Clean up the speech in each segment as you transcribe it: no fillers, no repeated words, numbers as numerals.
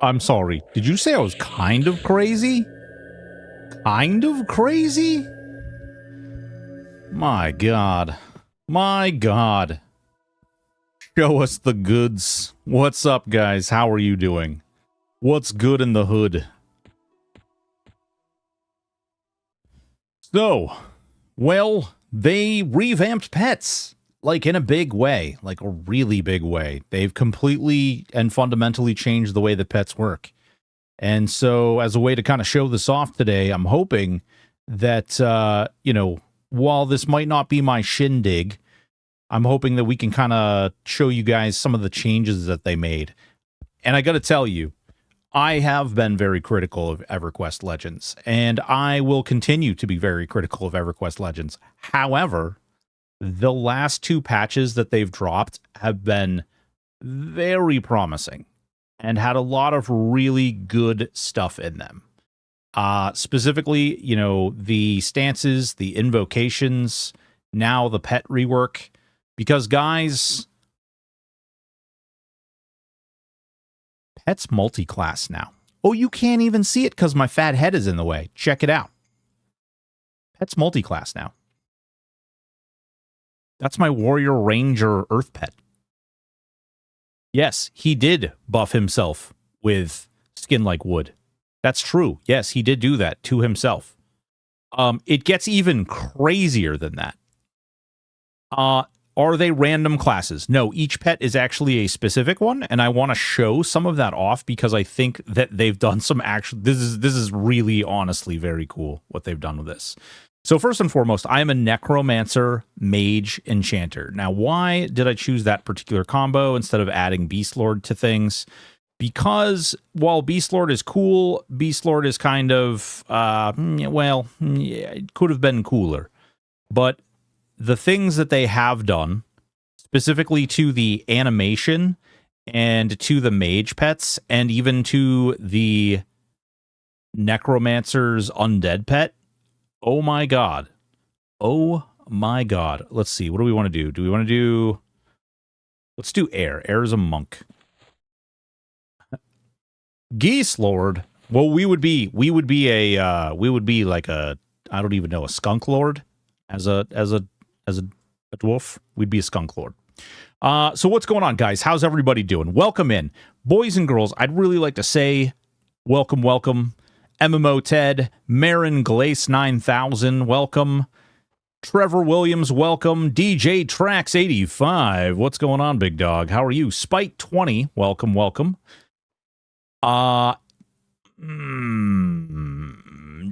I'm sorry. Did you say I was kind of crazy? Kind of crazy? My God. My God. Show us the goods. What's up, guys? How are you doing? What's good in the hood? So, well, they revamped Pets. Like, in a big way. Like, a really big way. They've completely and fundamentally changed the way that Pets work. And so, as a way to kind of show this off today, I'm hoping that, you know, while this might not be my shindig, I'm hoping that we can kind of show you guys some of the changes that they made. And I got to tell you, I have been very critical of EverQuest Legends, and I will continue to be very critical of EverQuest Legends. However, the last two patches that they've dropped have been very promising and had a lot of really good stuff in them. Specifically, you know, the stances, the invocations, now the pet rework. Because, guys, Pet's multi-class now. Oh, you can't even see it because my fat head is in the way. Check it out. Pet's multi-class now. That's my Warrior Ranger Earth pet. Yes, he did buff himself with skin like wood. That's true. Yes, he did do that to himself. It gets even crazier than that. Are they random classes? No, each pet is actually a specific one, and I want to show some of that off because I think that they've done some actual... This is really, honestly, very cool what they've done with this. So first and foremost, I am a Necromancer, Mage, Enchanter. Now, why did I choose that particular combo instead of adding Beastlord to things? Because while Beastlord is cool, Beastlord is kind of, well, it could have been cooler. But the things that they have done, specifically to the animation and to the mage pets, and even to the Necromancer's undead pet, oh my God. Oh my God. Let's see, what do we want to do? Do we want to do... Let's do Air. Air is a monk. Geese Lord. Well, we would be like a, I don't even know, a skunk lord as a dwarf. We'd be a skunk lord. So what's going on, guys? How's everybody doing? Welcome in. Boys and girls, I'd really like to say welcome, welcome. MMO Ted, Marin Glace 9000, welcome. Trevor Williams, welcome. DJ Trax 85, what's going on, big dog? How are you? Spike 20, welcome, welcome.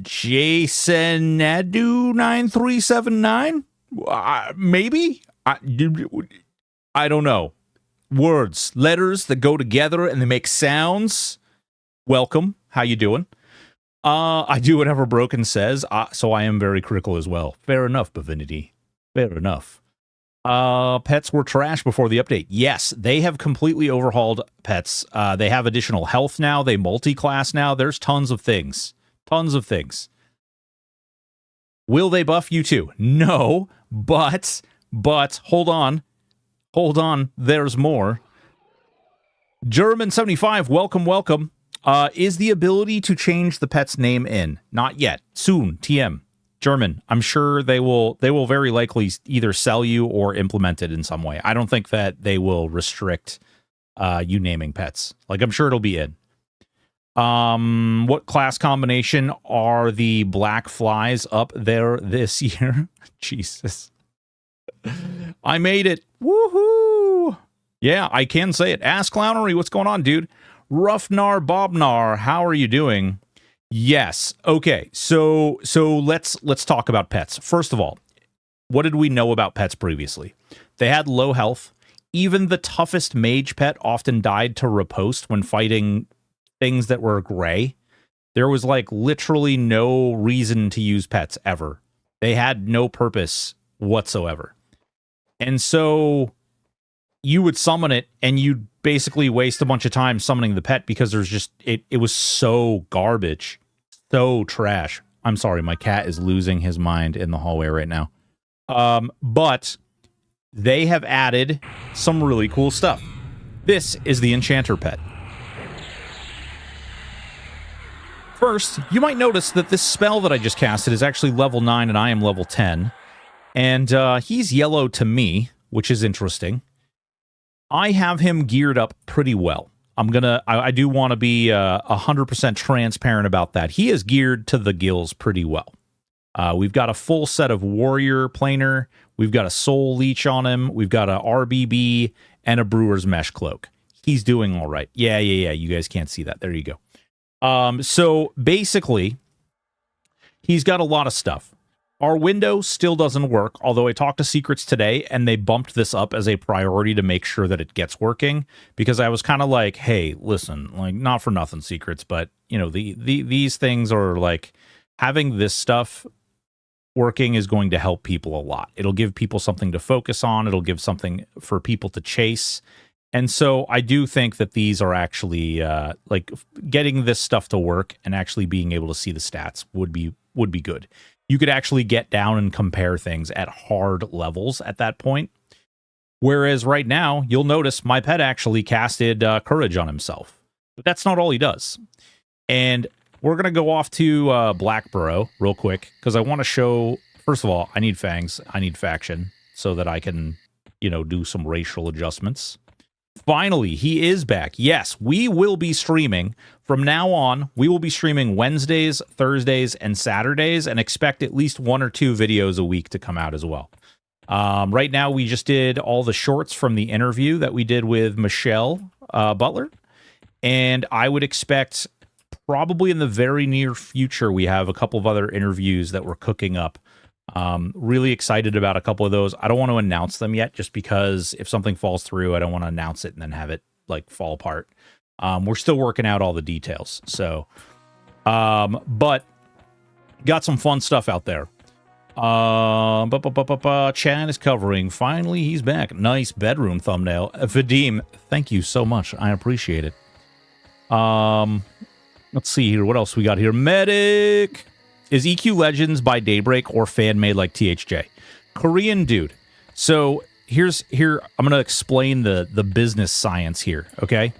Jason Nadu 9379, maybe. I don't know. Words, letters that go together and they make sounds. Welcome. How you doing? I do whatever Broken says, so I am very critical as well. Fair enough, Divinity. Fair enough. Pets were trash before the update. Yes, they have completely overhauled Pets. They have additional health now. They multi-class now. There's tons of things. Tons of things. Will they buff you too? No, but hold on. Hold on. There's more. German75, welcome, welcome. Is the ability to change the pet's name in? Not yet. Soon. TM. German. I'm sure they will very likely either sell you or implement it in some way. I don't think that they will restrict you naming pets. Like, I'm sure it'll be in. What class combination are the black flies up there this year? Jesus. I made it. Woohoo! Yeah, I can say it. Ask Clownery, what's going on, dude? Ruffnar Bobnar, how are you doing? Yes. Okay. So let's talk about pets. First of all, what did we know about pets previously? They had low health. Even the toughest mage pet often died to riposte when fighting things that were gray. There was like literally no reason to use pets ever. They had no purpose whatsoever. And so you would summon it and you'd basically waste a bunch of time summoning the pet because there's just, it was so garbage, so trash. I'm sorry, my cat is losing his mind in the hallway right now. But they have added some really cool stuff. This is the Enchanter pet. First, you might notice that this spell that I just casted is actually level 9 and I am level 10. And he's yellow to me, which is interesting. I have him geared up pretty well. I do want to be 100% transparent about that. He is geared to the gills pretty well. We've got a full set of warrior planer. We've got a soul leech on him. We've got a RBB and a brewer's mesh cloak. He's doing all right. Yeah. You guys can't see that. There you go. So basically, he's got a lot of stuff. Our window still doesn't work, although I talked to Secrets today, and they bumped this up as a priority to make sure that it gets working, because I was kind of like, hey, listen, like, not for nothing, Secrets, but, you know, these things are, like, having this stuff working is going to help people a lot. It'll give people something to focus on. It'll give something for people to chase. And so I do think that these are actually, like, getting this stuff to work and actually being able to see the stats would be good. You could actually get down and compare things at hard levels at that point. Whereas right now, you'll notice my pet actually casted Courage on himself. But that's not all he does. And we're going to go off to Blackborough real quick, because I want to show, first of all, I need fangs. I need faction so that I can, you know, do some racial adjustments. Finally, he is back. Yes, we will be streaming. From now on, we will be streaming Wednesdays, Thursdays, and Saturdays, and expect at least 1 or 2 videos a week to come out as well. Right now, we just did all the shorts from the interview that we did with Michelle Butler, and I would expect probably in the very near future, we have a couple of other interviews that we're cooking up. Really excited about a couple of those. I don't want to announce them yet, just because if something falls through, I don't want to announce it and then have it like fall apart. We're still working out all the details. So, but got some fun stuff out there. Chad is covering. Finally, he's back. Nice bedroom thumbnail. Vadim, thank you so much. I appreciate it. Let's see here. What else we got here? Medic. Is EQ Legends by Daybreak or fan-made like THJ? Korean dude. So here I'm going to explain the business science here, okay?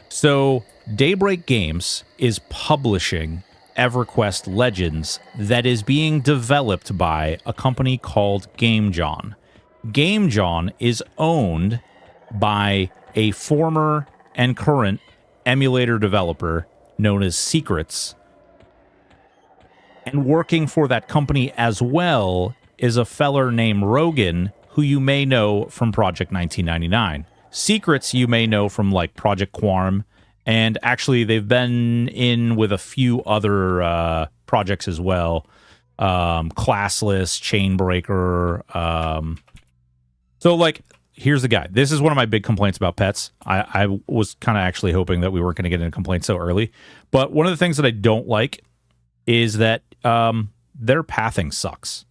So Daybreak Games is publishing EverQuest Legends that is being developed by a company called GameJohn. GameJohn is owned by a former and current emulator developer known as Secrets. And working for that company as well is a feller named Rogan, who you may know from Project 1999. Secrets you may know from like Project Quarm, and actually they've been in with a few other projects as well. Classless, Chainbreaker. So like, here's the guy. This is one of my big complaints about pets. I was kind of actually hoping that we weren't going to get into complaints so early. But one of the things that I don't like is that their pathing sucks.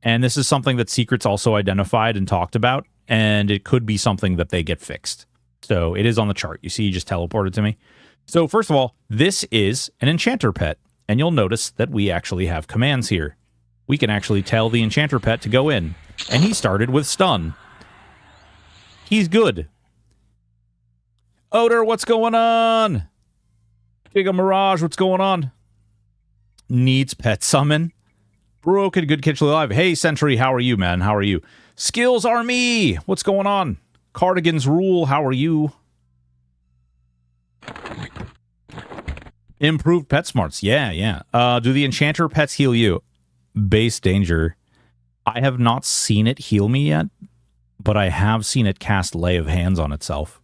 And this is something that Secrets also identified and talked about, and it could be something that they get fixed. So it is on the chart. You see, you just teleported to me. So first of all, this is an Enchanter pet, and you'll notice that we actually have commands here. We can actually tell the Enchanter pet to go in, and he started with stun. He's good. Odor, what's going on? Giga Mirage, what's going on? Needs pet summon. Broken, good Kitchen Live. Hey, Sentry, how are you, man? How are you? Skills Army, what's going on? Cardigan's Rule, how are you? Improved pet smarts, yeah. Do the Enchanter pets heal you? Base danger. I have not seen it heal me yet, but I have seen it cast Lay of Hands on itself.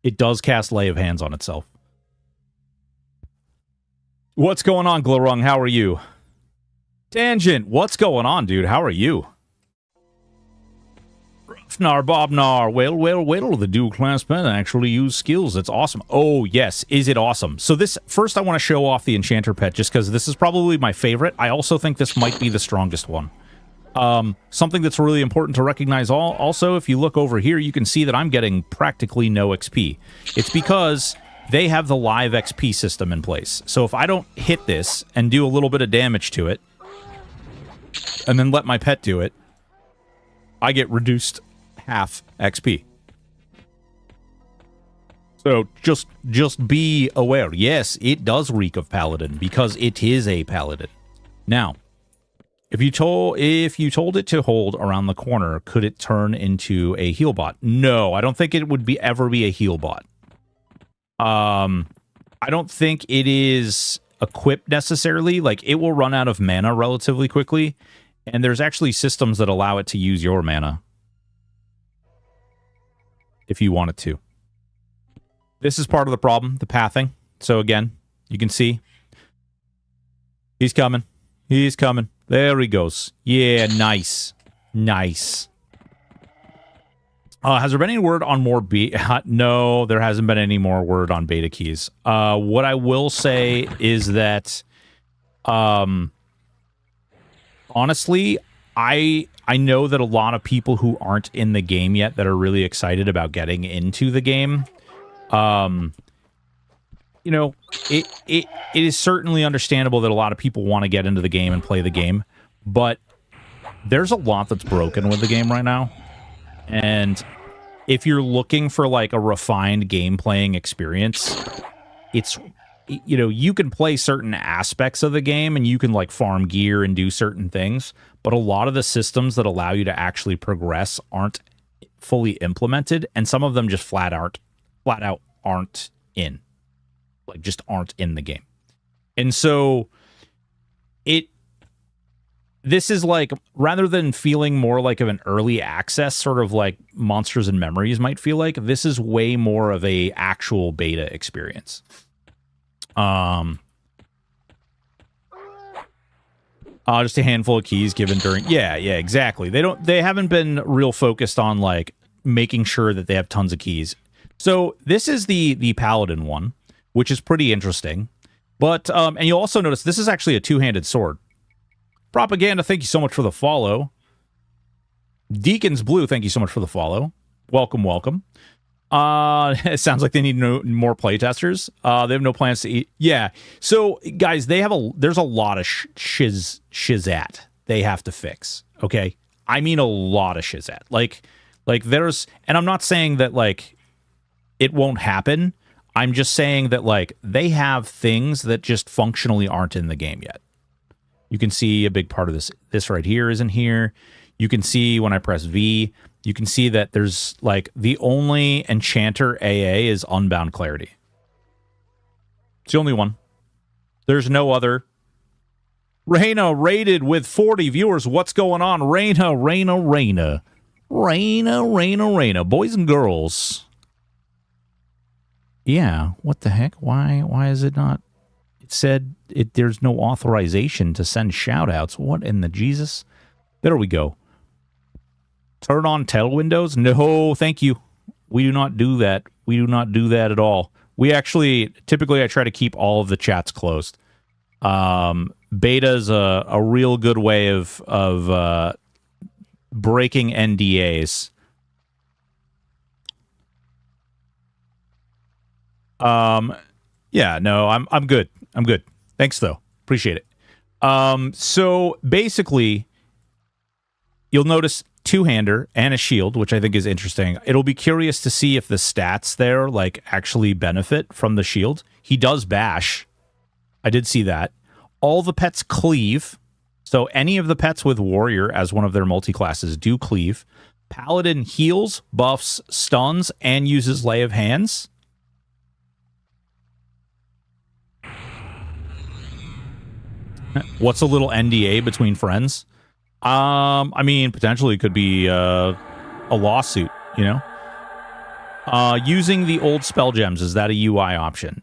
It does cast Lay of Hands on itself. What's going on, Glorung? How are you? Tangent, what's going on, dude? How are you? Nar Bobnar, well, the dual class pet actually use skills. That's awesome. Oh, yes. Is it awesome? So this, first I want to show off the Enchanter pet just because this is probably my favorite. I also think this might be the strongest one. Something that's really important to recognize also, if you look over here, you can see that I'm getting practically no XP. It's because they have the live XP system in place. So if I don't hit this and do a little bit of damage to it, and then let my pet do it, I get reduced half XP. So just be aware. Yes, it does reek of paladin because it is a paladin. Now, if you told it to hold around the corner, could it turn into a heal bot? No, I don't think it would ever be a heal bot. I don't think it is equipped necessarily. Like, it will run out of mana relatively quickly, and there's actually systems that allow it to use your mana if you want it to. This is part of the problem, the pathing. So again, you can see he's coming. He's coming. There he goes. Yeah, nice. Nice. Has there been any word on more beta? No, there hasn't been any more word on beta keys. What I will say is that, honestly, I know that a lot of people who aren't in the game yet that are really excited about getting into the game, you know, it is certainly understandable that a lot of people want to get into the game and play the game, but there's a lot that's broken with the game right now. And if you're looking for like a refined game playing experience, it's, you know, you can play certain aspects of the game and you can like farm gear and do certain things, but a lot of the systems that allow you to actually progress aren't fully implemented, and some of them just flat out aren't in. Like, just aren't in the game. And so this is like, rather than feeling more like of an early access, sort of like Monsters and Memories might feel like, this is way more of a actual beta experience. Just a handful of keys given during, yeah, exactly. They haven't been real focused on like making sure that they have tons of keys. So this is the Paladin one, which is pretty interesting. But, and you'll also notice this is actually a two-handed sword. Propaganda, thank you so much for the follow. Deacons Blue, thank you so much for the follow. Welcome, welcome. It sounds like they need more playtesters. They have no plans to eat. Yeah. So, guys, there's a lot of shizat they have to fix. Okay. I mean, a lot of shizat. Like there's, and I'm not saying that like it won't happen. I'm just saying that like they have things that just functionally aren't in the game yet. You can see a big part of this right here isn't here. You can see when I press V, you can see that there's like the only enchanter AA is Unbound Clarity. It's the only one. There's no other. Reina rated with 40 viewers. What's going on? Reina. Boys and girls. Yeah, what the heck? Why is it not? It said there's no authorization to send shout-outs. What in the Jesus? There we go. Turn on tail windows? No, thank you. We do not do that. We do not do that at all. We actually, typically I try to keep all of the chats closed. Beta is a real good way of breaking NDAs. Yeah, no, I'm good. I'm good. Thanks though. Appreciate it. So basically you'll notice two-hander and a shield, which I think is interesting. It'll be curious to see if the stats there like actually benefit from the shield. He does bash. I did see that. All the pets cleave. So any of the pets with warrior as one of their multi-classes do cleave. Paladin heals, buffs, stuns, and uses lay of hands. What's a little NDA between friends? I mean, potentially it could be a lawsuit, you know? Using the old spell gems, is that a UI option?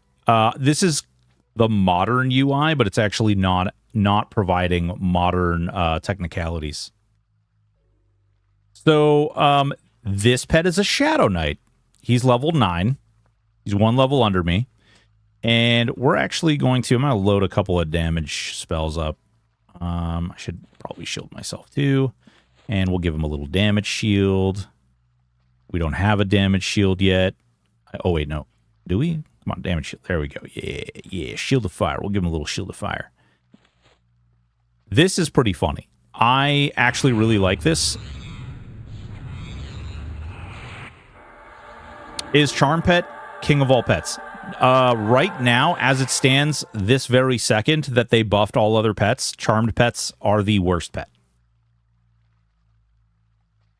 This is the modern UI, but it's actually not providing modern technicalities. So this pet is a Shadow Knight. He's level 9. He's one level under me. And we're actually going to, I'm going to load a couple of damage spells up. I should probably shield myself too. And we'll give him a little damage shield. We don't have a damage shield yet. Oh, wait, no. Do we? Come on, damage shield. There we go. Yeah. Shield of fire. We'll give him a little shield of fire. This is pretty funny. I actually really like this. Is Charm Pet king of all pets? Right now, as it stands, this very second that they buffed all other pets, Charmed Pets are the worst pet.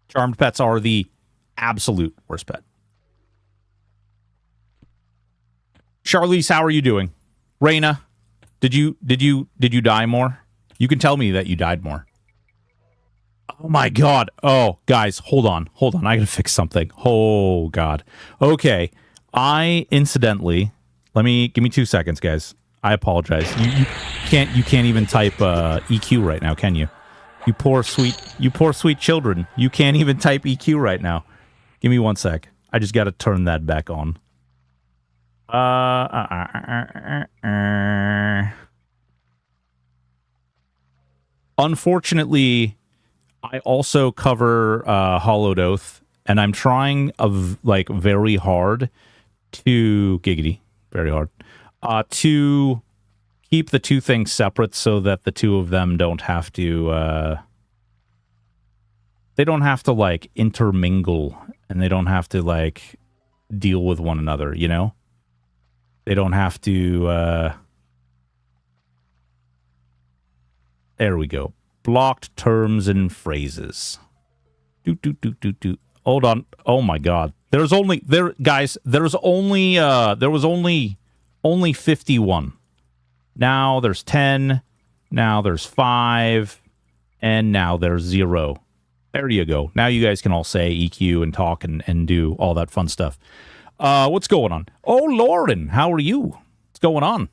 Charmed Pets are the absolute worst pet. Charlize, how are you doing? Raina, did you die more? You can tell me that you died more. Oh my god. Oh, guys, hold on. I gotta fix something. Oh god. Okay. I incidentally, give me 2 seconds, guys. I apologize. You can't even type EQ right now, can you? You poor sweet children. You can't even type EQ right now. Give me 1 sec. I just gotta turn that back on. Unfortunately, I also cover Hollowed Oath, and I'm trying very hard to very hard to keep the two things separate so that the two of them don't have to like intermingle, and they don't have to like deal with one another, you know? They don't have to there we go. Blocked terms and phrases. Hold on. Oh my god. There was only 51. Now there's 10. Now there's 5. And now there's 0. There you go. Now you guys can all say EQ and talk and do all that fun stuff. What's going on? Oh, Lauren, how are you? What's going on?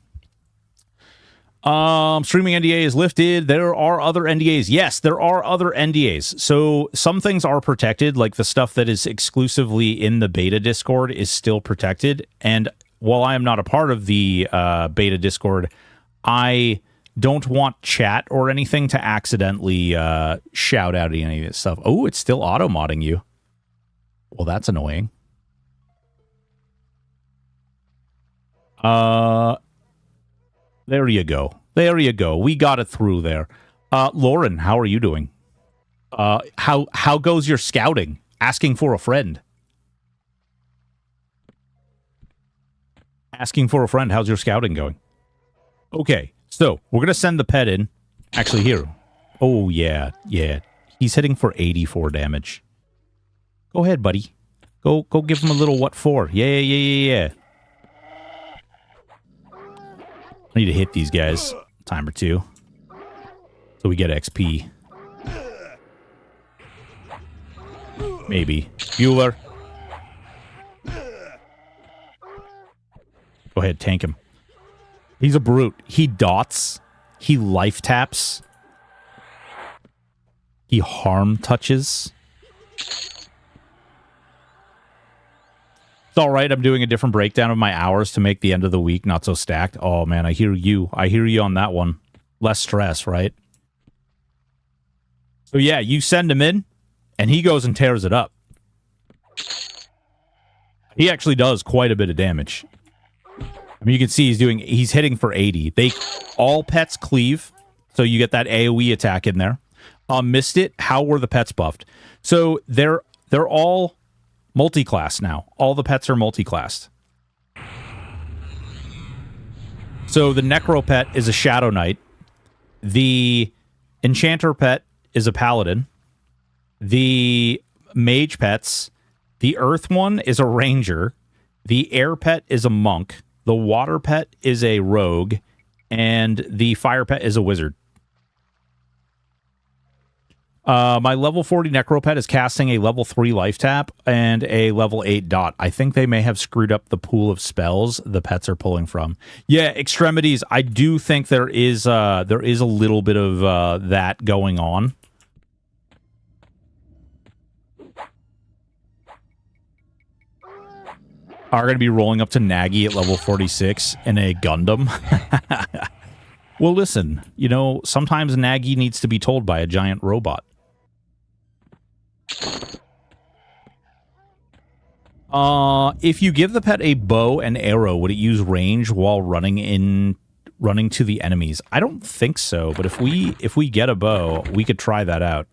Streaming NDA is lifted. There are other NDAs. Yes, there are other NDAs. So some things are protected, like the stuff that is exclusively in the beta Discord is still protected. And while I am not a part of the beta Discord, I don't want chat or anything to accidentally shout out any of this stuff. Oh, it's still auto-modding you. Well, that's annoying. There you go. There you go. We got it through there. Lauren, how are you doing? How goes your scouting? Asking for a friend. Asking for a friend. How's your scouting going? Okay, so we're going to send the pet in. Actually, here. Oh, yeah. Yeah. He's hitting for 84 damage. Go ahead, buddy. Go give him a little what for. Yeah. I need to hit these guys a time or two so we get XP. Maybe. Bueller. Go ahead, tank him. He's a brute. He dots. He life taps. He harm touches. It's all right. I'm doing a different breakdown of my hours to make the end of the week not so stacked. Oh, man, I hear you. I hear you on that one. Less stress, right? So, yeah, you send him in, and he goes and tears it up. He actually does quite a bit of damage. I mean, you can see he's hitting for 80. All pets cleave, so you get that AoE attack in there. Missed it. How were the pets buffed? So they're all multi-class now. All the pets are multi-classed. So the Necro pet is a Shadow Knight. The Enchanter pet is a Paladin. The Mage pets, the Earth one is a Ranger. The Air pet is a Monk. The Water pet is a Rogue. And the Fire pet is a Wizard. My level 40 Necro pet is casting a level 3 life tap and a level 8 dot. I think they may have screwed up the pool of spells the pets are pulling from. Yeah, extremities. I do think there is a little bit of that going on. Are going to be rolling up to Nagy at level 46 in a Gundam. Well, listen, you know, sometimes Nagy needs to be told by a giant robot. If you give the pet a bow and arrow, would it use range while running to the enemies? I don't think so, but if we get a bow, we could try that out.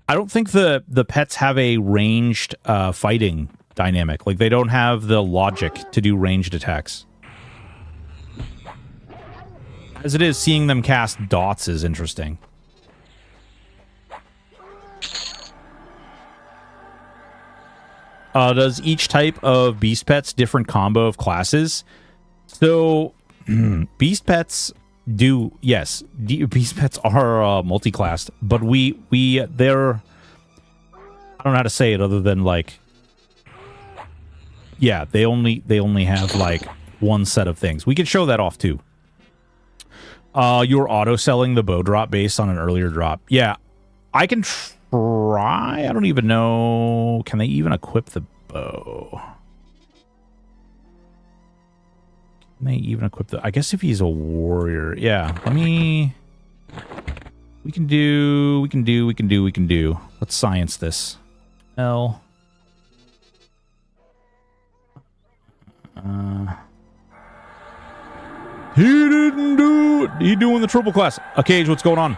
I don't think the pets have a ranged fighting dynamic. Like, they don't have the logic to do ranged attacks. As it is, seeing them cast dots is interesting. Does each type of beast pets different combo of classes? So, beast pets do, yes, beast pets are multi-classed, but they're, I don't know how to say it other than, like, yeah, they only have, like, one set of things. We could show that off, too. You're auto-selling the bow drop based on an earlier drop. Yeah, I can try. I don't even know. Can they even equip the bow? Can they even equip the... I guess if he's a warrior. Yeah, let me... We can do... Let's science this. L. He didn't do it. He doing the triple class. Cage, what's going on?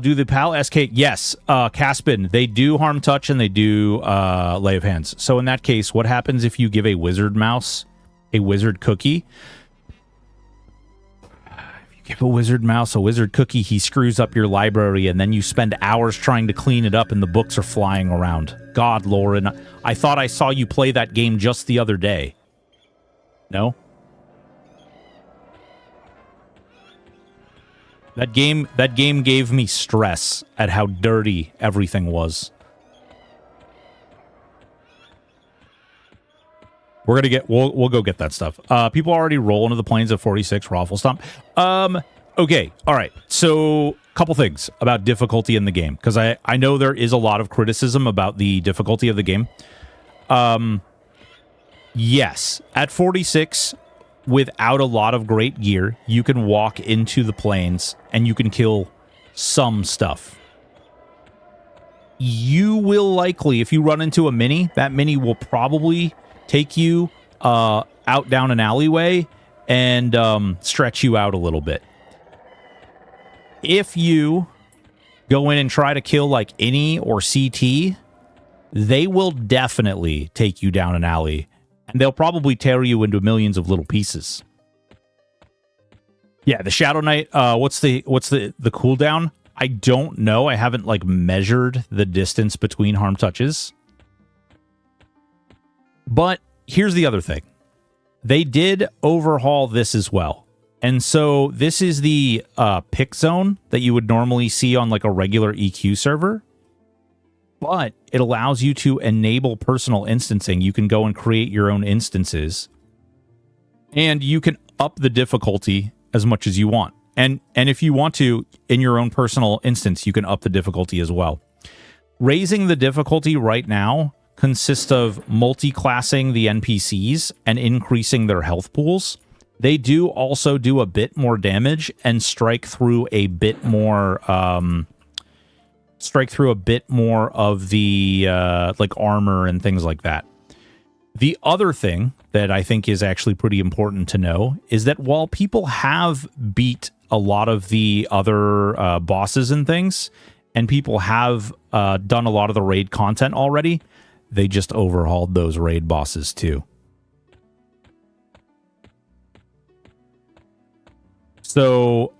Do the PAL SK? Yes. Caspin, they do harm touch and they do lay of hands. So in that case, what happens if you give a wizard mouse a wizard cookie? If you give a wizard mouse a wizard cookie, he screws up your library and then you spend hours trying to clean it up and the books are flying around. God, Lauren, I thought I saw you play that game just the other day. No? That game gave me stress at how dirty everything was. We'll go get that stuff. People already roll into the plains of 46 Raffle Stomp. Okay, all right. So, couple things about difficulty in the game, because I know there is a lot of criticism about the difficulty of the game. Yes, at 46, without a lot of great gear, you can walk into the plains and you can kill some stuff. You will likely, if you run into a mini, that mini will probably take you out down an alleyway and stretch you out a little bit. If you go in and try to kill like Innie or CT, they will definitely take you down an alley. And they'll probably tear you into millions of little pieces. Yeah, the Shadow Knight, what's the cooldown? I don't know. I haven't, like, measured the distance between harm touches. But here's the other thing. They did overhaul this as well. And so this is the pick zone that you would normally see on, like, a regular EQ server. But it allows you to enable personal instancing. You can go and create your own instances. And you can up the difficulty as much as you want. And if you want to, in your own personal instance, you can up the difficulty as well. Raising the difficulty right now consists of multi-classing the NPCs and increasing their health pools. They do also do a bit more damage and strike through a bit more... of the like armor and things like that. The other thing that I think is actually pretty important to know is that while people have beat a lot of the other bosses and things, and people have done a lot of the raid content already, they just overhauled those raid bosses too. So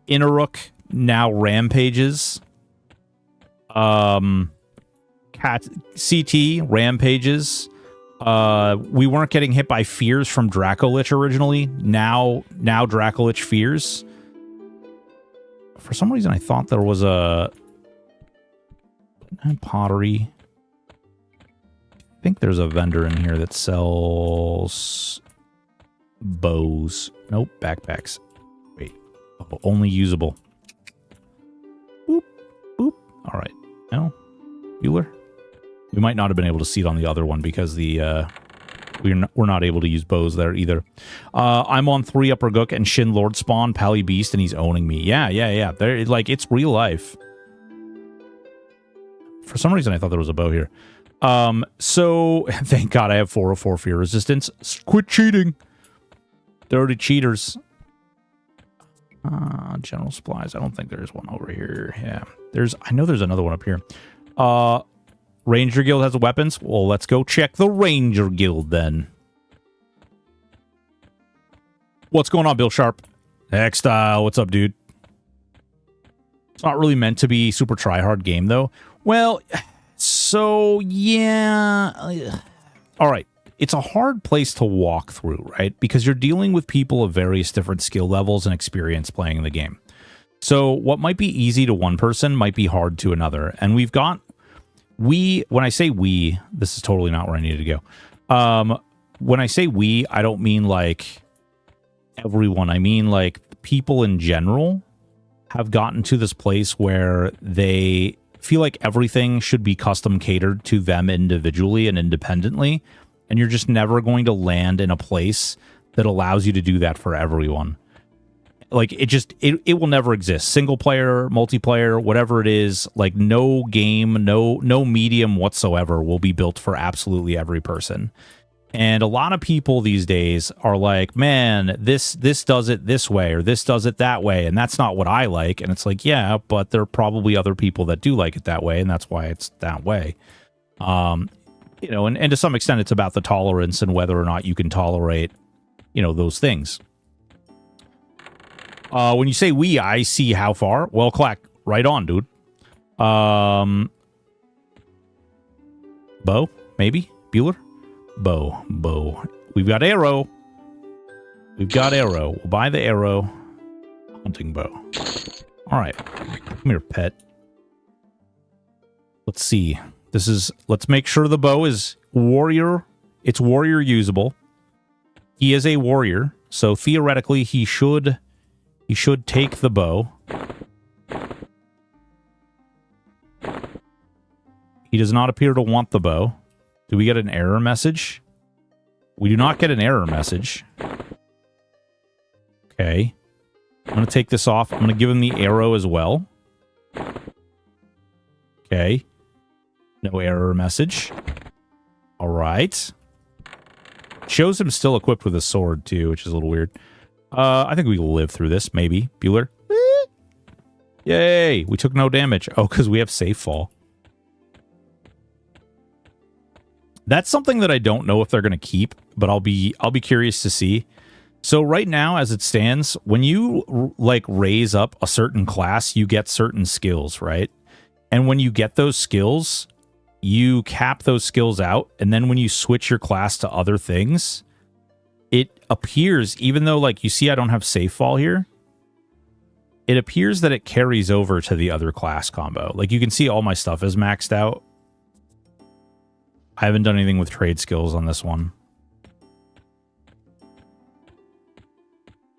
Inaruk now rampages. CT rampages. We weren't getting hit by fears from Dracolich originally. Now Dracolich fears. For some reason, I thought there was a pottery. I think there's a vendor in here that sells bows. Nope, backpacks. Wait, oh, only usable. Boop, boop. All right. No, Bueller. We might not have been able to see it on the other one because the we're not able to use bows there either. I'm on 3 Upper Gook and Shin Lord spawn Pally Beast and he's owning me. Yeah. They're like, it's real life. For some reason, I thought there was a bow here. So thank God I have 404 fear resistance. Quit cheating. Dirty cheaters. General supplies. I don't think there's one over here. Yeah. I know there's another one up here. Ranger Guild has weapons? Well, let's go check the Ranger Guild then. What's going on, Bill Sharp? X-Style, what's up, dude? It's not really meant to be super try-hard game, though. Well, so, yeah. All right. It's a hard place to walk through, right? Because you're dealing with people of various different skill levels and experience playing the game. So what might be easy to one person might be hard to another. And when I say we, this is totally not where I needed to go. When I say we, I don't mean like everyone. I mean like people in general have gotten to this place where they feel like everything should be custom catered to them individually and independently. And you're just never going to land in a place that allows you to do that for everyone. Like, it will never exist. Single player, multiplayer, whatever it is, like no game, no medium whatsoever will be built for absolutely every person. And a lot of people these days are like, man, this does it this way or this does it that way, and that's not what I like. And it's like, yeah, but there are probably other people that do like it that way, and that's why it's that way. You know, and to some extent, it's about the tolerance and whether or not you can tolerate, you know, those things. When you say we, I see how far. Well, clack, right on, dude. Bow, maybe? Bueller? Bow. We've got arrow. We've got arrow. We'll buy the arrow. Hunting bow. All right. Come here, pet. Let's see. Let's make sure the bow is warrior. It's warrior usable. He is a warrior, so theoretically he should take the bow. He does not appear to want the bow. Do we get an error message? We do not get an error message. Okay. I'm going to take this off. I'm going to give him the arrow as well. Okay. No error message. All right. Shows him still equipped with a sword, too, which is a little weird. I think we will live through this, maybe. Bueller? Yay! We took no damage. Oh, because we have safe fall. That's something that I don't know if they're going to keep, but I'll be curious to see. So right now, as it stands, when you like raise up a certain class, you get certain skills, right? And when you get those skills, you cap those skills out, and then when you switch your class to other things, it appears, even though like you see I don't have safe fall here, it appears that it carries over to the other class combo. Like you can see all my stuff is maxed out. I haven't done anything with trade skills on this one.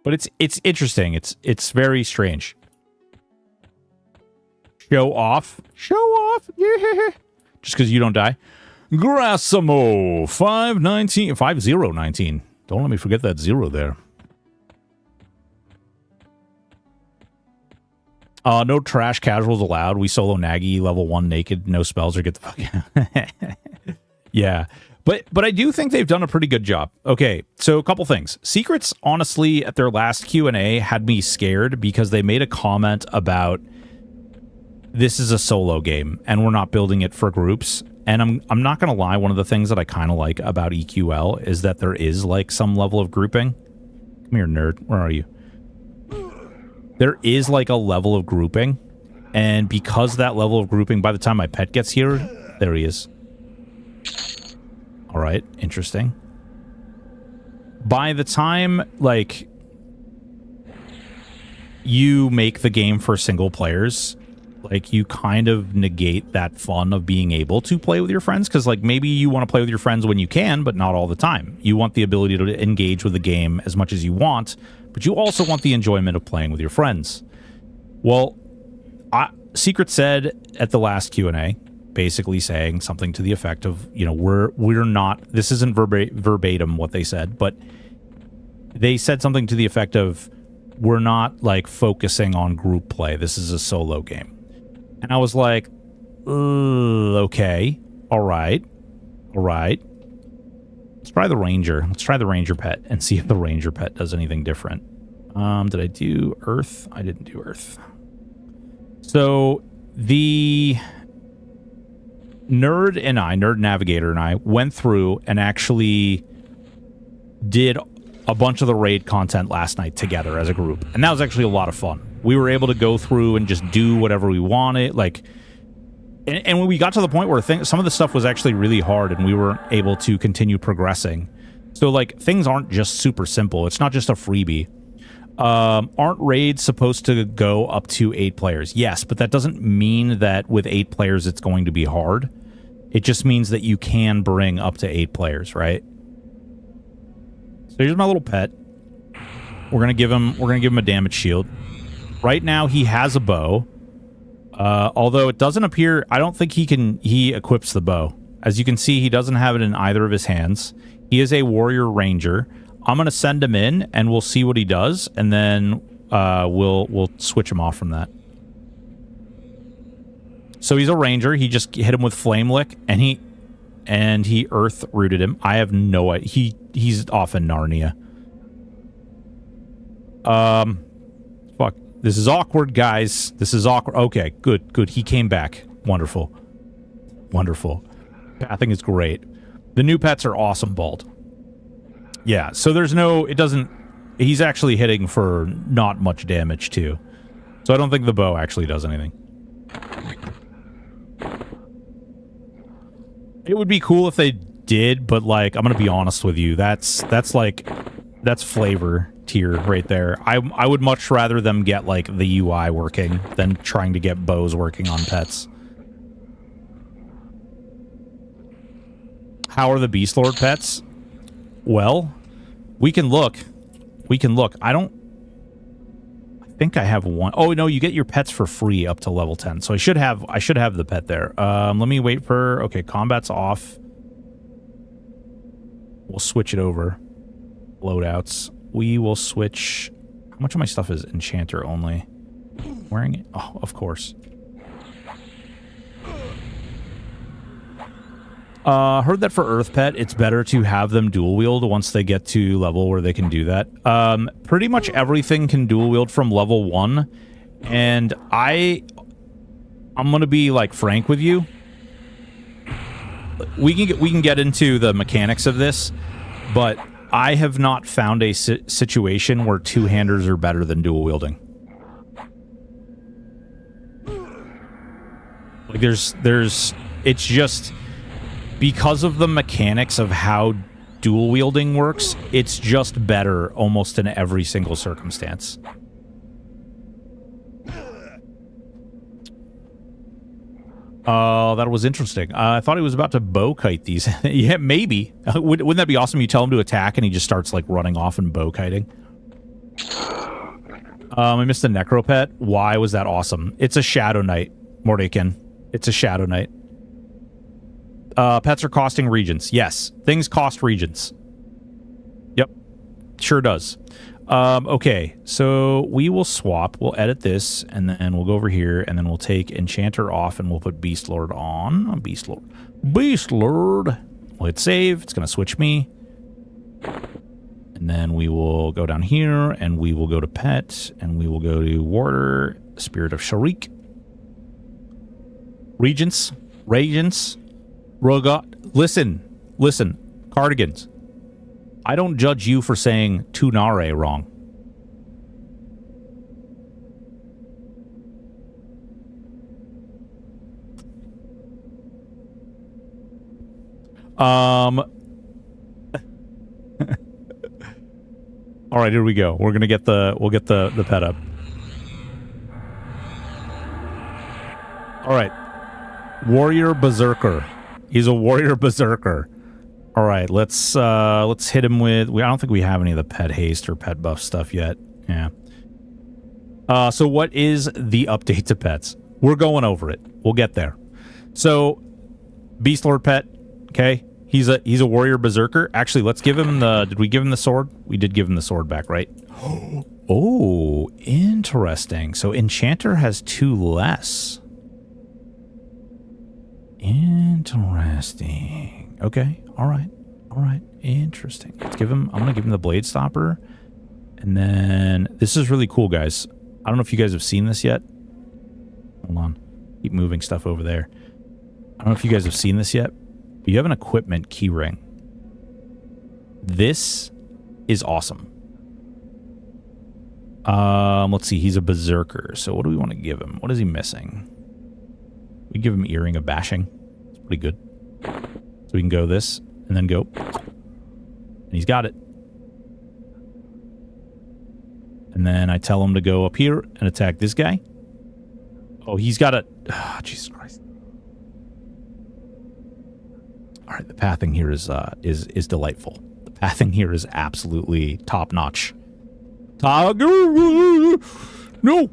But it's interesting. It's very strange. Show off. Show off. Yeah. Just because you don't die. Grassamo 5019. Don't let me forget that 0 there. No trash casuals allowed. We solo Nagi level 1 naked, no spells, or get the fuck out. Yeah. But I do think they've done a pretty good job. Okay, so a couple things. Secrets, honestly, at their last Q&A had me scared because they made a comment about this is a solo game and we're not building it for groups. And I'm not going to lie, one of the things that I kind of like about EQL is that there is like some level of grouping. Come here, nerd. Where are you? There is like a level of grouping. And because that level of grouping, by the time my pet gets here, there he is. All right, interesting. By the time, like, you make the game for single players, like, you kind of negate that fun of being able to play with your friends, because, like, maybe you want to play with your friends when you can, but not all the time. You want the ability to engage with the game as much as you want, but you also want the enjoyment of playing with your friends. Well, Secret said at the last Q&A, basically saying something to the effect of, you know, we're not, this isn't verbatim what they said, but they said something to the effect of, we're not like focusing on group play. This is a solo game. And I was like, okay, all right. Let's try the ranger. Let's try the ranger pet and see if the ranger pet does anything different. Did I do earth? I didn't do earth. So the Nerd Navigator and I went through and actually did a bunch of the raid content last night together as a group. And that was actually a lot of fun. We were able to go through and just do whatever we wanted. Like, and when we got to the point where some of the stuff was actually really hard and we weren't able to continue progressing. So, like, things aren't just super simple. It's not just a freebie. Aren't raids supposed to go up to 8 players? Yes, but that doesn't mean that with 8 players it's going to be hard. It just means that you can bring up to 8 players, right? So here's my little pet. We're gonna give him a damage shield. Right now he has a bow. Although it doesn't appear, I don't think he equips the bow. As you can see, he doesn't have it in either of his hands. He is a warrior ranger. I'm gonna send him in and we'll see what he does, and then we'll switch him off from that. So he's a ranger. He just hit him with flame lick, and he earth rooted him. I have no idea. He's off in Narnia. Fuck. This is awkward, guys. This is awkward. Okay, good. He came back. Wonderful. Pathing is great. The new pets are awesome, Bald. Yeah, so he's actually hitting for not much damage, too. So I don't think the bow actually does anything. It would be cool if they did, but, like, I'm gonna be honest with you. That's flavor tier right there. I would much rather them get, like, the UI working than trying to get bows working on pets. How are the Beast Lord pets? Well, we can look. I think I have one. Oh, no, you get your pets for free up to level 10. So I should have the pet there. Let me wait for... Okay, combat's off. We'll switch it over. Loadouts. We will switch... How much of my stuff is enchanter only? Wearing it? Oh, of course. Heard that for Earth Pet, it's better to have them dual wield once they get to level where they can do that. Pretty much everything can dual wield from level 1, and I'm gonna be, like, frank with you. We can get into the mechanics of this, but I have not found a situation where two-handers are better than dual wielding. Like, it's just... Because of the mechanics of how dual wielding works, it's just better almost in every single circumstance. That was interesting. I thought he was about to bow kite these. Yeah, maybe. Wouldn't that be awesome? You tell him to attack and he just starts, like, running off and bow kiting. I missed the Necro Pet. Why was that awesome? It's a Shadow Knight, Mordekin. It's a Shadow Knight. Pets are costing regions. Yes, things cost regions. Yep, sure does. Okay, so we will swap. We'll edit this, and then we'll go over here, and then we'll take Enchanter off, and we'll put Beast Lord on. Beast Lord. Beast Lord! We'll hit save. It's going to switch me. And then we will go down here, and we will go to Pet, and we will go to Warder, Spirit of Sharik. Regents. Listen, Cardigans. I don't judge you for saying Tunare wrong. All right, here we go. We'll get the pet up. All right. Warrior Berserker. He's a Warrior Berserker. All right, let's hit him with... I don't think we have any of the pet haste or pet buff stuff yet. Yeah. So what is the update to pets? We're going over it. We'll get there. So, Beast Lord pet. Okay, he's a Warrior Berserker. Actually, let's give him the... Did we give him the sword? We did give him the sword back, right? Oh, interesting. So Enchanter has 2 less. Interesting. Okay. All right. Interesting. Let's give him... I'm going to give him the Blade Stopper. And then... This is really cool, guys. I don't know if you guys have seen this yet. Hold on. Keep moving stuff over there. I don't know if you guys have seen this yet, but you have an equipment keyring. This is awesome. Let's see. He's a berserker. So what do we want to give him? What is he missing? We give him Earring of Bashing. It's pretty good. So we can go this and then go. And he's got it. And then I tell him to go up here and attack this guy. Oh, he's got a... Oh, Jesus Christ. All right, the pathing here is delightful. The pathing here is absolutely top-notch. No!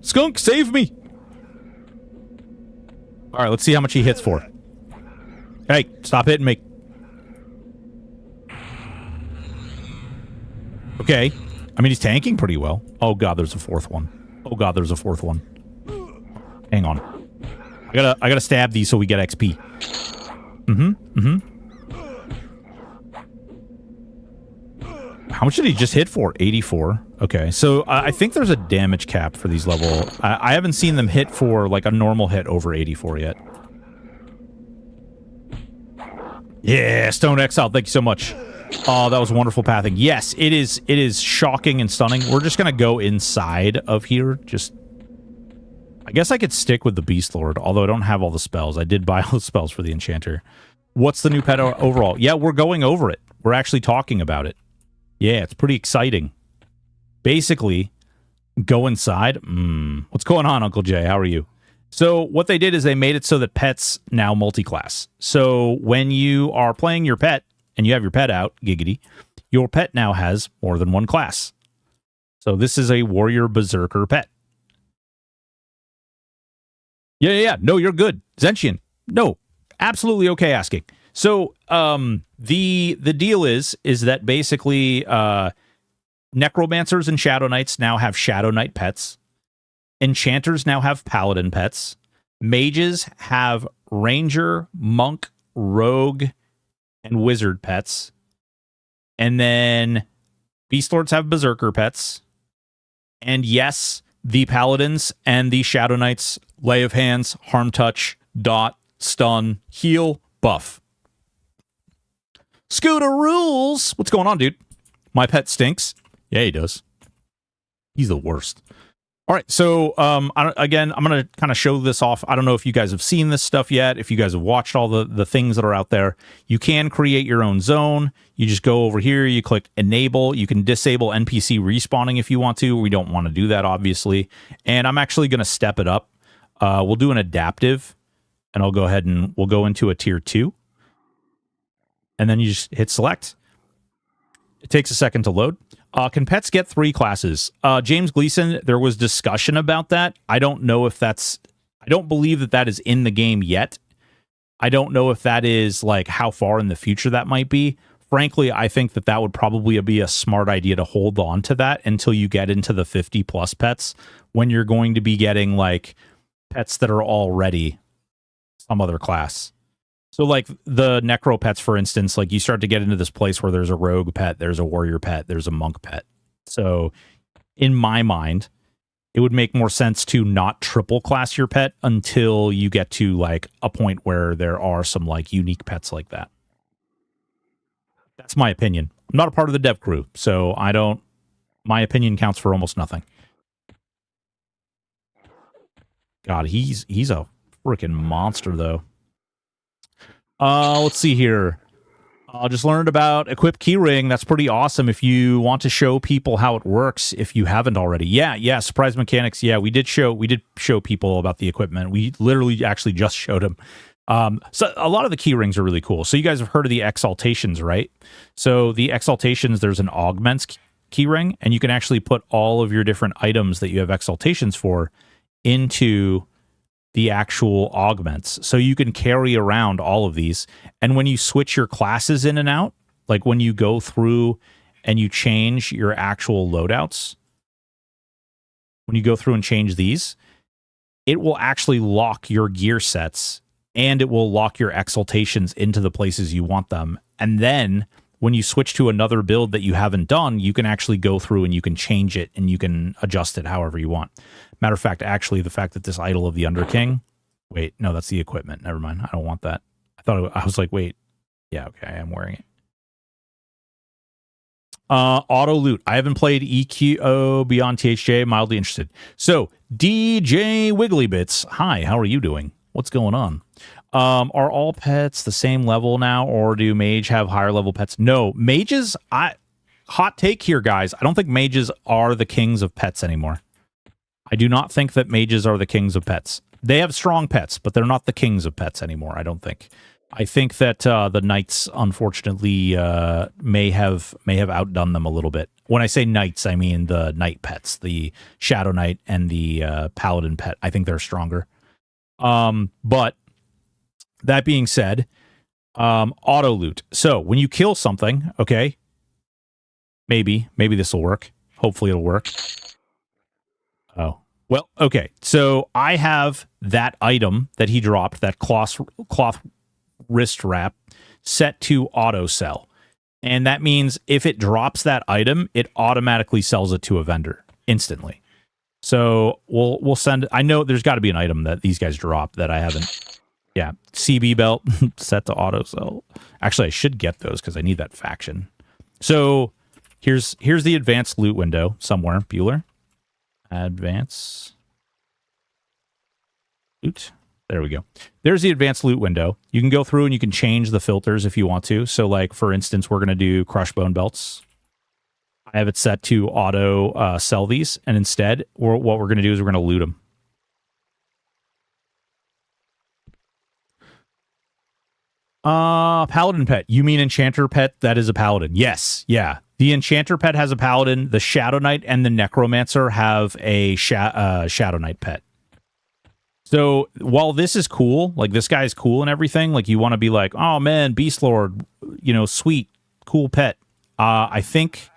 Skunk, save me! All right, let's see how much he hits for. Hey, stop hitting me. Okay. I mean, he's tanking pretty well. Oh, God, there's a fourth one. Oh, God, there's a fourth one. Hang on. I gotta stab these so we get XP. How much did he just hit for? 84. Okay, so I think there's a damage cap for these level. I haven't seen them hit for, like, a normal hit over 84 yet. Yeah, Stone Exile, thank you so much. Oh, that was wonderful pathing. Yes, it is shocking and stunning. We're just gonna go inside of here. Just, I guess I could stick with the Beast Lord, although I don't have all the spells. I did buy all the spells for the Enchanter. What's the new pet overall? Yeah, we're going over it. We're actually talking about it. Yeah, it's pretty exciting. Basically, go inside. What's going on, Uncle Jay? How are you? So what they did is they made it so that pets now multi-class. So when you are playing your pet and you have your pet out, giggity, your pet now has more than one class. So this is a warrior berserker pet. Yeah. No, you're good. Zentian. No, absolutely okay asking. So the deal is that basically necromancers and shadow knights now have shadow knight pets. Enchanters now have paladin pets. Mages have ranger, monk, rogue, and wizard pets. And then beast lords have berserker pets. And yes, the paladins and the shadow knights, lay of hands, harm touch, dot, stun, heal, buff. Scooter rules. What's going on, dude? My pet stinks. Yeah, he does. He's the worst. All right, so again, I'm going to kind of show this off. I don't know if you guys have seen this stuff yet, if you guys have watched all the things that are out there. You can create your own zone. You just go over here, you click Enable. You can disable NPC respawning if you want to. We don't want to do that, obviously. And I'm actually going to step it up. We'll do an adaptive, and I'll go ahead and we'll go into a tier 2. And then you just hit select. It takes a second to load. Can pets get 3 classes? James Gleason, there was discussion about that. I don't know if that's... I don't believe that is in the game yet. I don't know if that is, like, how far in the future that might be. Frankly, I think that would probably be a smart idea to hold on to that until you get into the 50-plus pets, when you're going to be getting, like, pets that are already some other class. So, like, the necro pets, for instance, like, you start to get into this place where there's a rogue pet, there's a warrior pet, there's a monk pet. So, in my mind, it would make more sense to not triple class your pet until you get to, like, a point where there are some, like, unique pets like that. That's my opinion. I'm not a part of the dev crew, so I don't... My opinion counts for almost nothing. God, he's a freaking monster, though. Let's see here. I just learned about Equip Keyring. That's pretty awesome if you want to show people how it works, if you haven't already. Yeah, Surprise Mechanics. Yeah, we did show people about the equipment. We literally actually just showed them. So a lot of the keyrings are really cool. So you guys have heard of the exaltations, right? So the exaltations, there's an augments keyring, and you can actually put all of your different items that you have exaltations for into the actual augments. So you can carry around all of these. And when you switch your classes in and out, like when you go through and you change your actual loadouts, when you go through and change these, it will actually lock your gear sets and it will lock your exaltations into the places you want them. And then when you switch to another build that you haven't done, you can actually go through and you can change it and you can adjust it however you want. Matter of fact, actually, the fact that this Idol of the Underking Wait, no, that's the equipment. Never mind. I don't want that. I was like, wait. Yeah, okay, I am wearing it. Auto loot. I haven't played EQO beyond THJ. Mildly interested. So, DJ Wigglybits. Hi, how are you doing? What's going on? Are all pets the same level now, or do mage have higher level pets? No, mages, hot take here, guys. I don't think mages are the kings of pets anymore. I do not think that mages are the kings of pets. They have strong pets, but they're not the kings of pets anymore, I don't think. I think that the knights, unfortunately, may have outdone them a little bit. When I say knights, I mean the knight pets, the shadow knight and the paladin pet. I think they're stronger. But that being said, auto loot. So when you kill something, okay, maybe this will work. Hopefully it'll work. Oh, well, okay. So I have that item that he dropped, that cloth wrist wrap, set to auto sell. And that means if it drops that item, it automatically sells it to a vendor instantly. So we'll send, I know there's got to be an item that these guys drop that I haven't. Yeah, CB belt set to auto sell. Actually, I should get those because I need that faction. So here's the advanced loot window somewhere. Bueller. Advanced loot. There we go. There's the advanced loot window. You can go through and you can change the filters if you want to. So like, for instance, we're going to do crush bone belts. I have it set to auto sell these. And instead, what we're going to do is we're going to loot them. Paladin pet. You mean enchanter pet? That is a paladin. Yes. Yeah. The enchanter pet has a paladin. The shadow knight and the necromancer have a shadow knight pet. So while this is cool, like this guy's cool and everything, like you want to be like, oh man, Beast Lord, you know, sweet, cool pet. I think,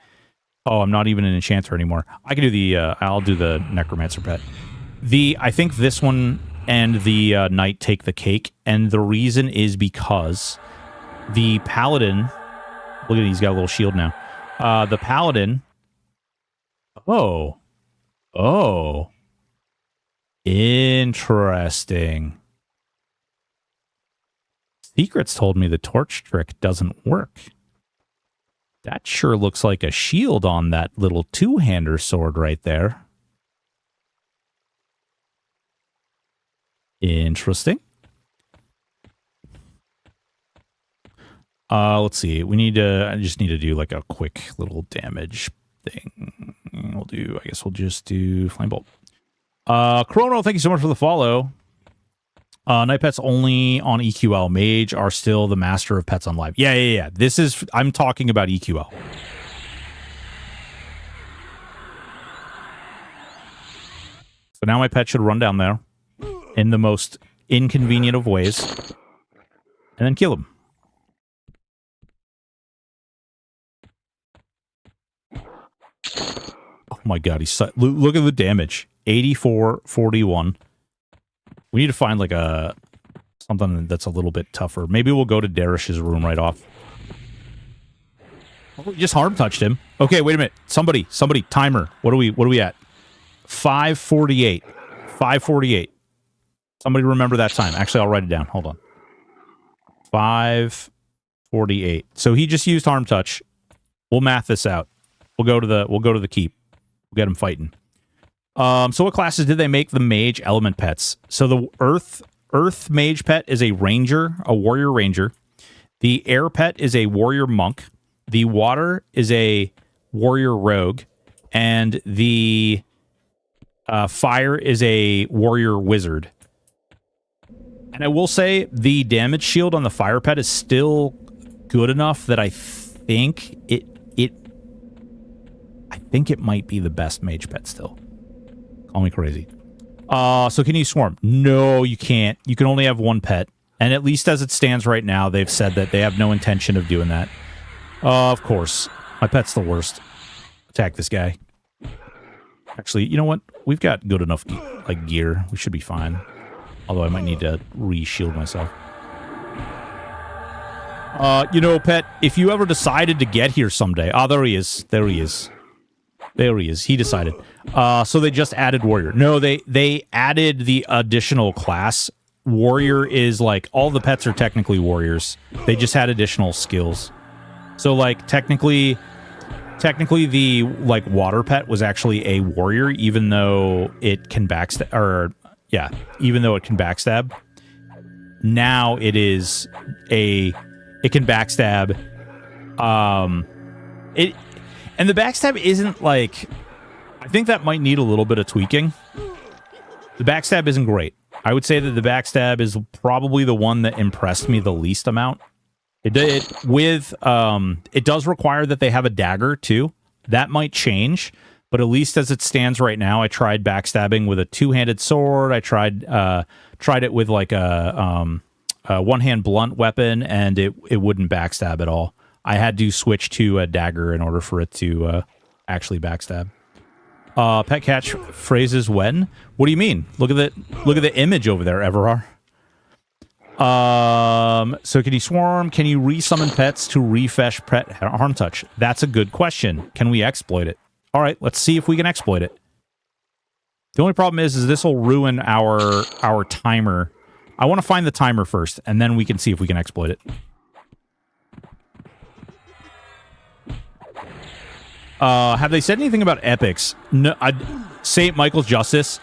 oh, I'm not even an enchanter anymore. I can do I'll do the necromancer pet. I think this one and the knight take the cake. And the reason is because the paladin, look at, he's got a little shield now. The paladin, oh, interesting. Secrets told me the torch trick doesn't work. That sure looks like a shield on that little two-hander sword right there. Interesting. Let's see. I just need to do like a quick little damage thing. I guess we'll just do flame bolt. Chrono, thank you so much for the follow. Night pets only on EQL. Mage are still the master of pets on live. Yeah. I'm talking about EQL. So now my pet should run down there in the most inconvenient of ways and then kill him. Oh my god, look at the damage. 84-41. We need to find like something that's a little bit tougher. Maybe we'll go to Darish's room right off. Oh, we just harm touched him. Okay, wait a minute. Somebody, timer. What are we at? 5:48. 5:48. Somebody remember that time. Actually, I'll write it down. Hold on. 5:48. So he just used harm touch. We'll math this out. We'll go to the keep. We'll get him fighting. So what classes did they make the mage element pets? So the earth mage pet is a ranger, a warrior ranger. The air pet is a warrior monk. The water is a warrior rogue. And the fire is a warrior wizard. And I will say the damage shield on the fire pet is still good enough that I think it might be the best mage pet still. Call me crazy. So can you swarm? No, you can't. You can only have one pet. And at least as it stands right now, they've said that they have no intention of doing that. Of course. My pet's the worst. Attack this guy. Actually, you know what? We've got good enough gear. We should be fine. Although I might need to re-shield myself. Pet, if you ever decided to get here someday... Ah, there he is. There he is. He decided. So they just added warrior. No, they added the additional class warrior is like all the pets are technically warriors. They just had additional skills. So like technically the like water pet was actually a warrior, even though it can backstab, or yeah, even though it can backstab. Now it is it can backstab. And the backstab isn't like, I think that might need a little bit of tweaking. The backstab isn't great. I would say that the backstab is probably the one that impressed me the least amount. It does require that they have a dagger too. That might change, but at least as it stands right now, I tried backstabbing with a two-handed sword. I tried it with like a one-hand blunt weapon, and it wouldn't backstab at all. I had to switch to a dagger in order for it to actually backstab. Pet catch phrases when? What do you mean? Look at the image over there, Everar. So can you swarm? Can you resummon pets to refresh pet harm touch? That's a good question. Can we exploit it? All right, let's see if we can exploit it. The only problem is this will ruin our timer. I want to find the timer first, and then we can see if we can exploit it. Have they said anything about epics? No, St. Michael's Justice.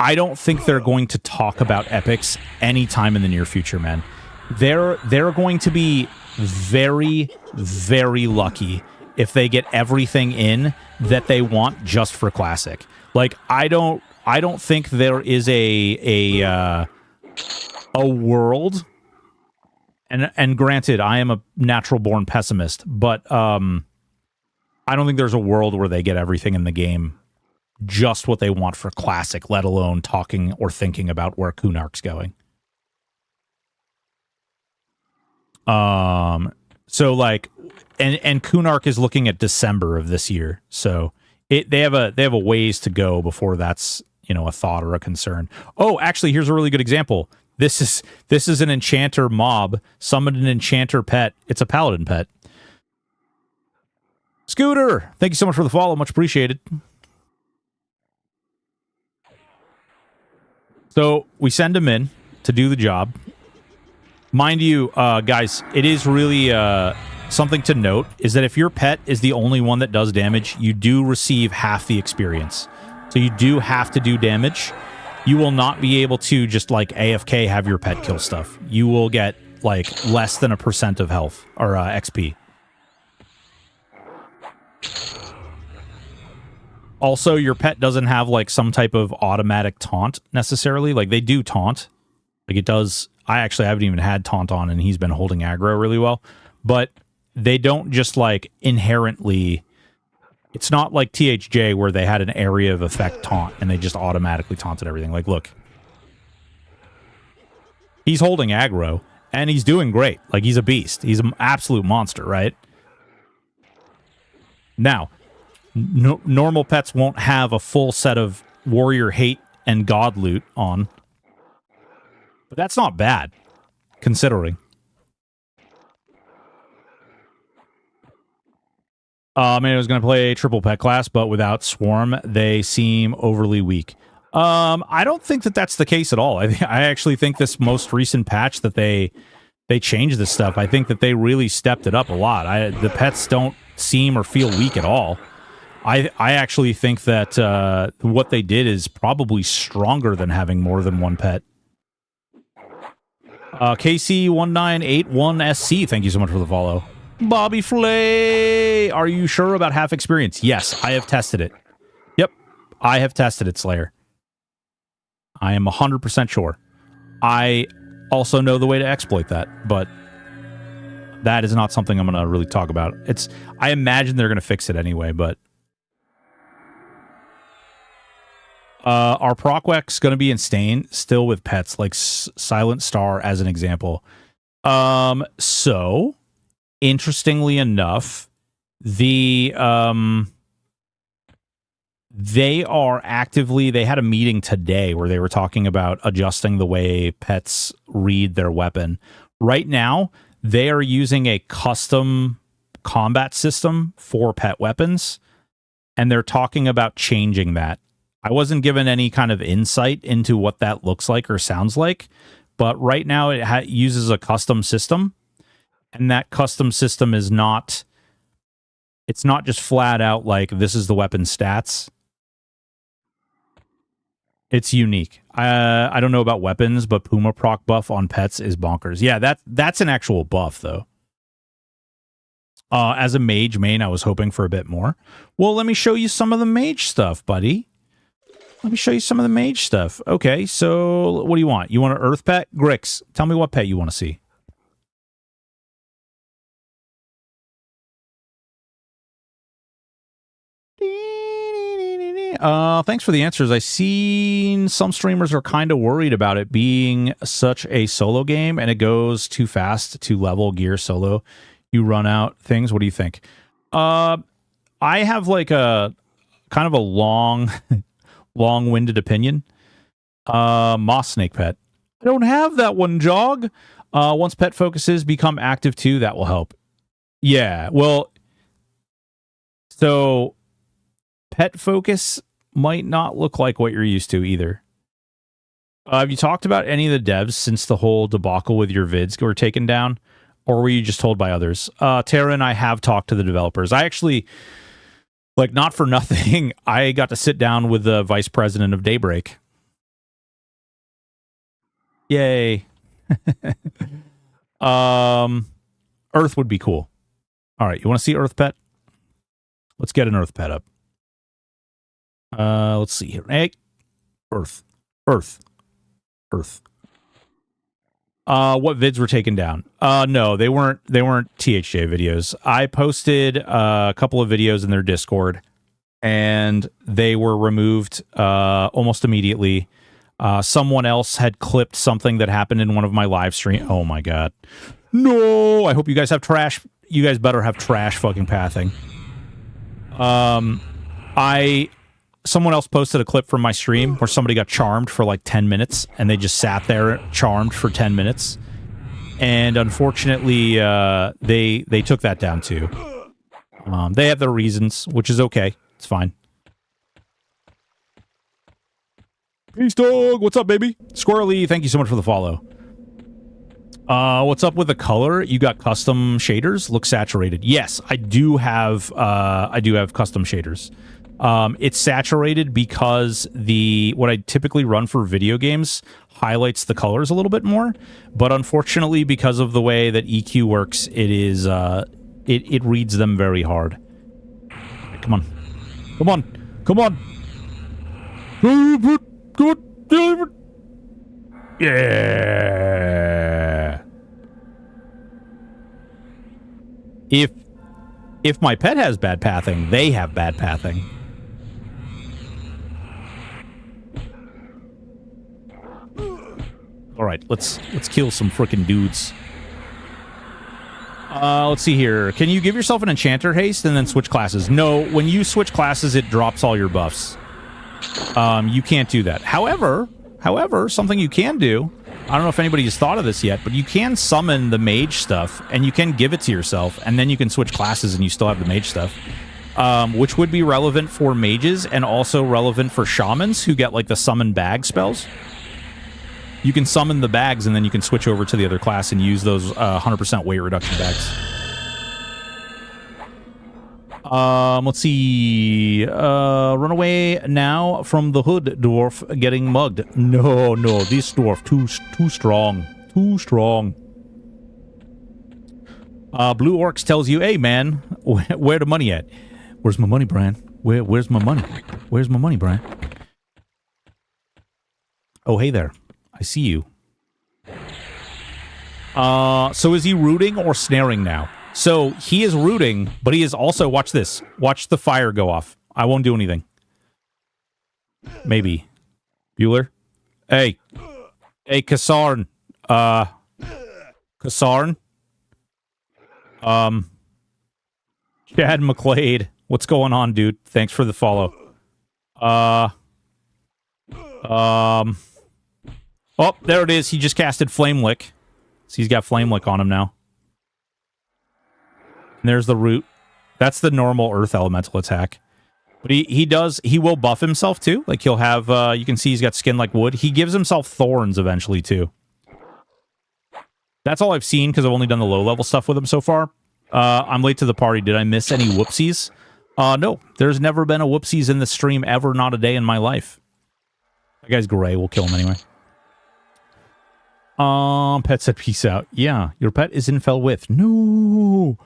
I don't think they're going to talk about epics anytime in the near future, man. They're going to be very, very lucky if they get everything in that they want just for Classic. Like, I don't think there is a world. And granted, I am a natural born pessimist, but I don't think there's a world where they get everything in the game just what they want for Classic, let alone talking or thinking about where Kunark's going. So like, and Kunark is looking at December of this year, so they have a ways to go before that's, you know, a thought or a concern. Oh, actually, here's a really good example. This is an enchanter mob summoned an enchanter pet. It's a paladin pet. Scooter, thank you so much for the follow. Much appreciated. So we send him in to do the job. Mind you, guys, it is really something to note is that if your pet is the only one that does damage, you do receive half the experience. So you do have to do damage. You will not be able to just like AFK have your pet kill stuff. You will get like less than 1% of health or XP. Also, your pet doesn't have like some type of automatic taunt necessarily. Like they do taunt. Like it does. I haven't even had taunt on and he's been holding aggro really well. But they don't just like inherently. It's not like THJ where they had an area of effect taunt and they just automatically taunted everything. Like, look. He's holding aggro and he's doing great. Like he's a beast. He's an absolute monster, right? Now, normal pets won't have a full set of warrior hate and god loot on. But that's not bad, considering. I was going to play a triple pet class, but without Swarm, they seem overly weak. I don't think that that's the case at all. I actually think this most recent patch that they changed this stuff, I think that they really stepped it up a lot. The pets don't seem or feel weak at all. I actually think that what they did is probably stronger than having more than one pet. KC1981SC, thank you so much for the follow. Bobby Flay, are you sure about half experience? Yes, I have tested it. Yep, I have tested it, Slayer. I am 100% sure. I also know the way to exploit that, but that is not something I'm going to really talk about. I imagine they're going to fix it anyway, but our Procwex going to be insane still with pets like Silent Star as an example. So interestingly enough, they had a meeting today where they were talking about adjusting the way pets read their weapon. Right now, they are using a custom combat system for pet weapons, and they're talking about changing that. I wasn't given any kind of insight into what that looks like or sounds like, but right now it uses a custom system, and that custom system is not, it's not just flat out like this is the weapon stats. It's unique. I don't know about weapons, but Puma proc buff on pets is bonkers. Yeah, that's an actual buff though. As a mage main, I was hoping for a bit more. Well, let me show you some of the mage stuff, buddy. Let me show you some of the mage stuff. Okay, so what do you want? You want an earth pet? Grix, tell me what pet you want to see. Thanks for the answers. I've seen some streamers are kind of worried about it being such a solo game and it goes too fast to level gear solo. You run out things. What do you think? I have like a kind of a long-winded opinion. Moss snake pet. I don't have that one, Jog. Once pet focuses become active too, that will help. Yeah, well, so pet focus might not look like what you're used to either. Have you talked about any of the devs since the whole debacle with your vids were taken down? Or were you just told by others? Tara and I have talked to the developers. I actually, like, not for nothing, I got to sit down with the vice president of Daybreak. Yay. Earth would be cool. All right, you want to see Earth Pet? Let's get an Earth Pet up. Let's see here. Hey, Earth. What vids were taken down? No, they weren't THJ videos. I posted a couple of videos in their Discord, and they were removed almost immediately. Someone else had clipped something that happened in one of my live streams. Oh my god. No! I hope you guys have trash. You guys better have trash fucking pathing. Someone else posted a clip from my stream where somebody got charmed for like 10 minutes and they just sat there charmed for 10 minutes. And unfortunately, they took that down too. They have their reasons, which is okay. It's fine. Peace, dog. What's up, baby? Squirrely, thank you so much for the follow. What's up with the color? You got custom shaders? Look saturated. Yes, I do have custom shaders. It's saturated because what I typically run for video games highlights the colors a little bit more, but unfortunately, because of the way that EQ works, it reads them very hard. Come on. Yeah. If my pet has bad pathing, they have bad pathing. All right, let's kill some frickin' dudes. Let's see here. Can you give yourself an enchanter haste and then switch classes? No, when you switch classes, it drops all your buffs. You can't do that. However, something you can do, I don't know if anybody has thought of this yet, but you can summon the mage stuff, and you can give it to yourself, and then you can switch classes and you still have the mage stuff. Which would be relevant for mages and also relevant for shamans who get, like, the summon bag spells. You can summon the bags, and then you can switch over to the other class and use those 100% weight reduction bags. Let's see. Run away now from the hood, dwarf getting mugged. No, this dwarf too strong. Too strong. Blue Orcs tells you, hey, man, where the money at? Where's my money, Brian? Where's my money? Where's my money, Brian? Oh, hey there. I see you. So is he rooting or snaring now? So he is rooting, but he is also, watch this. Watch the fire go off. I won't do anything. Maybe. Bueller? Hey. Hey, Kasarn. Kasarn? Chad McClade. What's going on, dude? Thanks for the follow. Oh, there it is. He just casted Flame Lick. So he's got Flame Lick on him now. And there's the root. That's the normal Earth Elemental attack. But he will buff himself too. Like he'll have, you can see he's got skin like wood. He gives himself thorns eventually too. That's all I've seen because I've only done the low level stuff with him so far. I'm late to the party. Did I miss any whoopsies? No, there's never been a whoopsies in the stream ever, not a day in my life. That guy's gray. We'll kill him anyway. Pet said peace out. Yeah, your pet is in fell with. No.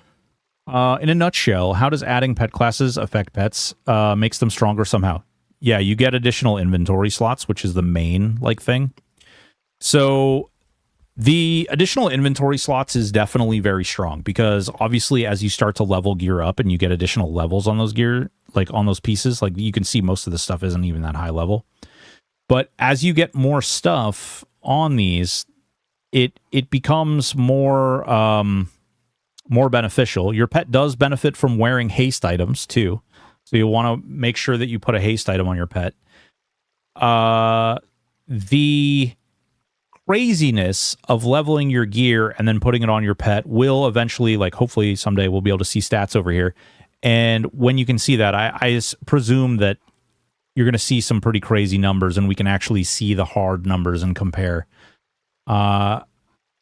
In a nutshell, how does adding pet classes affect pets? Makes them stronger somehow. Yeah, you get additional inventory slots, which is the main thing. So the additional inventory slots is definitely very strong because obviously as you start to level gear up and you get additional levels on those gear, on those pieces, you can see most of the stuff isn't even that high level. But as you get more stuff on these, it becomes more beneficial. Your pet does benefit from wearing haste items too. So you'll want to make sure that you put a haste item on your pet. The craziness of leveling your gear and then putting it on your pet will eventually, hopefully someday we'll be able to see stats over here. And when you can see that, I presume that you're going to see some pretty crazy numbers and we can actually see the hard numbers and compare.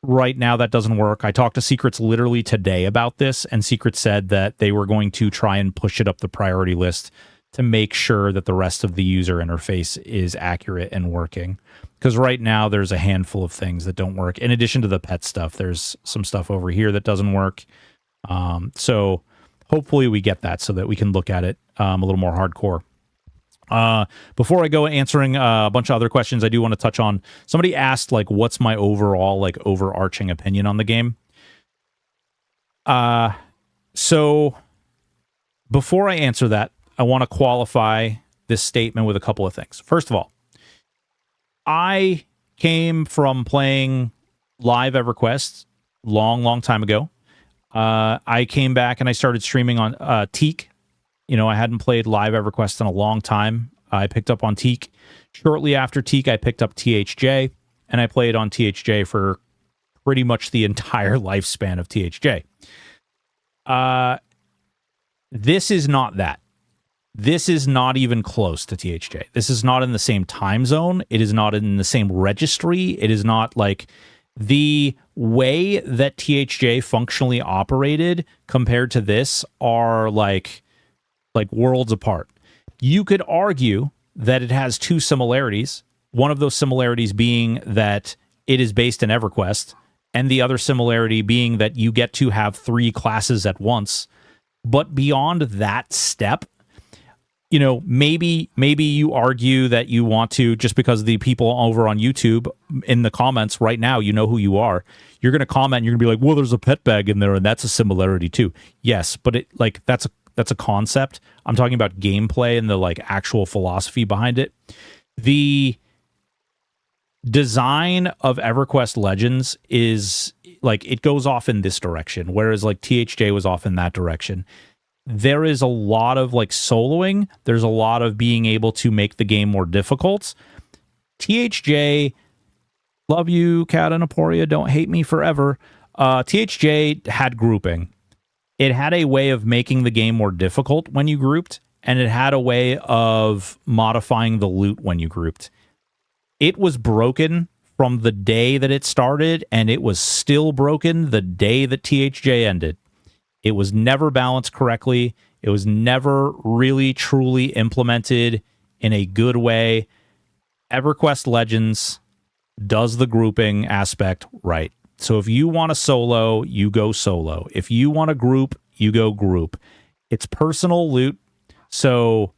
Right now, that doesn't work. I talked to Secrets literally today about this, and Secrets said that they were going to try and push it up the priority list to make sure that the rest of the user interface is accurate and working. Because right now, there's a handful of things that don't work. In addition to the pet stuff, there's some stuff over here that doesn't work. So hopefully we get that so that we can look at it a little more hardcore. Before I go answering a bunch of other questions, I do want to touch on, somebody asked, what's my overall, overarching opinion on the game? So before I answer that, I want to qualify this statement with a couple of things. First of all, I came from playing live EverQuest long time ago. I came back and I started streaming on Teak. I hadn't played live EverQuest in a long time. I picked up on Teak. Shortly after Teak, I picked up THJ, and I played on THJ for pretty much the entire lifespan of THJ. This is not that. This is not even close to THJ. This is not in the same time zone. It is not in the same registry. It is not the way that THJ functionally operated compared to this are worlds apart. You could argue that it has two similarities. One of those similarities being that it is based in EverQuest, and the other similarity being that you get to have 3 classes at once. But beyond that step, maybe you argue that you want to, just because the people over on YouTube in the comments right now, you know who you are. You're going to comment and you're going to be like, well, there's a pet bag in there and that's a similarity too. Yes, but that's a concept. I'm talking about gameplay and the actual philosophy behind it. The design of EverQuest Legends is it goes off in this direction, whereas THJ was off in that direction. There is a lot of soloing. There's a lot of being able to make the game more difficult. THJ, love you, Kat and Aporia, don't hate me forever. THJ had grouping. It had a way of making the game more difficult when you grouped, and it had a way of modifying the loot when you grouped. It was broken from the day that it started, and it was still broken the day that THJ ended. It was never balanced correctly. It was never really, truly implemented in a good way. EverQuest Legends does the grouping aspect right. So if you want to solo, you go solo. If you want to group, you go group. It's personal loot. So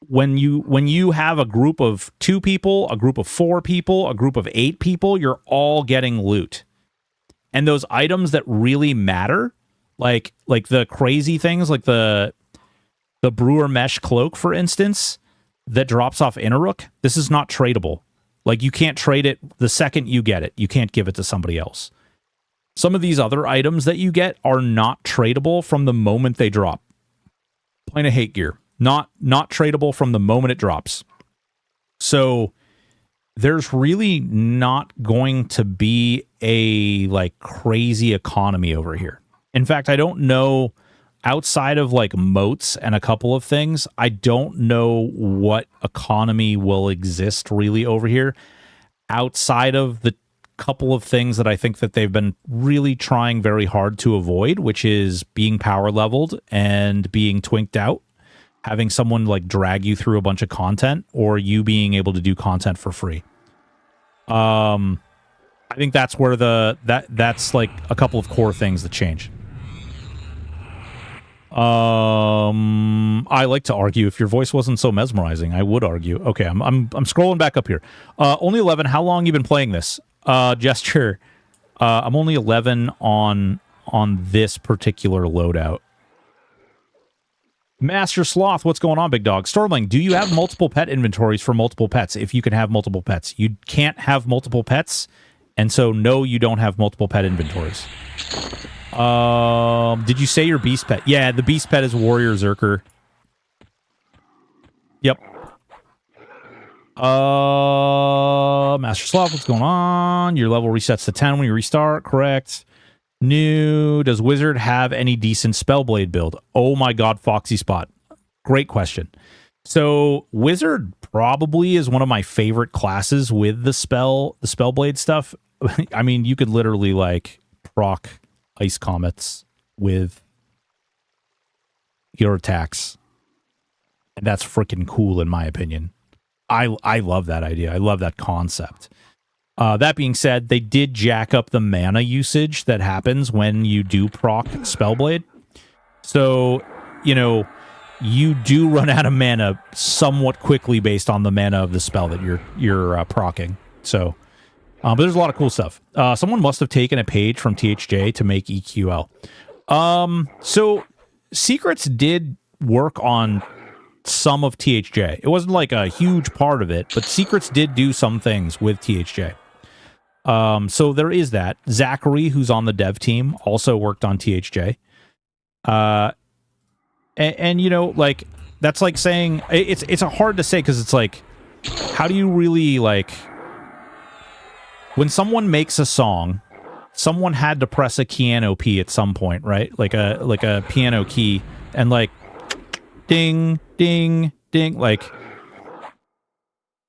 when you have a group of 2 people, a group of 4 people, a group of 8 people, you're all getting loot. And those items that really matter, like the crazy things, like the brewer mesh cloak, for instance, that drops off Innerrook, this is not tradable. You can't trade it the second you get it. You can't give it to somebody else. Some of these other items that you get are not tradable from the moment they drop. Plain of hate gear. Not tradable from the moment it drops. So there's really not going to be a crazy economy over here. In fact, I don't know outside of like moats and a couple of things, I don't know what economy will exist really over here outside of the couple of things that I think that they've been really trying very hard to avoid, which is being power leveled and being twinked out, having someone like drag you through a bunch of content, or you being able to do content for free. I think that's where that's like a couple of core things that change. I like to argue. If your voice wasn't so mesmerizing, I would argue. Okay, I'm scrolling back up here. Only 11. How long you been playing this? Gesture. I'm only 11 on this particular loadout. Master Sloth, what's going on, big dog? Stormling, do you have multiple pet inventories for multiple pets? If you can have multiple pets, you can't have multiple pets, and so no, you don't have multiple pet inventories. Did you say your beast pet? Yeah, the beast pet is Warrior Zerker. Yep. Master Sloth, what's going on? Your level resets to 10 when you restart, correct. New, does Wizard have any decent Spellblade build? Oh my god, Foxy Spot. Great question. So, Wizard probably is one of my favorite classes with the Spellblade stuff. I mean, you could literally, like, proc Ice Comets with your attacks. And that's freaking cool, in my opinion. I love that idea. I love that concept. That being said, they did jack up the mana usage that happens when you do proc Spellblade. So, you know, you do run out of mana somewhat quickly based on the mana of the spell that you're procking. So, but there's a lot of cool stuff. Someone must have taken a page from THJ to make EQL. So Secrets did work on some of THJ. It wasn't like a huge part of it, but Secrets did do some things with THJ. So there is that. Zachary, who's on the dev team, also worked on THJ. And you know, like, that's like saying, it's hard to say, because it's like, how do you really, like, when someone makes a song, someone had to press a piano key at some point, right? Like a piano key, and like, ding, ding, ding, like,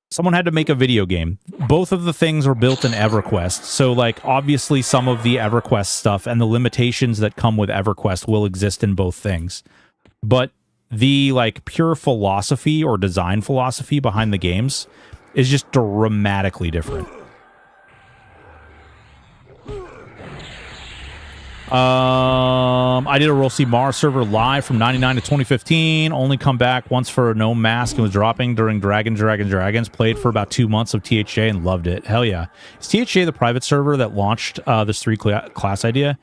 someone had to make a video game. Both of the things were built in EverQuest, so, like, obviously some of the EverQuest stuff and the limitations that come with EverQuest will exist in both things. But the, like, pure philosophy or design philosophy behind the games is just dramatically different. I did a Roll C Mars server live from 99 to 2015. Only come back once for No Mask and was dropping during Dragons. Played for about 2 months of THJ and loved it. Hell yeah. Is THJ the private server that launched this 3-class idea?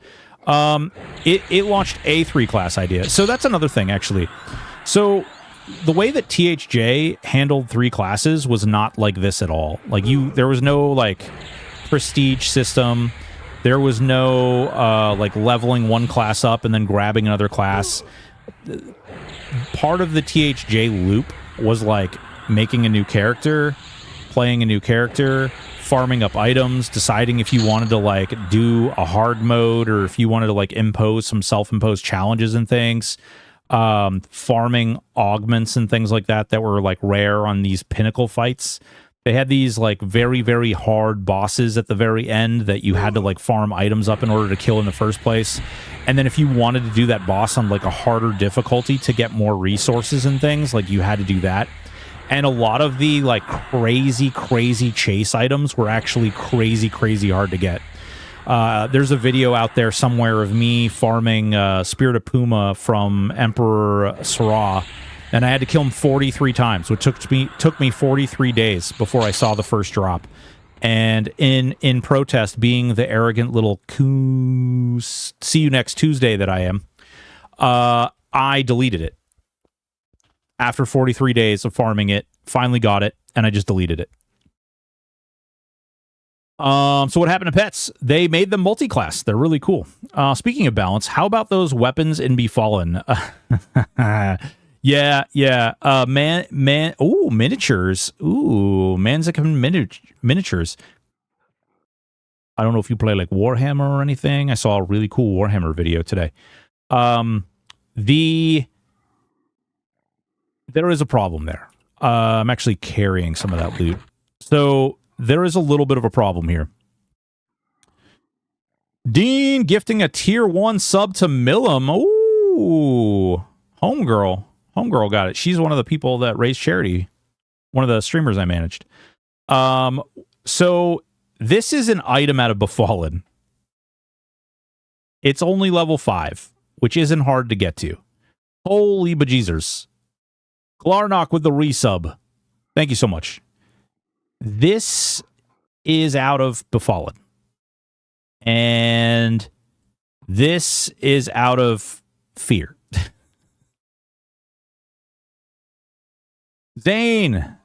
It launched a 3-class idea. So that's another thing, actually. So the way that THJ handled 3 classes was not like this at all. Like, there was no, like, prestige system. There was no, like, leveling one class up and then grabbing another class. Part of the THJ loop was, like, making a new character, playing a new character, farming up items, deciding if you wanted to, like, do a hard mode or if you wanted to, like, impose some self-imposed challenges and things. Farming augments and things like that were, like, rare on these pinnacle fights. They had these, like, very, very hard bosses at the very end that you had to, like, farm items up in order to kill in the first place. And then if you wanted to do that boss on, like, a harder difficulty to get more resources and things, like, you had to do that. And a lot of the, like, crazy, crazy chase items were actually crazy, crazy hard to get. There's a video out there somewhere of me farming Spirit of Puma from Emperor Syrah. And I had to kill him 43 times, which took me 43 days before I saw the first drop. And in protest, being the arrogant little see you next Tuesday that I am, I deleted it. After 43 days of farming it, finally got it, and I just deleted it. So what happened to pets? They made them multi-class. They're really cool. Speaking of balance, how about those weapons in Befallen? Yeah. Ooh, miniatures. Ooh, Manzican miniatures. I don't know if you play, like, Warhammer or anything. I saw a really cool Warhammer video today. There is a problem there. I'm actually carrying some of that loot. So there is a little bit of a problem here. Dean gifting a tier 1 sub to Millum. Ooh. Homegirl. Homegirl got it. She's one of the people that raised charity. One of the streamers I managed. So this is an item out of Befallen. It's only level 5, which isn't hard to get to. Holy bejeezers. Glarnock with the resub. Thank you so much. This is out of Befallen. And this is out of fear. Zane,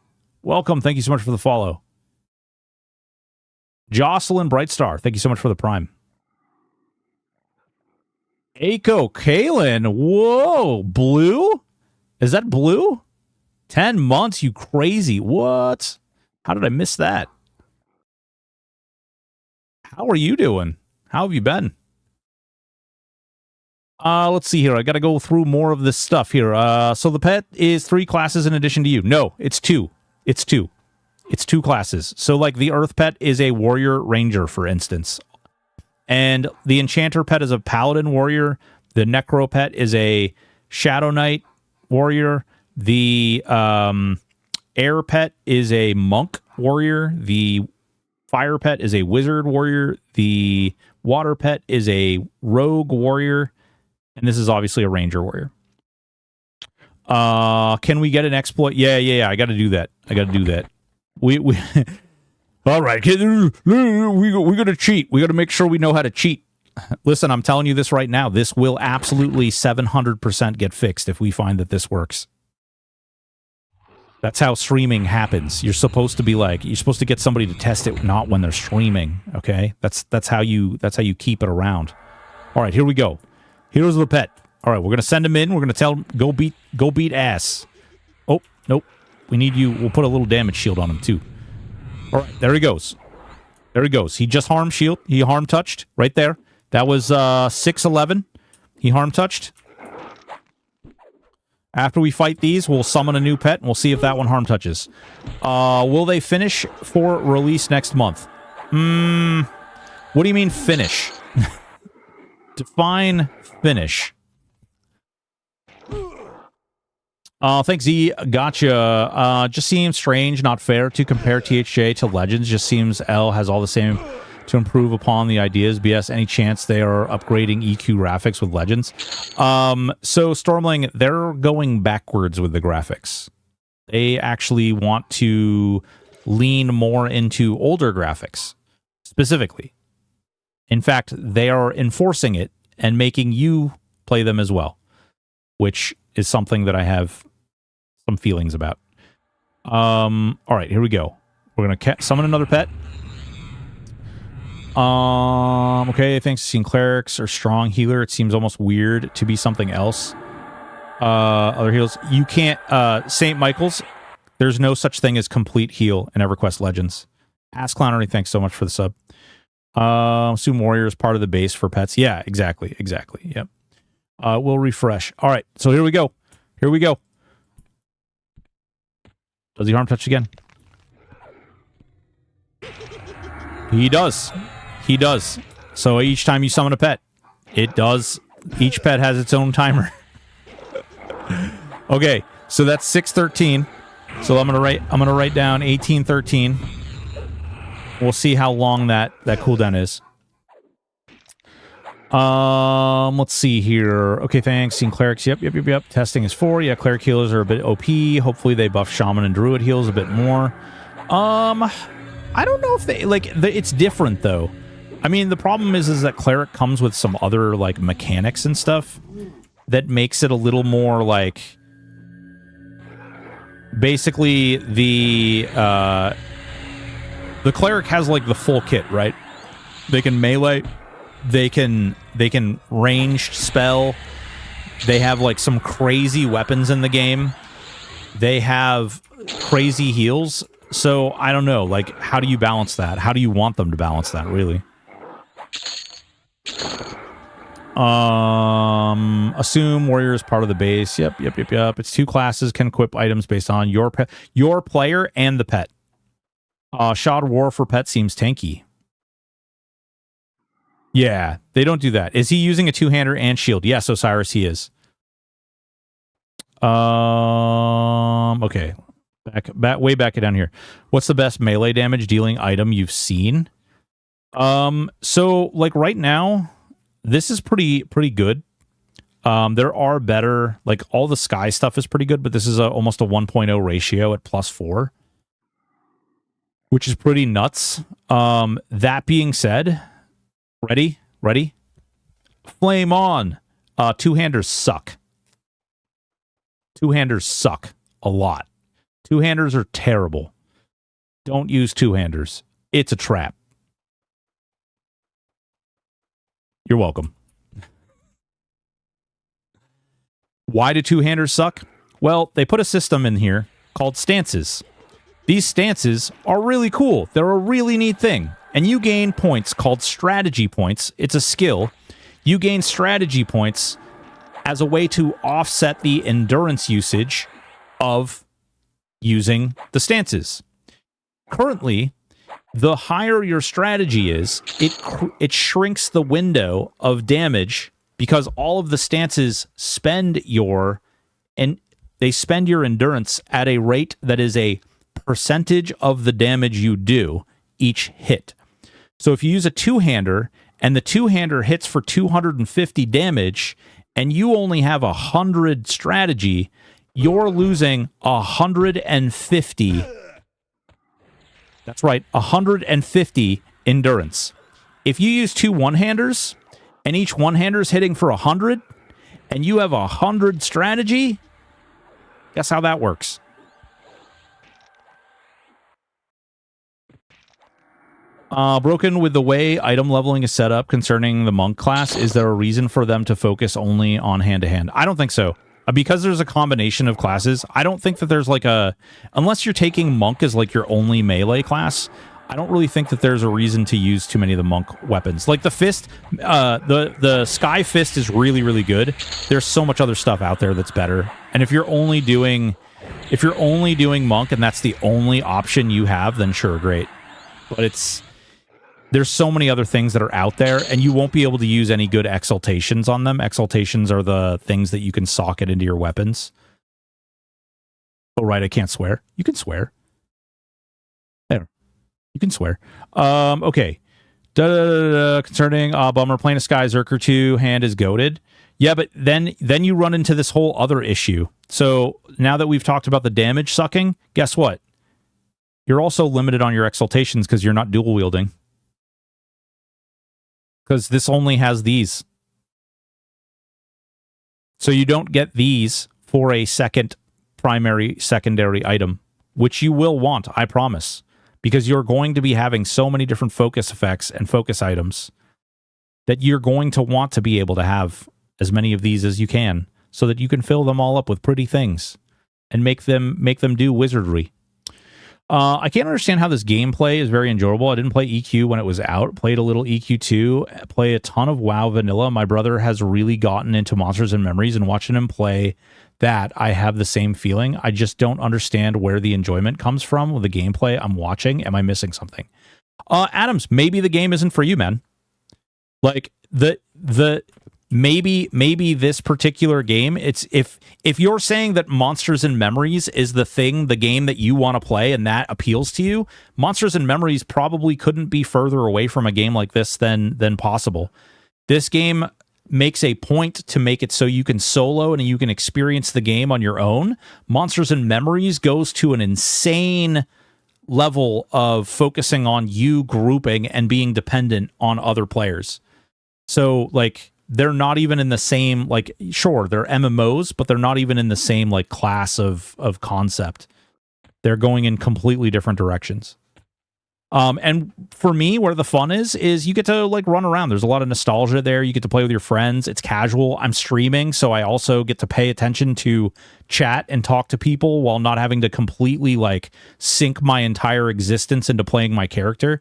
welcome. Thank you so much for the follow. Jocelyn Brightstar, thank you so much for the prime. Aiko Kalen, whoa, blue? Is that blue? 10 months, you crazy. What? How did I miss that? How are you doing? How have you been? Let's see here. I got to go through more of this stuff here. So the pet is 3 classes in addition to you. No, it's 2. It's 2. It's 2 classes. So like the Earth pet is a warrior ranger, for instance. And the enchanter pet is a paladin warrior. The necro pet is a shadow knight warrior. The air pet is a monk warrior. The fire pet is a wizard warrior. The water pet is a rogue warrior. And this is obviously a ranger warrior. Can we get an exploit? Yeah. I got to do that. We all right. We got to cheat. We got to make sure we know how to cheat. Listen, I'm telling you this right now. This will absolutely 700% get fixed if we find that this works. That's how streaming happens. You're supposed to be like, you're supposed to get somebody to test it, not when they're streaming. Okay, that's how you keep it around. All right, here we go. Here's the pet. All right, we're gonna send him in. We're gonna tell him go beat ass. Oh nope, we need you. We'll put a little damage shield on him too. All right, there he goes. There he goes. He just harm shield. He harm touched right there. That was 611. He harm touched. After we fight these, we'll summon a new pet, and we'll see if that one harm touches. Will they finish for release next month? What do you mean finish? Define finish. Thanks, Z. Gotcha. Just seems strange, not fair to compare THJ to Legends. Just seems L has all the same to improve upon the ideas. BS, any chance they are upgrading EQ graphics with Legends? So Stormling, they're going backwards with the graphics. They actually want to lean more into older graphics, specifically. In fact, they are enforcing it and making you play them as well, which is something that I have some feelings about. All right, here we go. We're going to summon another pet. Okay, thanks. Seeing clerics or strong healer. It seems almost weird to be something else. Other heals. You can't, St. Michael's, there's no such thing as complete heal in EverQuest Legends. Ask Clownery, thanks so much for the sub. Assume warrior is part of the base for pets. Yeah, exactly. Yep. We'll refresh. All right, so here we go. Does he harm touch again? He does. So each time you summon a pet, it does. Each pet has its own timer. Okay, so that's 613. So I'm gonna write down 1813. We'll see how long that cooldown is. Let's see here. Okay, thanks. Seeing clerics. Yep. Testing is 4. Yeah, cleric healers are a bit OP. Hopefully they buff shaman and druid heals a bit more. I don't know if they it's different though. I mean, the problem is that cleric comes with some other like mechanics and stuff that makes it a little more like basically the cleric has like the full kit, right? They can melee, they can ranged spell. They have like some crazy weapons in the game. They have crazy heals. So I don't know, like, how do you balance that? How do you want them to balance that, really? Assume warrior is part of the base. Yep. It's 2 classes can equip items based on your player and the pet. Shod War for pet seems tanky. Yeah, they don't do that. Is he using a 2-hander and shield? Yes, Osiris, he is. Okay. Way back down here. What's the best melee damage dealing item you've seen? So like right now, this is pretty good. There are better, like all the sky stuff is pretty good, but this is almost a 1.0 ratio at +4, which is pretty nuts. That being said, ready? Flame on. 2-handers suck. 2-handers suck a lot. 2-handers are terrible. Don't use 2-handers. It's a trap. You're welcome. Why do 2-handers suck? Well, they put a system in here called stances. These stances are really cool. They're a really neat thing. And you gain points called strategy points. It's a skill. You gain strategy points as a way to offset the endurance usage of using the stances. Currently, the higher your strategy is, it shrinks the window of damage because all of the stances spend your endurance at a rate that is a percentage of the damage you do each hit. So if you use a 2-hander and the 2-hander hits for 250 damage and you only have 100 strategy, you're losing 150. That's right, 150 endurance. If you use 2 1-handers and each 1-hander is hitting for 100 and you have 100 strategy, guess how that works? Broken with the way item leveling is set up concerning the monk class, is there a reason for them to focus only on hand-to-hand? I don't think so. Because there's a combination of classes, I don't think that there's like a... Unless you're taking monk as like your only melee class, I don't really think that there's a reason to use too many of the monk weapons. Like the fist, the sky fist is really, really good. There's so much other stuff out there that's better. And if you're only doing monk and that's the only option you have, then sure, great. But there's so many other things that are out there, and you won't be able to use any good exaltations on them. Exaltations are the things that you can socket into your weapons. Oh, right, I can't swear. You can swear. There. You can swear. Okay. Concerning bummer, playing a Sky Zerker 2, hand is goated. Yeah, but then you run into this whole other issue. So now that we've talked about the damage sucking, guess what? You're also limited on your exaltations because you're not dual wielding. Because this only has these. So you don't get these for a secondary item, which you will want, I promise. Because you're going to be having so many different focus effects and focus items that you're going to want to be able to have as many of these as you can so that you can fill them all up with pretty things and make them do wizardry. I can't understand how this gameplay is very enjoyable. I didn't play EQ when it was out. Played a little EQ2. Play a ton of WoW Vanilla. My brother has really gotten into Monsters and Memories, and watching him play that, I have the same feeling. I just don't understand where the enjoyment comes from with the gameplay I'm watching. Am I missing something? Adams, maybe the game isn't for you, man. Like, maybe this particular game, it's if you're saying that Monsters and Memories is the game that you want to play and that appeals to you, Monsters and Memories probably couldn't be further away from a game like this than possible. This game makes a point to make it so you can solo and you can experience the game on your own. Monsters and Memories goes to an insane level of focusing on you grouping and being dependent on other players. So, like, they're not even in the same, like, sure, they're MMOs, but they're not even in the same, like, class of concept. They're going in completely different directions. And for me, where the fun is you get to, like, run around. There's a lot of nostalgia there. You get to play with your friends. It's casual. I'm streaming, so I also get to pay attention to chat and talk to people while not having to completely, like, sink my entire existence into playing my character.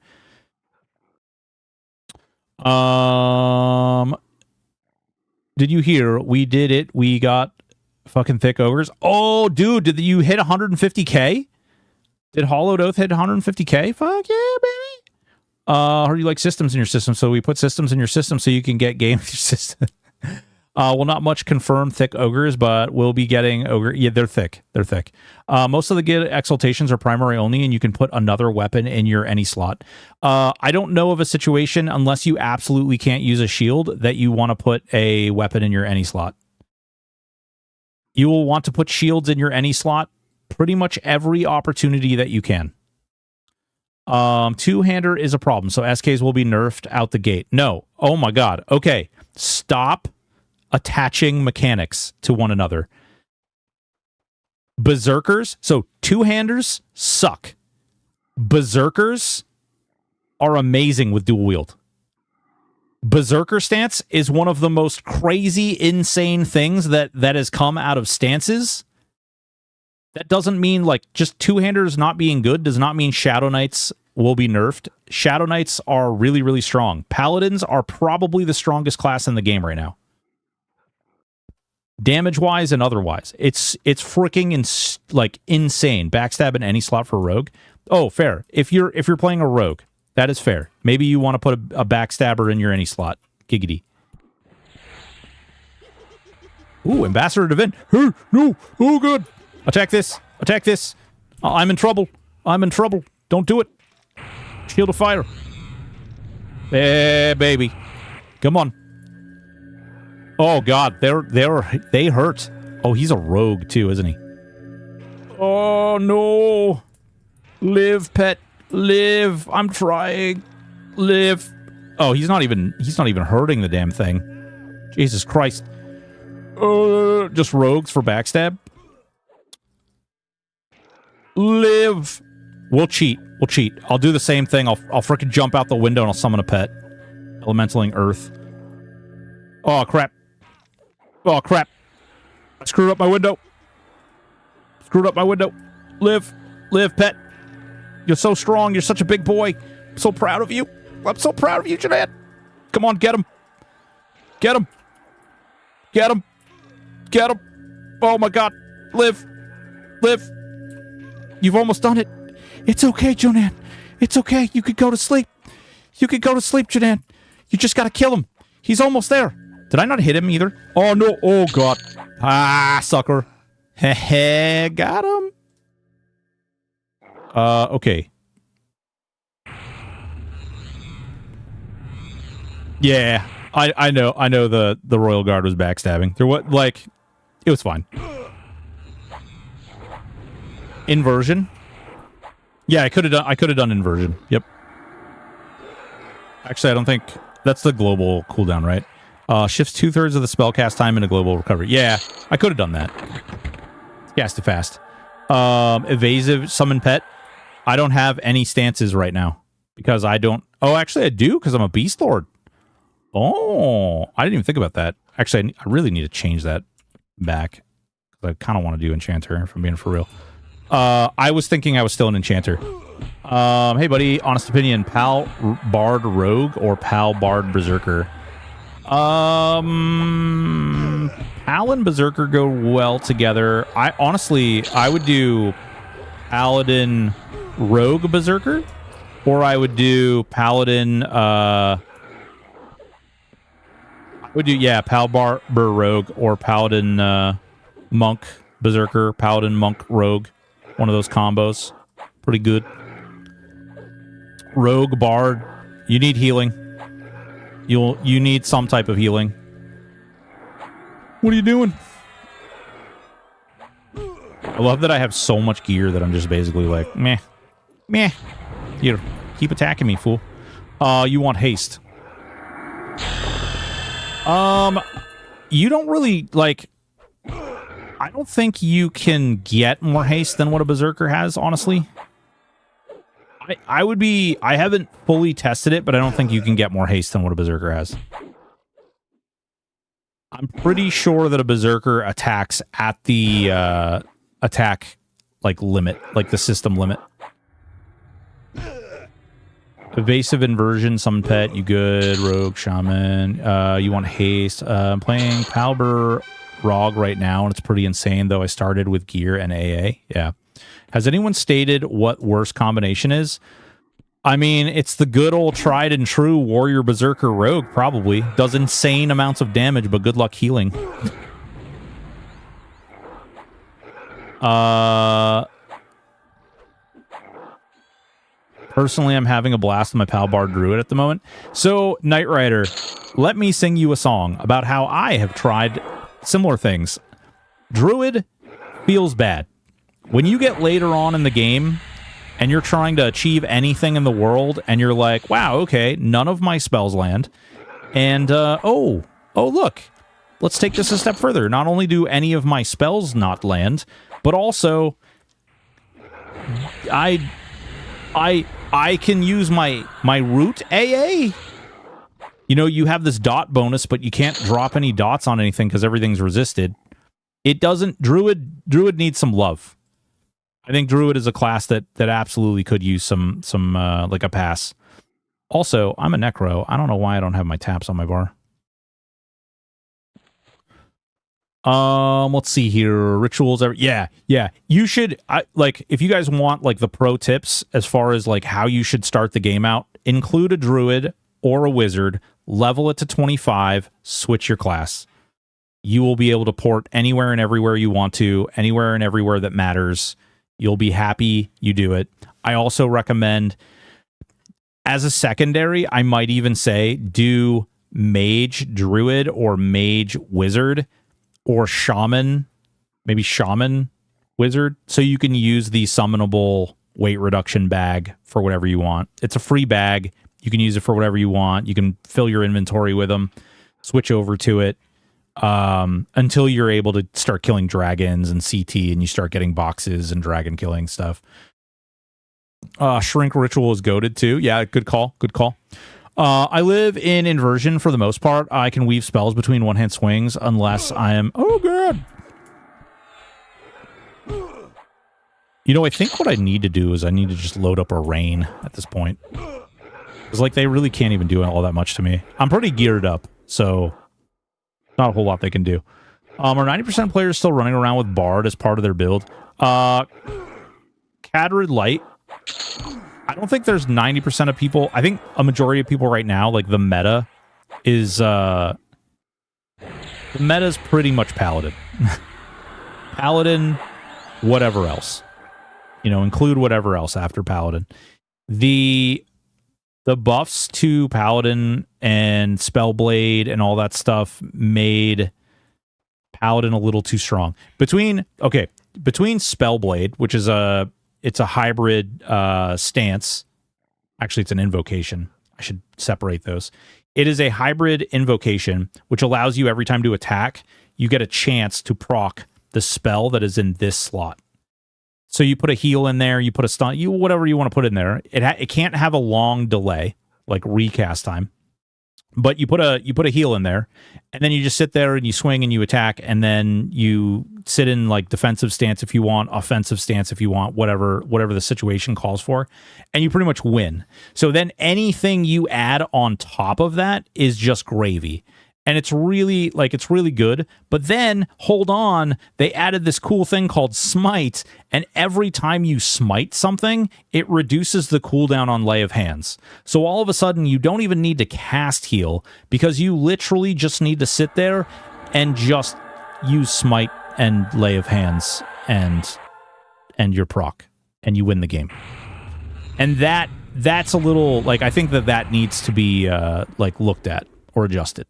Did you hear? We did it. We got fucking thick ogres. Oh, dude, did you hit 150k? Did Hollowed Oath hit 150k? Fuck yeah, baby. Or do you like systems in your system? So we put systems in your system so you can get game with your system. Well, not much confirmed thick ogres, but we'll be getting ogre. Yeah, they're thick. They're thick. Most of the good exaltations are primary only, and you can put another weapon in your any slot. I don't know of a situation, unless you absolutely can't use a shield, that you want to put a weapon in your any slot. You will want to put shields in your any slot pretty much every opportunity that you can. Two-hander is a problem, so SKs will be nerfed out the gate. No. Oh my god. Okay. Stop attaching mechanics to one another. Berserkers, so two-handers suck. Berserkers are amazing with dual wield. Berserker stance is one of the most crazy, insane things that has come out of stances. That doesn't mean, like, just two-handers not being good does not mean Shadow Knights will be nerfed. Shadow Knights are really, really strong. Paladins are probably the strongest class in the game right now. Damage-wise and otherwise. It's freaking insane. Backstab in any slot for rogue. Oh, fair. If you're playing a rogue, that is fair. Maybe you want to put a backstabber in your any slot. Giggity. Ooh, Ambassador to Vin. Hey, no. Oh, good. Attack this. Attack this. I'm in trouble. I'm in trouble. Don't do it. Shield of fire. Eh, baby. Come on. Oh god, they hurt. Oh, he's a rogue too, isn't he? Oh no. Live, pet. Live. I'm trying. Live. Oh, he's not even hurting the damn thing. Jesus Christ. Just rogues for backstab. Live. We'll cheat. We'll cheat. I'll do the same thing. I'll frickin' jump out the window and I'll summon a pet. Elementaling Earth. Oh crap. Oh, crap. I screwed up my window. Screwed up my window. Live. Live, pet. You're so strong. You're such a big boy. I'm so proud of you. I'm so proud of you, Jeanette. Come on, get him. Get him. Get him. Get him. Oh, my God. Live. Live. You've almost done it. It's okay, Jonan. It's okay. You could go to sleep. You could go to sleep, Jonan. You just got to kill him. He's almost there. Did I not hit him either? Oh, no. Oh, God. Ah, sucker. Heh, got him. Okay. Yeah, I know the Royal Guard was backstabbing. It was fine. Inversion? Yeah, I could have done inversion. Yep. Actually, I don't think that's the global cooldown, right? Shifts 2/3 of the spell cast time into global recovery. Yeah, I could have done that. Cast it fast. Evasive summon pet. I don't have any stances right now because I don't. Oh, actually, I do because I'm a beast lord. Oh, I didn't even think about that. Actually, I really need to change that back because I kind of want to do enchanter. If I'm being for real. I was thinking I was still an enchanter. Hey, buddy. Honest opinion: Pal Bard Rogue or Pal Bard Berserker? Pal and Berserker go well together. I would do Paladin Rogue Berserker, or I would do Paladin. I would do Pal Bar Rogue or Paladin Monk Berserker, Paladin Monk Rogue. One of those combos, pretty good. Rogue Bard, you need healing. You need some type of healing. What are you doing? I love that I have so much gear that I'm just basically like, meh. Meh. Here, keep attacking me, fool. You want haste. You don't really, like... I don't think you can get more haste than what a Berserker has, honestly. I haven't fully tested it, but I don't think you can get more haste than what a Berserker has. I'm pretty sure that a Berserker attacks at the attack limit, like the system limit. Evasive inversion, summon pet, you good. Rogue, shaman, you want haste. I'm playing Palber Rog right now, and it's pretty insane, though I started with gear and AA. Yeah. Has anyone stated what worst combination is? I mean, it's the good old tried and true Warrior Berserker Rogue, probably. Does insane amounts of damage, but good luck healing. Personally, I'm having a blast with my pal Bard Druid at the moment. So, Knight Rider, let me sing you a song about how I have tried similar things. Druid feels bad. When you get later on in the game and you're trying to achieve anything in the world and you're like, wow, okay, none of my spells land. And, oh, look, let's take this a step further. Not only do any of my spells not land, but also I can use my root AA. You know, you have this dot bonus, but you can't drop any dots on anything because everything's resisted. It doesn't... Druid needs some love. I think Druid is a class that absolutely could use some like a pass. Also, I'm a Necro. I don't know why I don't have my taps on my bar. Let's see here. Rituals. Yeah. You should, like, if you guys want, like, the pro tips as far as, like, how you should start the game out, include a Druid or a Wizard, level it to 25, switch your class. You will be able to port anywhere and everywhere you want to, anywhere and everywhere that matters. You'll be happy you do it. I also recommend, as a secondary, I might even say, do Mage Druid or Mage Wizard, or Shaman, maybe Shaman Wizard, so you can use the summonable weight reduction bag for whatever you want. It's a free bag. You can use it for whatever you want. You can fill your inventory with them, switch over to it until you're able to start killing dragons and CT, and you start getting boxes and dragon killing stuff. Shrink Ritual is goated too. Yeah, good call. I live in inversion for the most part. I can weave spells between one-hand swings unless I am... Oh, God! You know, I think what I need to do is I need to just load up a rain at this point. Because, like, they really can't even do all that much to me. I'm pretty geared up, so not a whole lot they can do. Are 90% of players still running around with Bard as part of their build? Cadrid Light... I don't think there's 90% of people. I think a majority of people right now, like, the meta is, the meta's pretty much Paladin. Paladin, whatever else. You know, include whatever else after Paladin. The buffs to Paladin and Spellblade and all that stuff made Paladin a little too strong. Between Spellblade, which is it's a hybrid stance. Actually, it's an invocation. I should separate those. It is a hybrid invocation, which allows you every time to attack, you get a chance to proc the spell that is in this slot. So you put a heal in there, you put a stun, whatever you want to put in there. It can't have a long delay, like recast time. But you put a heal in there, and then you just sit there and you swing and you attack, and then you sit in like defensive stance if you want, offensive stance if you want, whatever the situation calls for, and you pretty much win. So then anything you add on top of that is just gravy. And it's really good. But then, hold on, they added this cool thing called Smite, and every time you smite something, it reduces the cooldown on Lay of Hands. So all of a sudden, you don't even need to cast heal, because you literally just need to sit there and just use Smite and Lay of Hands and your proc, and you win the game. And that's a little, like, I think that needs to be like looked at or adjusted.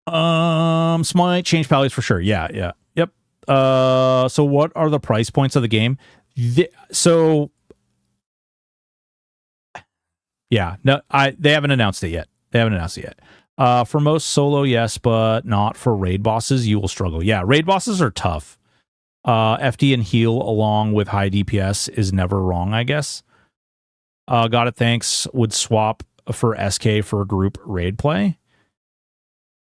Smite, change palette for sure. Yeah. Yep. So what are the price points of the game? They haven't announced it yet. For most solo, yes, but not for raid bosses. You will struggle. Yeah, raid bosses are tough. FD and heal along with high DPS is never wrong, I guess. Got it, thanks. Would swap for SK for group raid play.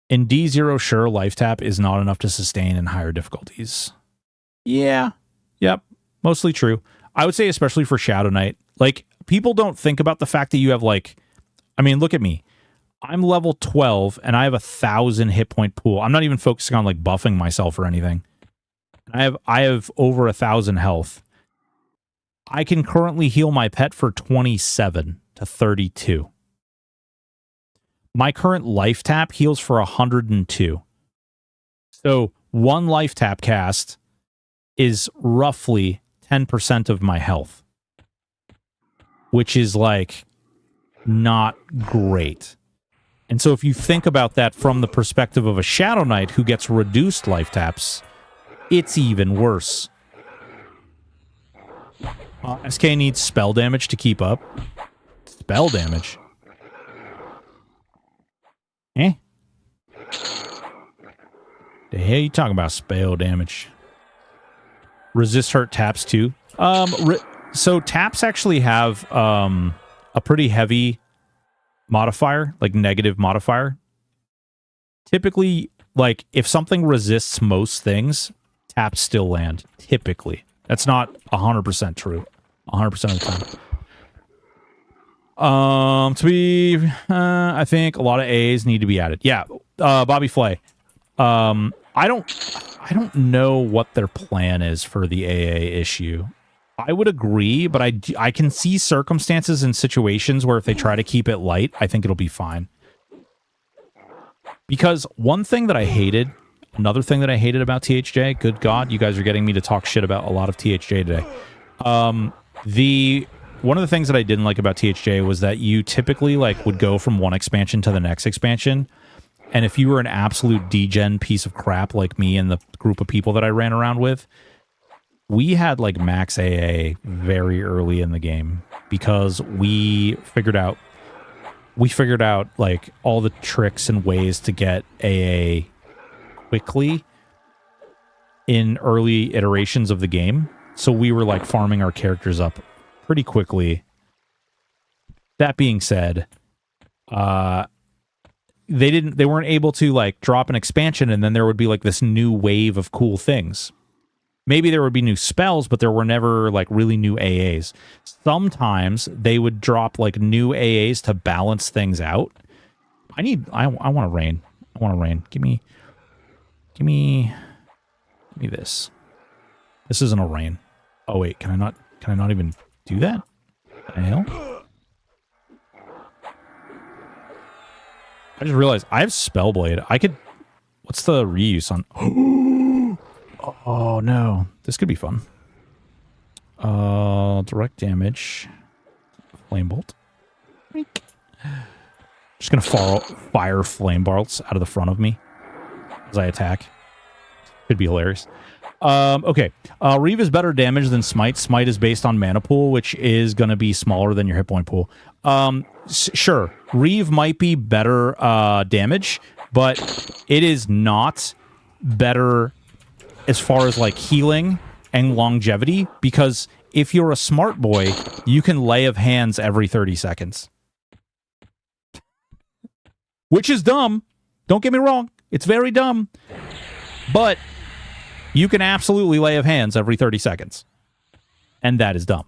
In D0, sure, life tap is not enough to sustain in higher difficulties. Yeah. Yep. Mostly true. I would say especially for Shadow Knight. Like, people don't think about the fact that you have like, I mean, look at me. I'm level 12 and I have 1,000 hit point pool. I'm not even focusing on like buffing myself or anything. I have over 1,000 health. I can currently heal my pet for 27 to 32. My current life tap heals for 102. So one life tap cast is roughly 10% of my health, which is like not great. And so if you think about that from the perspective of a Shadow Knight who gets reduced life taps, it's even worse. SK needs spell damage to keep up. Spell damage? Eh? The hell are you talking about spell damage? Resist hurt taps too. So taps actually have a pretty heavy modifier, like negative modifier. Typically, like if something resists most things, taps still land. Typically. That's not 100% true. 100% of the time. I think a lot of A's need to be added. Yeah, Bobby Flay. I don't know what their plan is for the AA issue. I would agree, but I can see circumstances and situations where if they try to keep it light, I think it'll be fine. Because one thing that I hated, another thing that I hated about THJ, good God, you guys are getting me to talk shit about a lot of THJ today. One of the things that I didn't like about THJ was that you typically like would go from one expansion to the next expansion. And if you were an absolute degen piece of crap like me and the group of people that I ran around with, we had like max AA very early in the game because we figured out like all the tricks and ways to get AA quickly in early iterations of the game. So we were like farming our characters up pretty quickly. That being said, they weren't able to like drop an expansion and then there would be like this new wave of cool things. Maybe there would be new spells, but there were never like really new AAs. Sometimes they would drop like new AAs to balance things out. I want to rain. I want to rain. Give me this. This isn't a rain. Oh wait, can I not even do that? What the hell? I just realized I have Spellblade. I could... What's the reuse on... Oh, no. This could be fun. Direct damage. Flame Bolt. Just going to fire Flame Bolts out of the front of me as I attack. Could be hilarious. Okay. Reeve is better damage than Smite. Smite is based on mana pool, which is going to be smaller than your hit point pool. Sure. Reeve might be better damage, but it is not better as far as like healing and longevity, because if you're a smart boy, you can lay of hands every 30 seconds. Which is dumb. Don't get me wrong. It's very dumb. But you can absolutely lay of hands every 30 seconds. And that is dumb.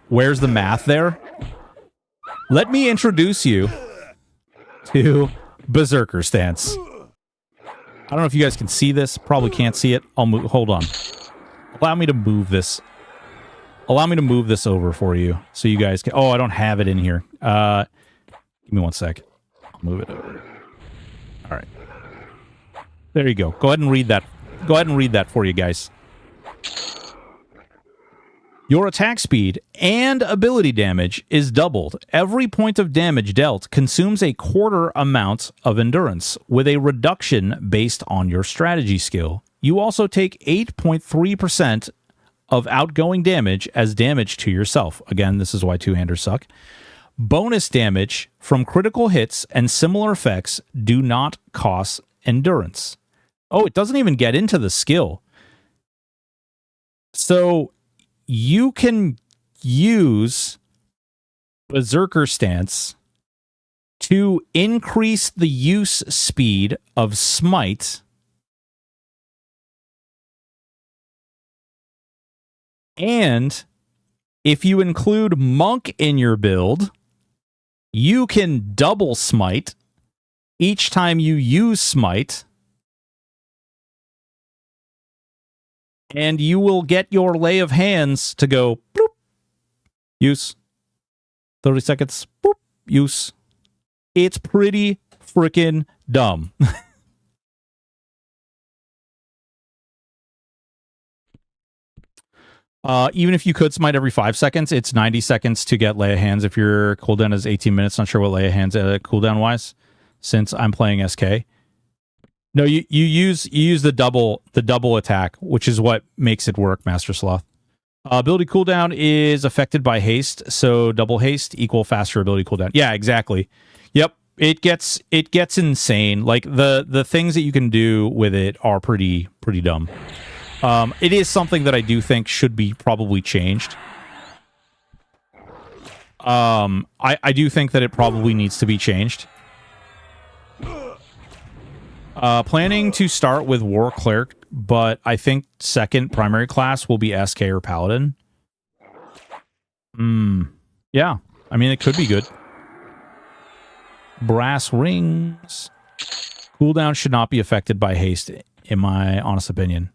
Where's the math there? Let me introduce you to Berserker Stance. I don't know if you guys can see this. Probably can't see it. I'll move. Hold on. Allow me to move this. Allow me to move this over for you so you guys can... Oh, I don't have it in here. Give me one sec. I'll move it over. All right. There you go. Go ahead and read that. Go ahead and read that for you guys. Your attack speed and ability damage is doubled. Every point of damage dealt consumes a quarter amount of endurance, with a reduction based on your strategy skill. You also take 8.3% of outgoing damage as damage to yourself. Again, this is why two-handers suck. Bonus damage from critical hits and similar effects do not cost endurance. Oh, it doesn't even get into the skill. So you can use Berserker Stance to increase the use speed of Smite And if you include Monk in your build, you can double smite each time you use smite, and you will get your lay of hands to go bloop, use 30 seconds, boop, use. It's pretty freaking dumb. Even if you could smite every 5 seconds, it's 90 seconds to get lay of hands. If your cooldown is 18 minutes, not sure what lay of hands cooldown wise, since I'm playing SK. No, you use the double attack, which is what makes it work, Master Sloth. Ability cooldown is affected by haste, so double haste equal faster ability cooldown. Yeah, exactly. Yep, it gets insane. Like the things that you can do with it are pretty dumb. It is something that I do think should be probably changed. I do think that it probably needs to be changed. Planning to start with War Cleric, but I think second primary class will be SK or Paladin. Yeah, I mean, it could be good. Brass rings. Cooldown should not be affected by haste, in my honest opinion.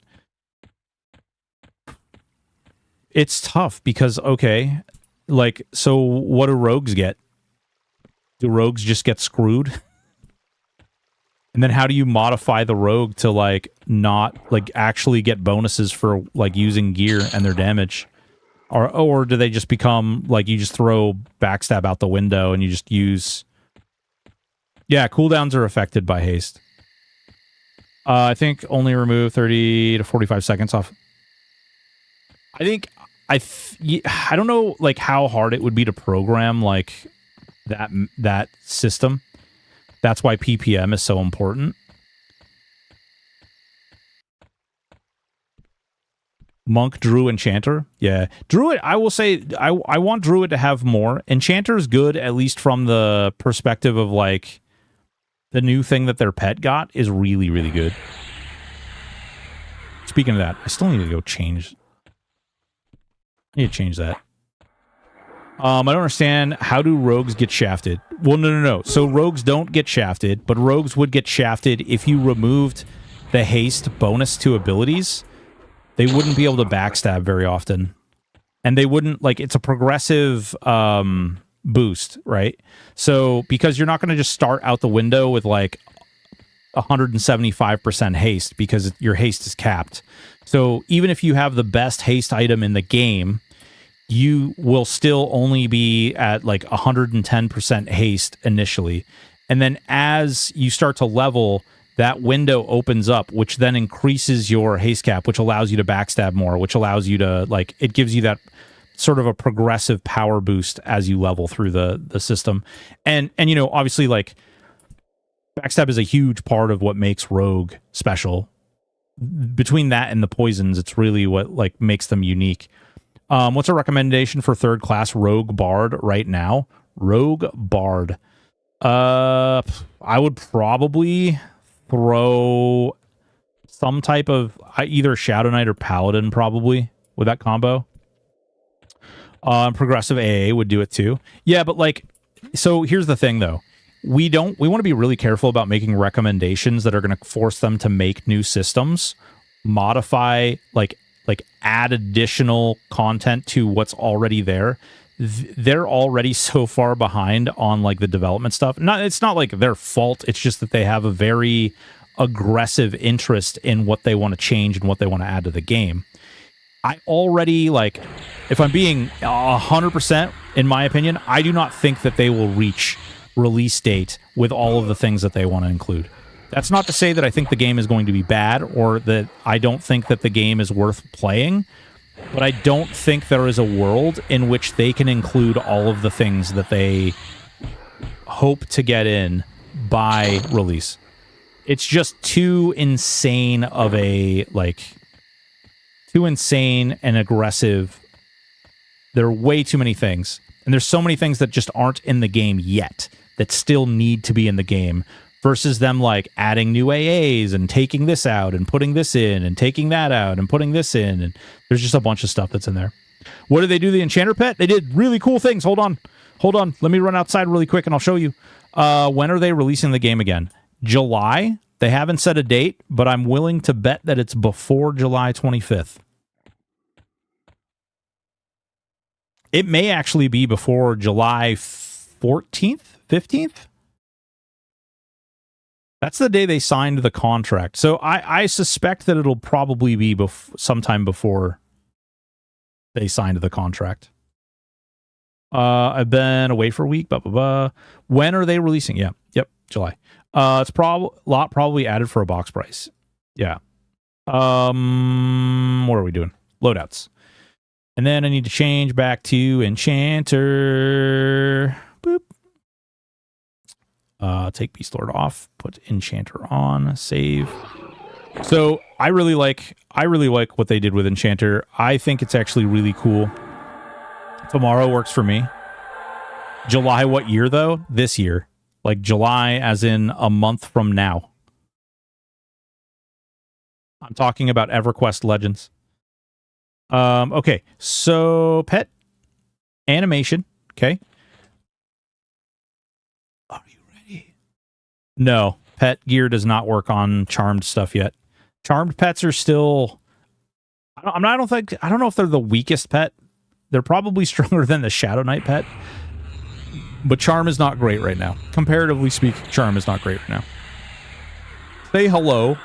It's tough because, okay, like, so what do rogues get? Do rogues just get screwed? And then how do you modify the rogue to, like, not, like, actually get bonuses for, like, using gear and their damage? Or do they just become, like, you just throw backstab out the window and you just use... Yeah, cooldowns are affected by haste. I think only remove 30 to 45 seconds off. I think... I don't know, like, how hard it would be to program, like, that system. That's why PPM is so important. Monk, Druid, Enchanter. Yeah. Druid, I will say, I want Druid to have more. Enchanter is good, at least from the perspective of, like, the new thing that their pet got is really, really good. Speaking of that, I still need to go change... I need to change that. I don't understand. How do rogues get shafted? Well, no. So rogues don't get shafted, but rogues would get shafted if you removed the haste bonus to abilities. They wouldn't be able to backstab very often. And they wouldn't, like, it's a progressive boost, right? So, because you're not going to just start out the window with, like, 175% haste, because your haste is capped. So even if you have the best haste item in the game, you will still only be at like 110% haste initially. And then as you start to level, that window opens up, which then increases your haste cap, which allows you to backstab more, which allows you to, like, it gives you that sort of a progressive power boost as you level through the system. And you know, obviously, like, backstab is a huge part of what makes Rogue special. Between that and the poisons, it's really what, like, makes them unique. What's a recommendation for third class Rogue Bard right now? Rogue Bard. I would probably throw some type of either Shadow Knight or Paladin, probably, with that combo. Progressive AA would do it too. Yeah, but, like, so here's the thing though. We want to be really careful about making recommendations that are going to force them to make new systems, modify, like add additional content to what's already there. They're already so far behind on, like, the development stuff. It's not like their fault. It's just that they have a very aggressive interest in what they want to change and what they want to add to the game. I already, like, if I'm being 100%, in my opinion, I do not think that they will reach release date with all of the things that they want to include. That's not to say that I think the game is going to be bad or that I don't think that the game is worth playing, but I don't think there is a world in which they can include all of the things that they hope to get in by release. It's just too insane of a, like, too insane and aggressive. There are way too many things. And there's so many things that just aren't in the game yet that still need to be in the game versus them like adding new AAs and taking this out and putting this in and taking that out and putting this in. And there's just a bunch of stuff that's in there. What did they do to the Enchanter pet? They did really cool things. Hold on. Let me run outside really quick and I'll show you. When are they releasing the game again? July. They haven't set a date, but I'm willing to bet that it's before July 25th. It may actually be before July 14th, 15th. That's the day they signed the contract. So I suspect that it'll probably be sometime before they signed the contract. I've been away for a week. Blah, blah, blah. When are they releasing? Yeah. Yep. July. It's probably added for a box price. Yeah. What are we doing? Loadouts. And then I need to change back to Enchanter. Boop. Take Beast Lord off, put Enchanter on, save. So I really like what they did with Enchanter. I think it's actually really cool. Tomorrow works for me. July, what year though? This year. Like July as in a month from now. I'm talking about EverQuest Legends. Okay, so pet animation. Okay. Are you ready? No, pet gear does not work on charmed stuff yet. Charmed pets are still. I don't know if they're the weakest pet. They're probably stronger than the Shadow Knight pet. But charm is not great right now. Comparatively speaking, charm is not great right now. Say hello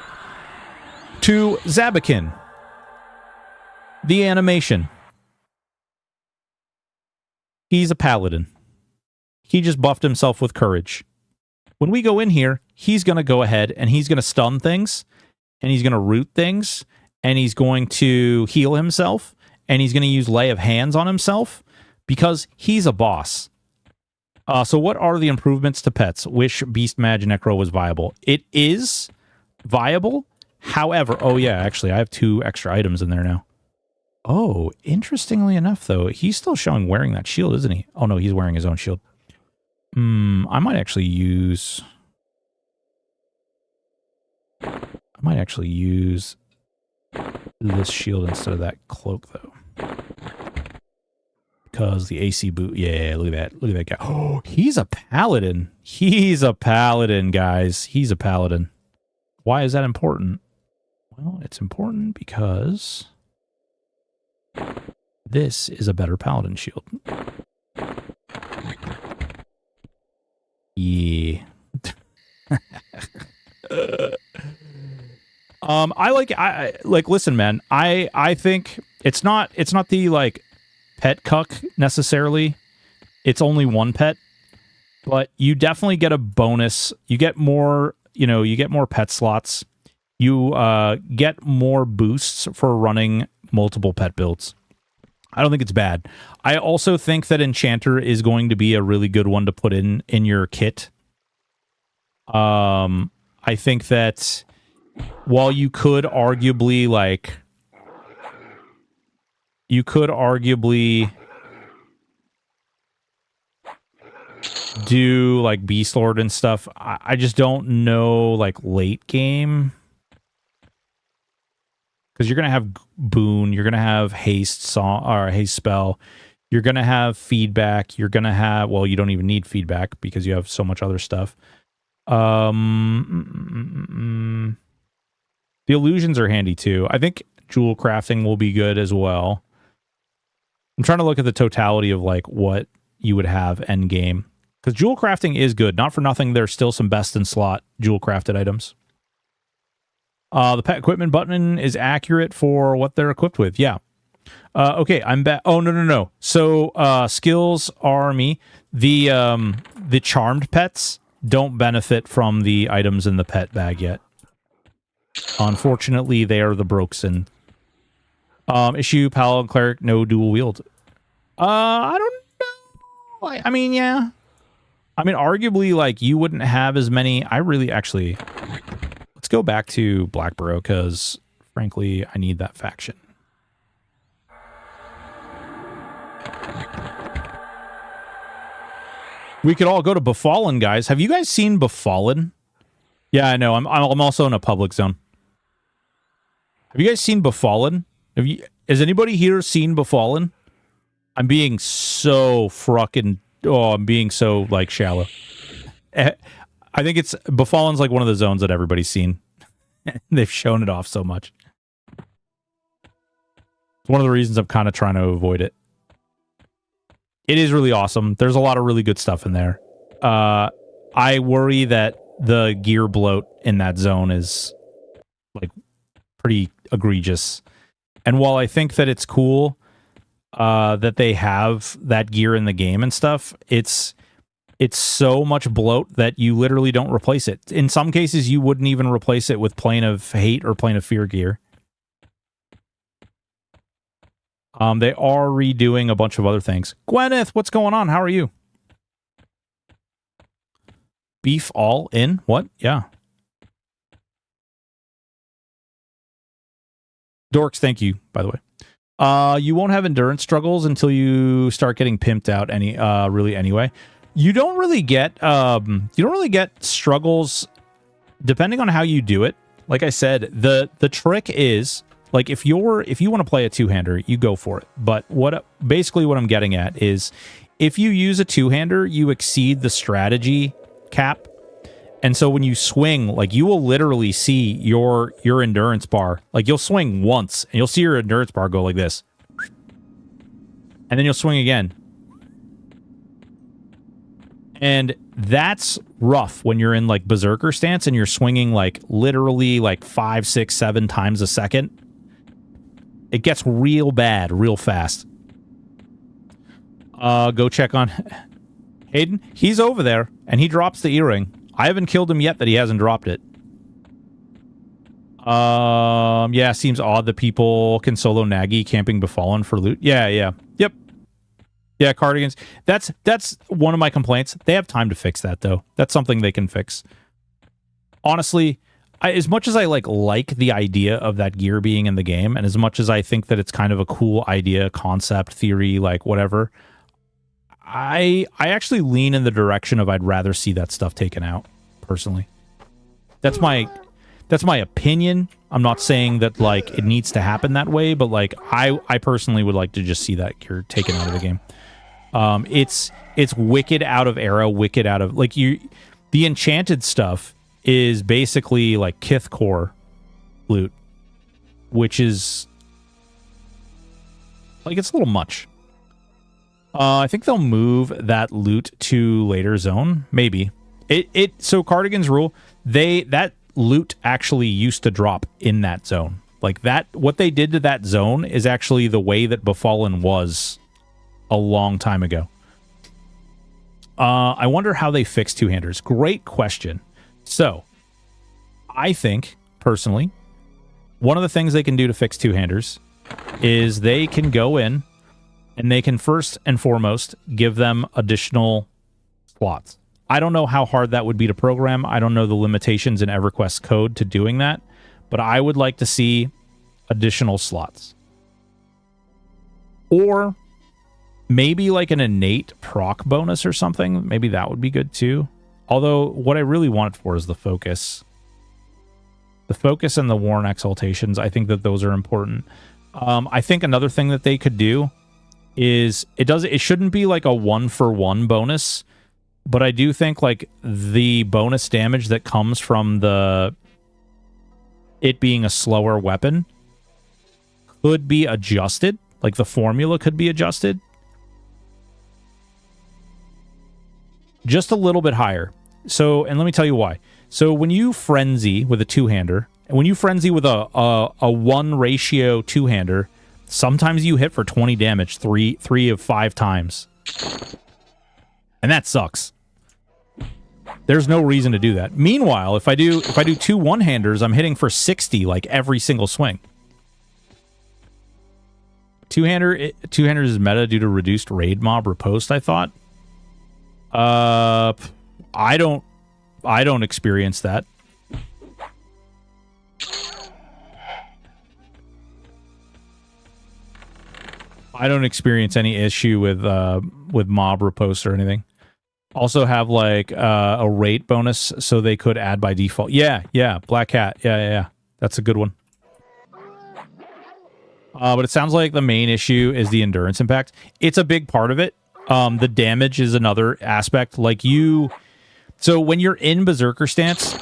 to Zabakin. The animation. He's a paladin. He just buffed himself with courage. When we go in here, he's going to go ahead and he's going to stun things, and he's going to root things, and he's going to heal himself, and he's going to use lay of hands on himself because he's a boss. So what are the improvements to pets? Wish Beast Mage Necro was viable. It is viable. However, oh yeah, actually I have 2 extra items in there now. Oh, interestingly enough though, he's still showing wearing that shield, isn't he? Oh no, he's wearing his own shield. I might actually use this shield instead of that cloak though. Because the AC boot, yeah, look at that guy. Oh, he's a paladin. He's a paladin, guys. He's a paladin. Why is that important? Well, it's important because this is a better paladin shield. Yeah. I like listen, man. I think it's not the like pet cuck necessarily. It's only one pet, but you definitely get a bonus. You get more, you get more pet slots. You get more boosts for running multiple pet builds. I don't think it's bad. I also think that Enchanter is going to be a really good one to put in your kit. I think that while you could arguably do like Beast Lord and stuff, I just don't know like late game. Because you're going to have Boon, you're going to have Haste Spell, you're going to have Feedback, you're going to have, well, you don't even need Feedback because you have so much other stuff. The illusions are handy too. I think Jewel Crafting will be good as well. I'm trying to look at the totality of like what you would have end game. Because Jewel Crafting is good. Not for nothing, there's still some best in slot Jewel Crafted items. The pet equipment button is accurate for what they're equipped with. Yeah. Okay, I'm back. Oh, no. So, skills are me. The charmed pets don't benefit from the items in the pet bag yet. Unfortunately, they are the Broxen. Issue, Paladin, Cleric, no dual wield. I don't know. I mean, yeah. I mean, arguably, like, you wouldn't have as many. I really actually... Let's go back to Blackborough, because, frankly, I need that faction. We could all go to Befallen, guys. Have you guys seen Befallen? Yeah, I know. I'm also in a public zone. Have you guys seen Befallen? Has anybody here seen Befallen? I'm being so fucking... Oh, I'm being so, like, shallow. I think it's... Befallen's, like, one of the zones that everybody's seen. They've shown it off so much. It's one of the reasons I'm kind of trying to avoid it. It is really awesome. There's a lot of really good stuff in there. I worry that the gear bloat in that zone is, like, pretty egregious. And while I think that it's cool that they have that gear in the game and stuff, it's so much bloat that you literally don't replace it. In some cases, you wouldn't even replace it with Plane of Hate or Plane of Fear gear. They are redoing a bunch of other things. Gwyneth, what's going on? How are you? Beef all in? What? Yeah. Dorks, thank you, by the way. You won't have endurance struggles until you start getting pimped out really anyway. You don't really get struggles depending on how you do it. Like I said, the trick is, like, if you want to play a two-hander, you go for it. But basically what I'm getting at is, if you use a two-hander, you exceed the strategy cap. And so when you swing, like, you will literally see your endurance bar. Like, you'll swing once, and you'll see your endurance bar go like this. And then you'll swing again. And that's rough when you're in, like, berserker stance and you're swinging, like, literally, like, 5, 6, 7 times a second. It gets real bad real fast. Go check on Hayden. He's over there, and he drops the earring. I haven't killed him yet that he hasn't dropped it. Yeah, seems odd that people can solo Nagi camping Befallen for loot. Yeah. Yep. Yeah, cardigans. That's one of my complaints. They have time to fix that, though. That's something they can fix. Honestly, as much as I like the idea of that gear being in the game, and as much as I think that it's kind of a cool idea, concept, theory, like, whatever, I actually lean in the direction of I'd rather see that stuff taken out, personally. That's my opinion. I'm not saying that, like, it needs to happen that way, but, like, I personally would like to just see that gear taken out of the game. It's wicked out of era, wicked out of, like, the enchanted stuff is basically like Kith core loot, which is, like, it's a little much. I think they'll move that loot to later zone, maybe. So Cardigan's rule, that loot actually used to drop in that zone. Like, that, what they did to that zone is actually the way that Befallen was a long time ago. I wonder how they fix two-handers. Great question. So, I think, personally, one of the things they can do to fix two-handers is they can go in and they can first and foremost give them additional slots. I don't know how hard that would be to program. I don't know the limitations in EverQuest code to doing that, but I would like to see additional slots. Or maybe like an innate proc bonus or something. Maybe that would be good too. Although what I really want it for is the focus. The focus and the Worn Exaltations, I think that those are important. I think another thing that they could do is it shouldn't be like a 1-for-1 bonus, but I do think, like, the bonus damage that comes from it being a slower weapon could be adjusted. Like, the formula could be adjusted just a little bit higher. So, and let me tell you why. So when you frenzy with a two-hander, and when you frenzy with a 1-ratio two-hander, sometimes you hit for 20 damage 3 of 5 times. And that sucks. There's no reason to do that. Meanwhile, if I do 2 one-handers, I'm hitting for 60 like every single swing. Two-handers is meta due to reduced raid mob riposte, I thought. I don't experience that. I don't experience any issue with mob riposte or anything. also have like a rate bonus, so they could add by default. Yeah, Black Cat. Yeah. That's a good one. But it sounds like the main issue is the endurance impact. It's a big part of it. The damage is another aspect. Like so when you're in Berserker stance,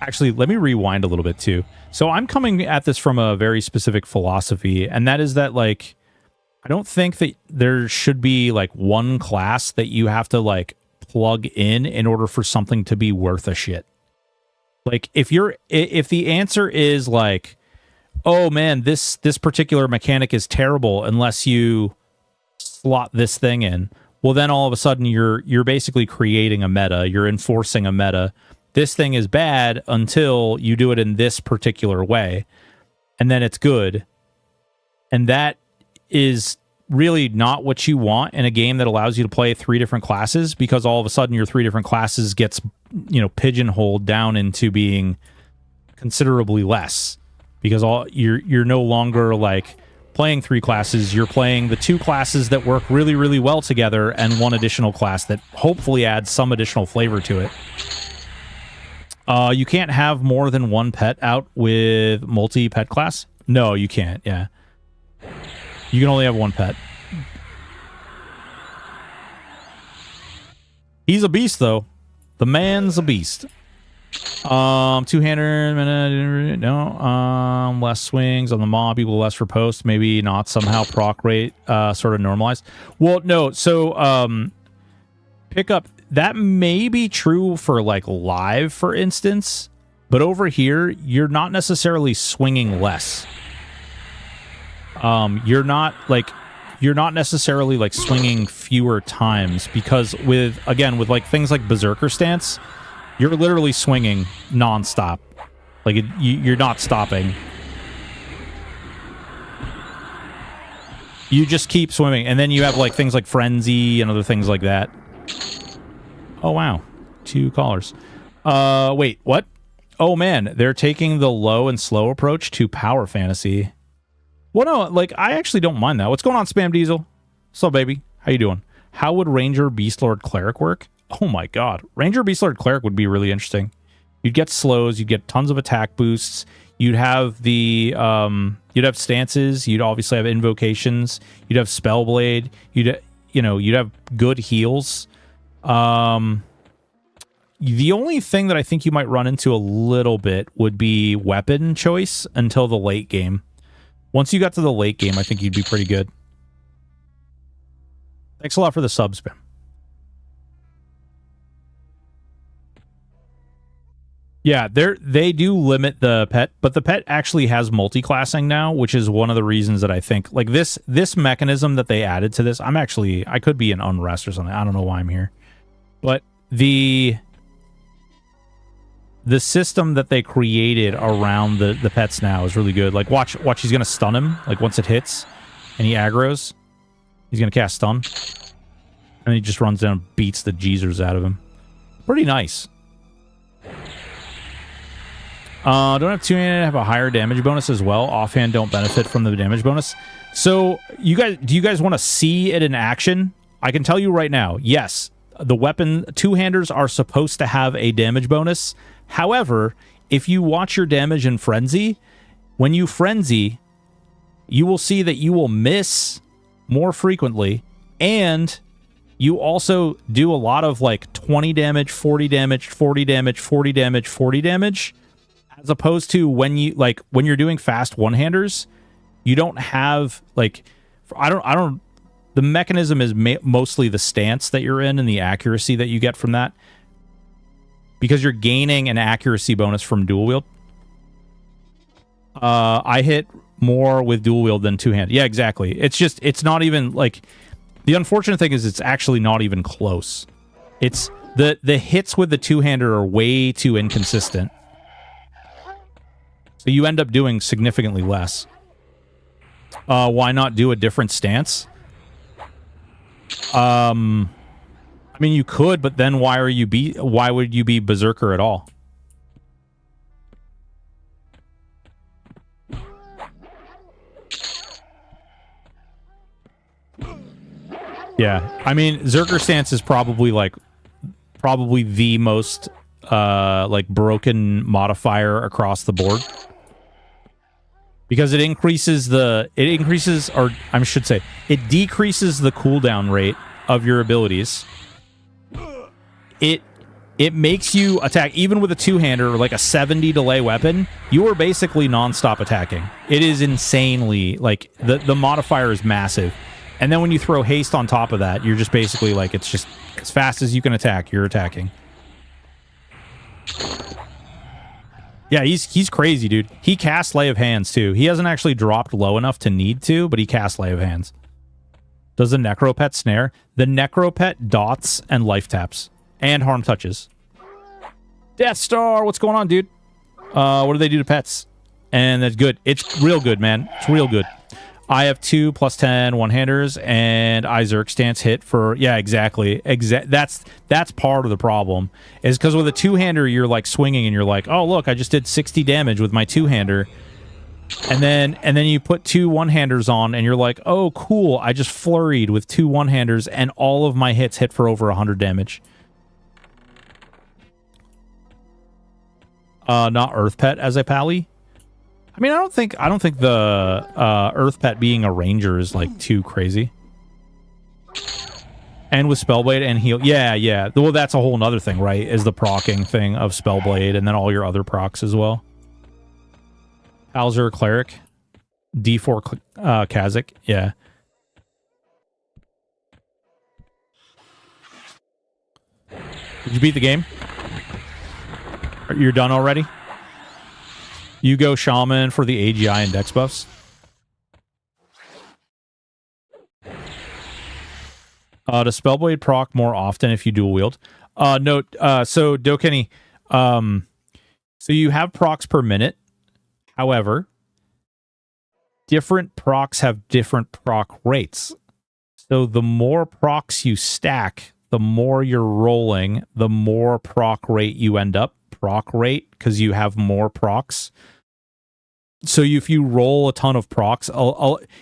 actually, let me rewind a little bit too. So I'm coming at this from a very specific philosophy, and that is that, like, I don't think that there should be like one class that you have to like plug in order for something to be worth a shit. Like if the answer is like, oh man, this particular mechanic is terrible unless you slot this thing in, well then all of a sudden you're basically creating a meta, you're enforcing a meta. This thing is bad until you do it in this particular way, and then it's good. And that is really not what you want in a game that allows you to play 3 different classes, because all of a sudden your 3 different classes gets, pigeonholed down into being considerably less, because you're no longer like playing 3 classes, you're playing the 2 classes that work really, really well together and 1 additional class that hopefully adds some additional flavor to it. You can't have more than 1 pet out with multi-pet class? No, you can't, yeah. You can only have 1 pet. He's a beast, though. The man's a beast. Two-hander, no. Less swings on the mob equal less for post. Maybe not somehow proc rate sort of normalized. Well, no, so pick up. That may be true for like live, for instance, but over here, you're not necessarily swinging less. You're not necessarily like swinging fewer times, because with like things like Berserker stance, you're literally swinging nonstop. Like you're not stopping. You just keep swimming, and then you have like things like Frenzy and other things like that. Oh wow, 2 callers. Wait, what? Oh man, they're taking the low and slow approach to power fantasy. Well, no, like I actually don't mind that. What's going on, Spam Diesel? What's up, baby? How you doing? How would Ranger, Beastlord, Cleric work? Oh my god, Ranger, Beastlord, Cleric would be really interesting. You'd get slows, you'd get tons of attack boosts. You'd have the you'd have stances. You'd obviously have invocations. You'd have Spellblade. You'd have good heals. The only thing that I think you might run into a little bit would be weapon choice until the late game. Once you got to the late game, I think you'd be pretty good. Thanks a lot for the sub spam. Yeah, they do limit the pet, but the pet actually has multi-classing now, which is one of the reasons that I think like this mechanism that they added to this. I could be in unrest or something. I don't know why I'm here. But the system that they created around the pets now is really good. Like, watch, he's going to stun him. Like, once it hits and he aggroes, he's going to cast stun. And he just runs down and beats the Jeezers out of him. Pretty nice. Don't have 2-handed, have a higher damage bonus as well. Offhand don't benefit from the damage bonus. So, do you guys want to see it in action? I can tell you right now, yes, the weapon 2-handers are supposed to have a damage bonus. However, if you watch your damage in Frenzy, when you Frenzy, you will see that you will miss more frequently, and you also do a lot of like 20 damage, 40 damage, 40 damage, 40 damage, 40 damage, as opposed to when you're doing fast one-handers, you don't have like, the mechanism is mostly the stance that you're in and the accuracy that you get from that, because you're gaining an accuracy bonus from dual wield. I hit more with dual wield than 2-handed. Yeah, exactly. It's not even like, the unfortunate thing is it's actually not even close. It's the hits with the 2-hander are way too inconsistent. So you end up doing significantly less. Why not do a different stance? I mean, you could, but then why would you be Berserker at all? Yeah, I mean, Zerker stance is probably like probably the most like broken modifier across the board. Because it decreases the cooldown rate of your abilities. It makes you attack, even with a two-hander, like a 70 delay weapon, you are basically non-stop attacking. It is insanely, like, the modifier is massive. And then when you throw haste on top of that, you're just basically, like, it's just as fast as you can attack, you're attacking. Yeah, he's crazy, dude. He casts Lay of Hands, too. He hasn't actually dropped low enough to need to, but he casts Lay of Hands. Does the Necropet snare? The Necropet dots and life taps. And harm touches. Death Star, what's going on, dude? What do they do to pets? And that's good. It's real good, man. It's real good. I have 2 +10 one-handers, and Izerk stance hit for... Yeah, exactly. That's part of the problem. Is because with a two-hander, you're like swinging, and you're like, oh, look, I just did 60 damage with my two-hander. And then you put 2 one-handers on, and you're like, oh, cool, I just flurried with 2 one-handers, and all of my hits hit for over 100 damage. Not Earth Pet as a pally. I mean, I don't think the Earth Pet being a ranger is like too crazy. And with Spellblade and heal, yeah. Well, that's a whole nother thing, right? Is the procking thing of Spellblade and then all your other procs as well. Alzur Cleric, D4 Kha'Zix, yeah. Did you beat the game? You're done already? You go Shaman for the AGI and Dex buffs. Does Spellblade proc more often if you dual wield? No, so Dokkenny, so you have procs per minute. However, different procs have different proc rates. So the more procs you stack, the more you're rolling, the more proc rate you end up. Proc rate, because you have more procs. So if you roll a ton of procs,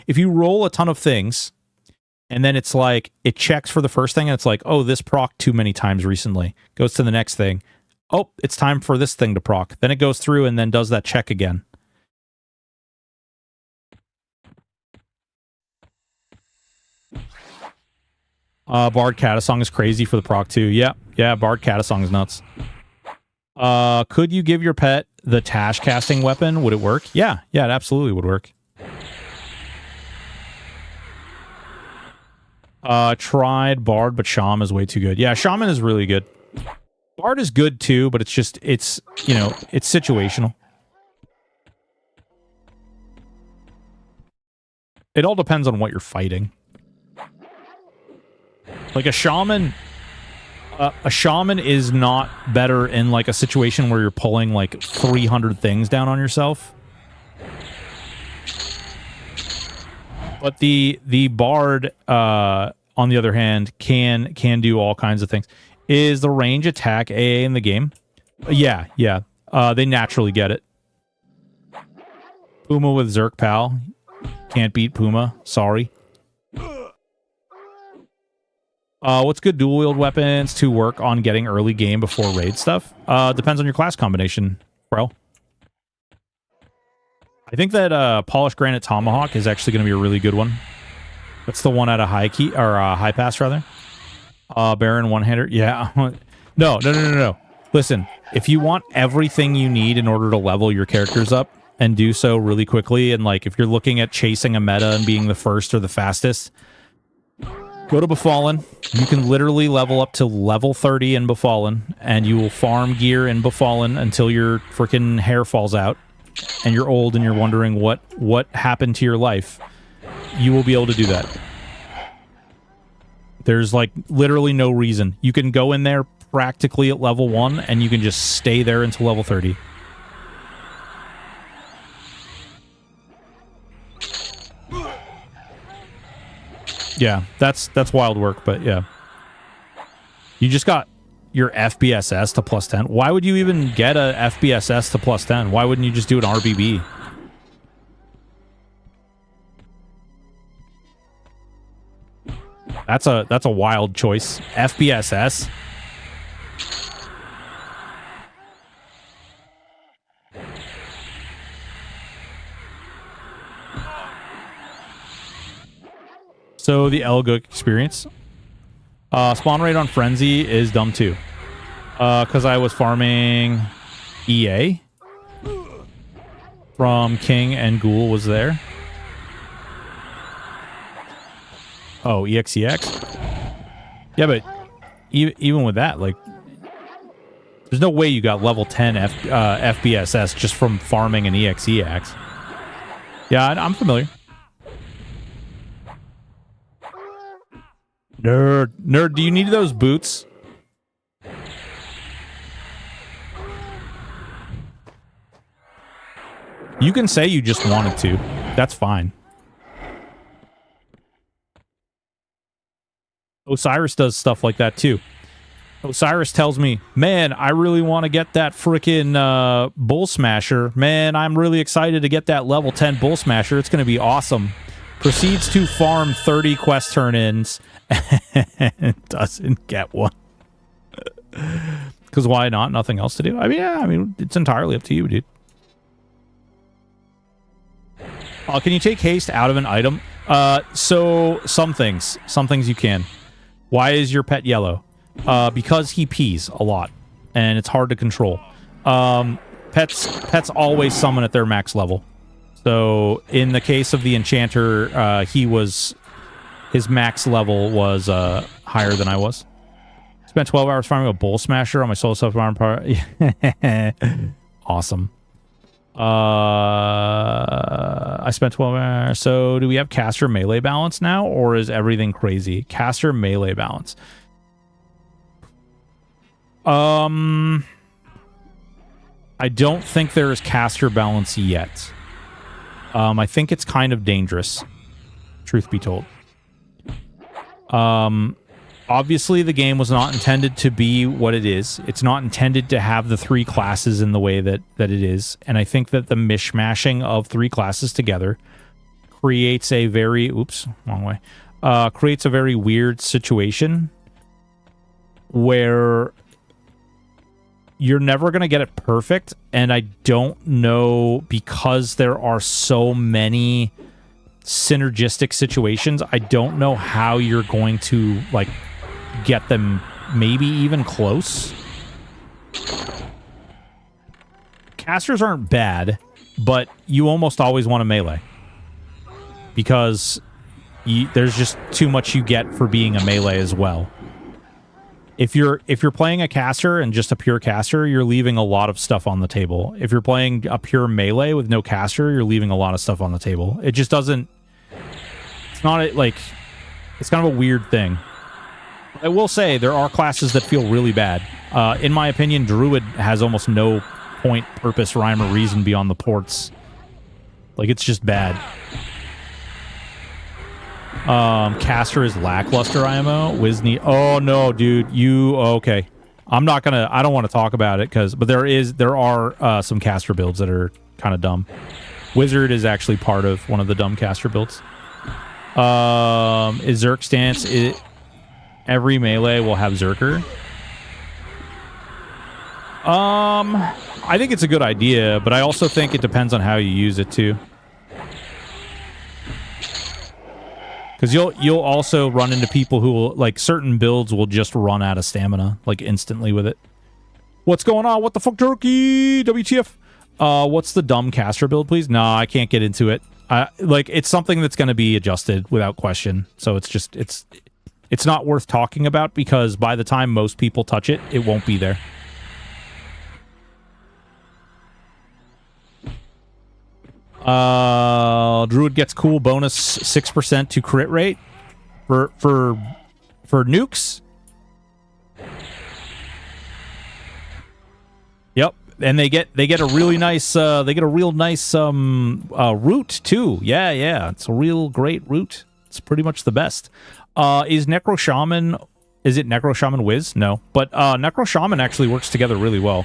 if you roll a ton of things, and then it's like, it checks for the first thing, and it's like, oh, this proc too many times recently. Goes to the next thing. Oh, it's time for this thing to proc. Then it goes through and then does that check again. Bard Catasong is crazy for the proc too. Yeah, Bard Catasong is nuts. Could you give your pet the Tash casting weapon? Would it work? Yeah, it absolutely would work. Tried Bard, but Shaman is way too good. Yeah, Shaman is really good. Bard is good too, but it's you know, it's situational. It all depends on what you're fighting. Like a Shaman is not better in like a situation where you're pulling like 300 things down on yourself. But the Bard, on the other hand, can do all kinds of things. Is the range attack AA in the game? Yeah. They naturally get it. Puma with Zerk Pal. Can't beat Puma. Sorry. What's good dual wield weapons to work on getting early game before raid stuff? Depends on your class combination, bro. I think that Polished Granite Tomahawk is actually going to be a really good one. That's the one at a high key, or high pass rather. Baron one-hander. Yeah. No. Listen, if you want everything you need in order to level your characters up and do so really quickly, and like if you're looking at chasing a meta and being the first or the fastest, go to Befallen. You can literally level up to level 30 in Befallen, and you will farm gear in Befallen until your freaking hair falls out, and you're old and you're wondering what happened to your life. You will be able to do that. There's like literally no reason. You can go in there practically at level 1, and you can just stay there until level 30. Yeah, that's wild work, but yeah. You just got your FBSS to +10. Why would you even get a FBSS to +10? Why wouldn't you just do an RBB? That's a wild choice. FBSS. So the Elgook experience. Spawn rate on Frenzy is dumb too. Because I was farming EA from King and Ghoul was there. Oh, EXEX? Yeah, but even with that, like, there's no way you got level 10 FBSS just from farming an EXEX. Yeah, I'm familiar. Nerd, do you need those boots? You can say you just wanted to. That's fine. Osiris does stuff like that too. Osiris tells me, man, I really want to get that frickin' Bull Smasher. Man, I'm really excited to get that level 10 Bull Smasher. It's going to be awesome. Proceeds to farm 30 quest turn-ins and doesn't get one. Because why not? Nothing else to do? I mean, yeah, I mean, it's entirely up to you, dude. Can you take haste out of an item? So some things you can. Why is your pet yellow? Because he pees a lot, and it's hard to control. Pets always summon at their max level. So in the case of the enchanter, his max level was higher than I was. Spent 12 hours farming a Bull Smasher on my Soul Self Farm part. Awesome. I spent 12 hours. So do we have caster melee balance now, or is everything crazy? Caster melee balance. I don't think there is caster balance yet. I think it's kind of dangerous, truth be told. Obviously, the game was not intended to be what it is. It's not intended to have the 3 classes in the way that it is. And I think that the mishmashing of 3 classes together creates a very... Oops, wrong way. Creates a very weird situation where you're never going to get it perfect. And I don't know, because there are so many synergistic situations, I don't know how you're going to, like, get them maybe even close. Casters aren't bad, but you almost always want a melee. Because there's just too much you get for being a melee as well. If you're playing a caster and just a pure caster, you're leaving a lot of stuff on the table. If you're playing a pure melee with no caster, you're leaving a lot of stuff on the table. It just doesn't... It's not like... It's kind of a weird thing. I will say, there are classes that feel really bad. In my opinion, Druid has almost no point, purpose, rhyme, or reason beyond the ports. Like, it's just bad. Caster is lackluster IMO. Wisney. Oh, no, dude. Okay. I don't want to talk about it, but there are some caster builds that are kind of dumb. Wizard is actually part of one of the dumb caster builds. Is Zerk stance... Every melee will have Zerker. I think it's a good idea, but I also think it depends on how you use it too. Because you'll also run into people who will, like, certain builds will just run out of stamina, like, instantly with it. What's going on? What the fuck, turkey? WTF? What's the dumb caster build, please? Nah, I can't get into it. Like, it's something that's going to be adjusted without question. So it's just, it's not worth talking about, because by the time most people touch it, it won't be there. Druid gets cool bonus 6% to crit rate for nukes. Yep, and they get a really nice root too. Yeah, it's a real great root. It's pretty much the best. Is Necro Shaman... Is it Necro Shaman Wiz? No. But Necro Shaman actually works together really well.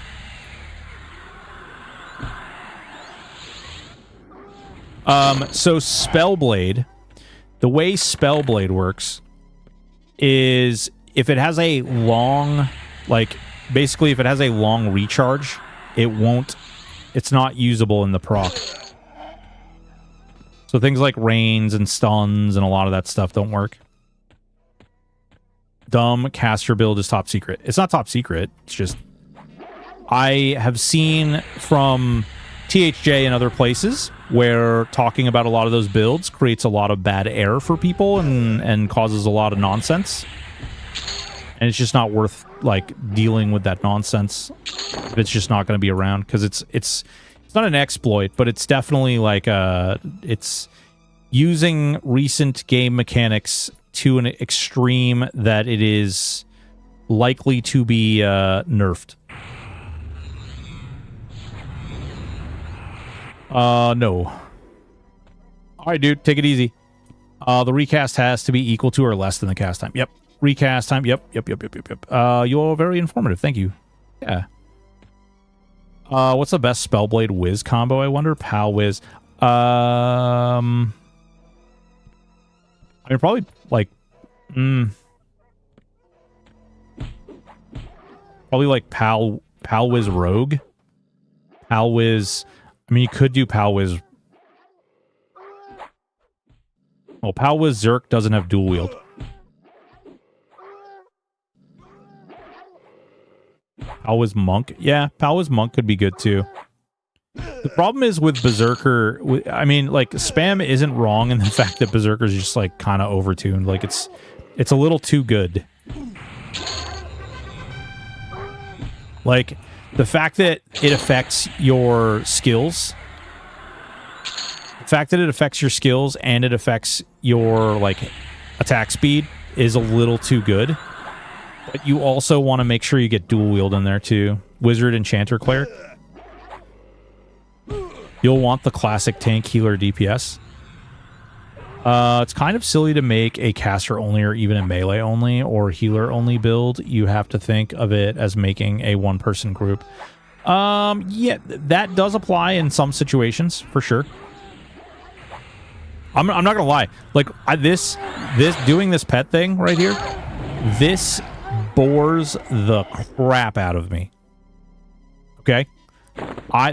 So Spellblade... The way Spellblade works is if it has a long... Like, basically if it has a long recharge, it won't... It's not usable in the proc. So things like rains and stuns and a lot of that stuff don't work. Dumb caster build is top secret. It's not top secret. It's just I have seen from THJ and other places where talking about a lot of those builds creates a lot of bad air for people and causes a lot of nonsense. And it's just not worth like dealing with that nonsense if it's just not going to be around, because it's not an exploit, but it's definitely like it's using recent game mechanics to an extreme that it is likely to be nerfed. No. All right, dude, take it easy. The recast has to be equal to or less than the cast time. Yep. Recast time. Yep. You're very informative. Thank you. Yeah. What's the best Spellblade Wiz combo, I wonder? Pal Wiz. I mean, probably, like, probably, like, Pal Wiz Rogue. Pal Wiz... I mean, you could do Pal Wiz... Well, Pal Wiz Zerk doesn't have dual wield. Pal Wiz Monk? Yeah, Pal Wiz Monk could be good, too. The problem is with Berserker... I mean, like, spam isn't wrong in the fact that Berserker's just, like, kind of overtuned. Like, it's a little too good. Like... The fact that it affects your skills, and it affects your, like, attack speed is a little too good. But you also want to make sure you get dual wield in there, too. Wizard, Enchanter, Cleric. You'll want the classic tank, healer, DPS. It's kind of silly to make a caster only or even a melee only or healer only build. You have to think of it as making a one-person group. Yeah, that does apply in some situations for sure. I'm not gonna lie. Like this doing this pet thing right here, this bores the crap out of me. Okay,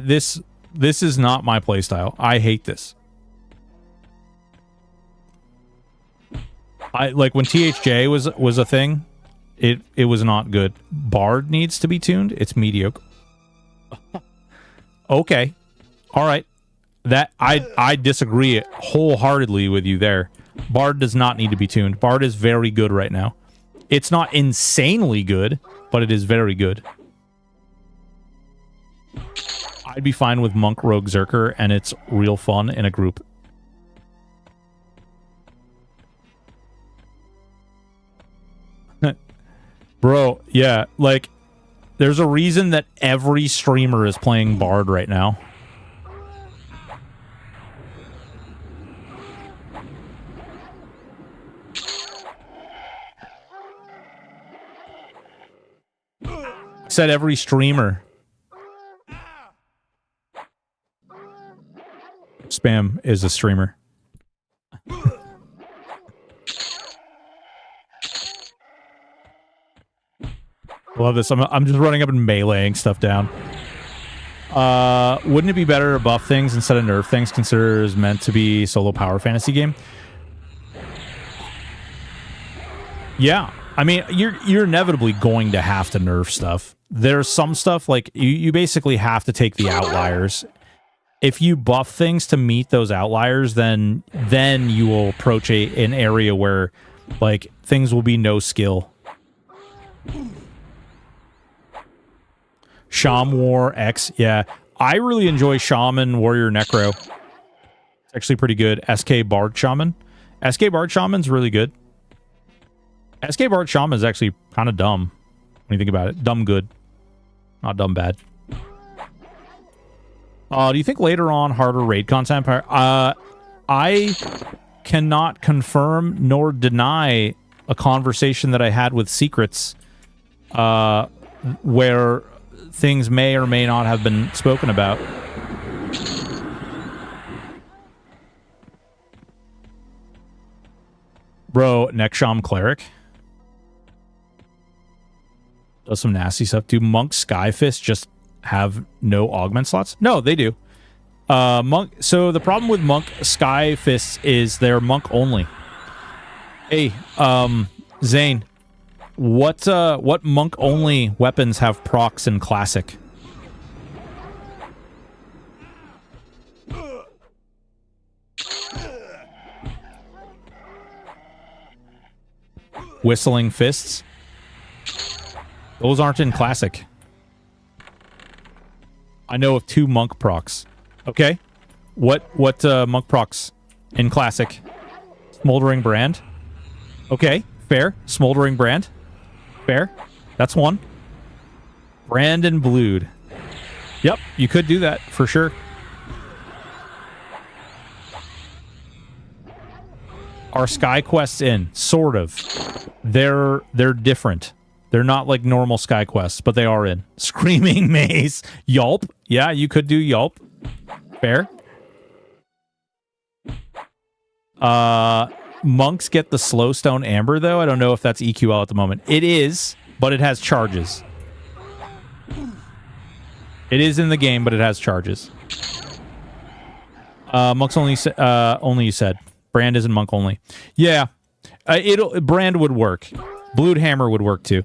this is not my playstyle. I hate this. Like when THJ was a thing, it was not good. Bard needs to be tuned. It's mediocre. Okay. All right. That I disagree wholeheartedly with you there. Bard does not need to be tuned. Bard is very good right now. It's not insanely good, but it is very good. I'd be fine with Monk, Rogue, Zerker, and it's real fun in a group. Bro, yeah, like, there's a reason that every streamer is playing Bard right now. Said every streamer. Spam is a streamer. Love this. I'm just running up and meleeing stuff down. Wouldn't it be better to buff things instead of nerf things, consider it's meant to be solo power fantasy game? Yeah. I mean, you're inevitably going to have to nerf stuff. There's some stuff, like, you basically have to take the outliers. If you buff things to meet those outliers, then you will approach an area where, like, things will be no skill. Sham War X, yeah. I really enjoy Shaman Warrior Necro. It's actually pretty good. SK Bard Shaman. SK Bard Shaman's really good. SK Bard Shaman is actually kind of dumb when you think about it. Dumb good. Not dumb bad. Do you think later on harder raid content? I cannot confirm nor deny a conversation that I had with Secrets where things may or may not have been spoken about. Bro, Neksham Cleric does some nasty stuff. Do Monk Skyfist just have no augment slots? No, they do. Monk. So the problem with Monk Sky Fists is they're Monk only. Hey, Zane, what Monk only weapons have procs in Classic? Whistling Fists. Those aren't in Classic. I know of 2 Monk procs. Okay. What Monk procs in Classic? Smoldering Brand. Okay, fair. Smoldering Brand. Fair. That's 1. Brand and Blued. Yep, you could do that for sure. Are Sky Quests in? Sort of. They're different. They're not like normal Sky Quests, but they are in. Screaming Maze. Yelp. Yeah, you could do Yelp. Fair. Monks get the Slowstone Amber, though. I don't know if that's EQL at the moment. It is, but it has charges. It is in the game, but it has charges. Monks only, only you said. Brand isn't Monk only. Yeah. Brand would work. Blued Hammer would work, too.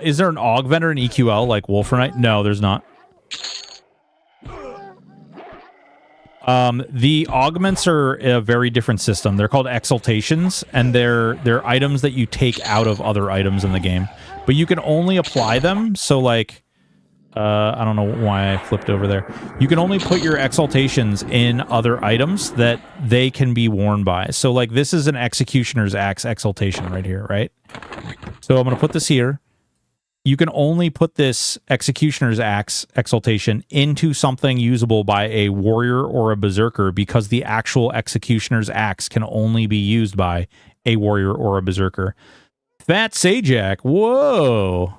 Is there an AUG vendor in EQL like Wolfernite? No, there's not. The augments are a very different system. They're called exaltations, and they're items that you take out of other items in the game. But you can only apply them, so like... I don't know why I flipped over there. You can only put your exaltations in other items that they can be worn by. So, like, this is an Executioner's Axe exaltation right here, right? So I'm going to put this here. You can only put this Executioner's Axe exaltation into something usable by a warrior or a berserker because the actual Executioner's Axe can only be used by a warrior or a berserker. Fat Sajak, whoa!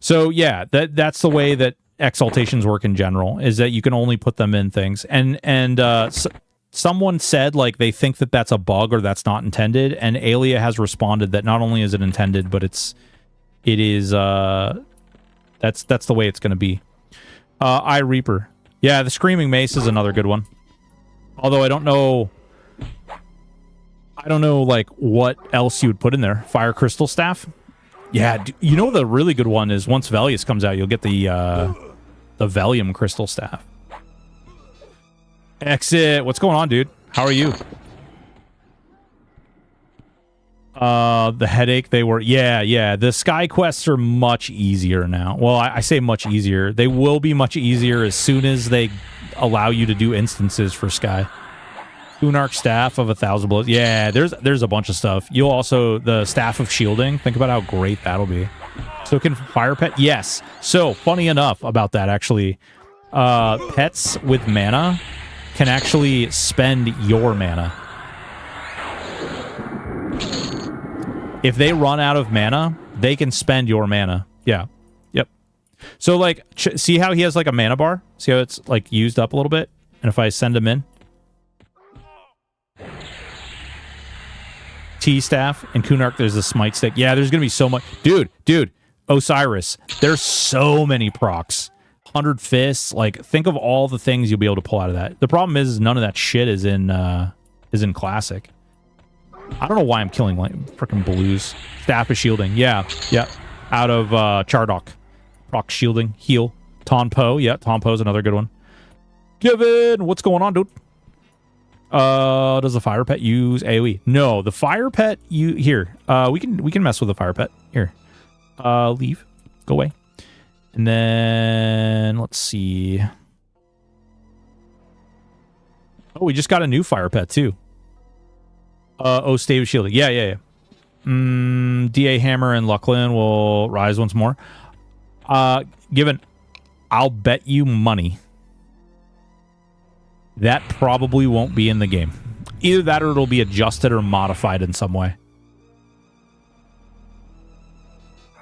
So yeah, that's the way that exaltations work in general, is that you can only put them in things. And someone said like they think that that's a bug or that's not intended, and Alia has responded that not only is it intended, but it is that's the way it's going to be. Eye Reaper, yeah, the Screaming Mace is another good one. Although I don't know like what else you would put in there. Fire Crystal Staff. Yeah, you know the really good one is once Velius comes out, you'll get the Velium Crystal Staff. Exit. What's going on, dude? How are you? The headache, they were... Yeah. The Sky Quests are much easier now. Well, I say much easier. They will be much easier as soon as they allow you to do instances for Sky. Unarch Staff of 1,000 blows. Yeah, there's a bunch of stuff. You'll also... The Staff of Shielding. Think about how great that'll be. So can Fire Pet... Yes. So, funny enough about that, actually. Pets with mana can actually spend your mana. If they run out of mana, they can spend your mana. Yeah. Yep. So, like, see how he has, like, a mana bar? See how it's, like, used up a little bit? And if I send him in... T-Staff and Kunark, there's a Smite Stick. Yeah, there's going to be so much. Dude, Osiris, there's so many procs. 100 Fists, like, think of all the things you'll be able to pull out of that. The problem is none of that shit is in Classic. I don't know why I'm killing, like, freaking blues. Staff of Shielding, yeah. Out of Chardok. Proc Shielding, Heal. Tonpo, yeah, Tonpo's another good one. Kevin, what's going on, dude? Does the Fire Pet use AoE? No, the Fire Pet here. We can mess with the Fire Pet. Here. Leave. Go away. And then let's see. Oh, we just got a new Fire Pet too. Stave Shielding. Yeah. DA Hammer and Lucklin will rise once more. Given, I'll bet you money that probably won't be in the game. Either that or it'll be adjusted or modified in some way.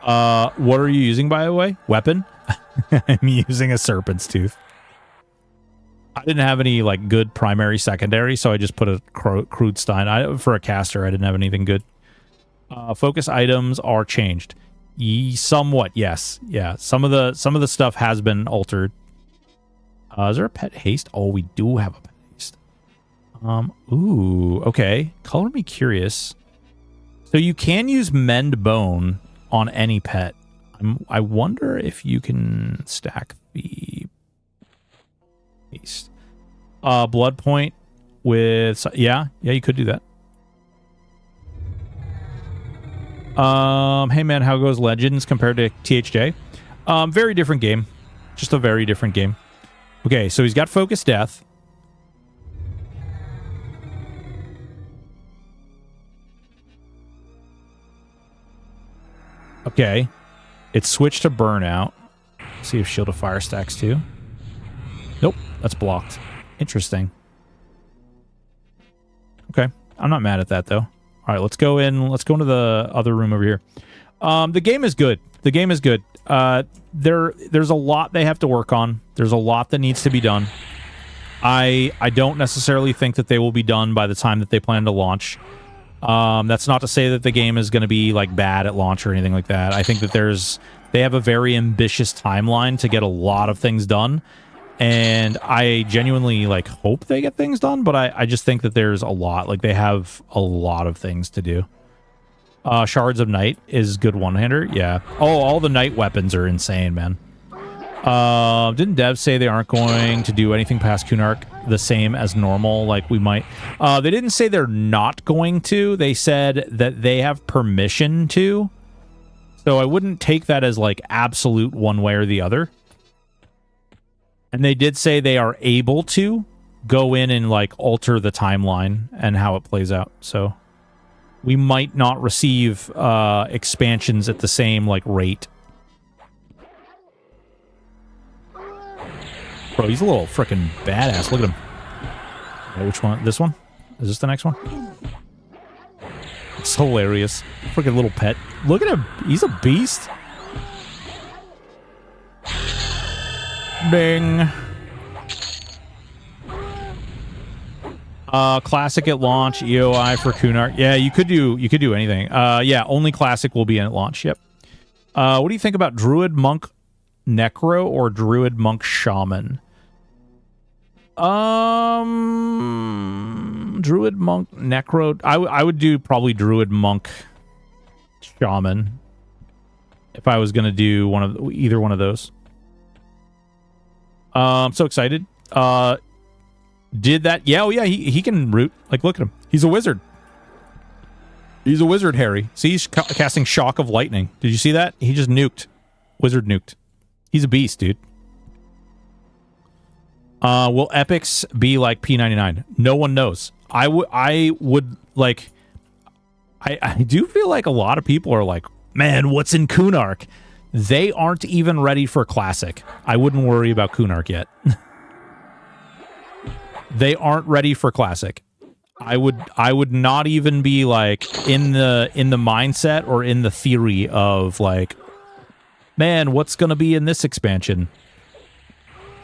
What are you using, by the way? Weapon? I'm using a Serpent's Tooth. I didn't have any like good primary, secondary, so I just put a Crude Stein. For a caster, I didn't have anything good. Focus items are changed. Somewhat, yes. Yeah, some of the stuff has been altered. Is there a pet haste? Oh, we do have a pet haste. Ooh, okay. Color me curious. So you can use mend bone on any pet. I wonder if you can stack the haste. Blood point with... Yeah, you could do that. Hey man, how goes Legends compared to THJ? Very different game. Just a very different game. Okay, so he's got Focus Death. Okay. It's switched to Burnout. See if Shield of Fire stacks too. Nope, that's blocked. Interesting. Okay, I'm not mad at that though. All right, let's go in. Let's go into the other room over here. The game is good. The game is good. There's a lot they have to work on. There's a lot that needs to be done. I don't necessarily think that they will be done by the time that they plan to launch. That's not to say that the game is going to be like bad at launch or anything like that. I think that they have a very ambitious timeline to get a lot of things done. And I genuinely like hope they get things done, but I just think that there's a lot. Like they have a lot of things to do. Shards of Night is good one-hander. Yeah. Oh, all the night weapons are insane, man. Didn't Dev say they aren't going to do anything past Kunark the same as normal? Like we might. They didn't say they're not going to. They said that they have permission to. So I wouldn't take that as like absolute one way or the other. And they did say they are able to go in and like alter the timeline and how it plays out. So we might not receive expansions at the same like rate. Bro, he's a little freaking badass. Look at him. Okay, which one? This one? Is this the next one? It's hilarious. Freaking little pet. Look at him. He's a beast. Bing. Classic at launch, EOI for Kunark. Yeah, you could do anything. Yeah, only classic will be in at launch. Yep. What do you think about Druid Monk Necro or Druid Monk Shaman? Druid Monk Necro. I would do probably Druid Monk Shaman if I was gonna do either one of those. I'm so excited. Did that? Yeah, oh yeah, he can root. Like, look at him. He's a wizard. He's a wizard, Harry. See, he's casting Shock of Lightning. Did you see that? He just nuked. Wizard nuked. He's a beast, dude. Will epics be like P99? No one knows. I would like... I do feel like a lot of people are like, man, what's in Kunark? They aren't even ready for Classic. I wouldn't worry about Kunark yet. They aren't ready for Classic. I would not even be like in the mindset or in the theory of like, man, what's gonna be in this expansion?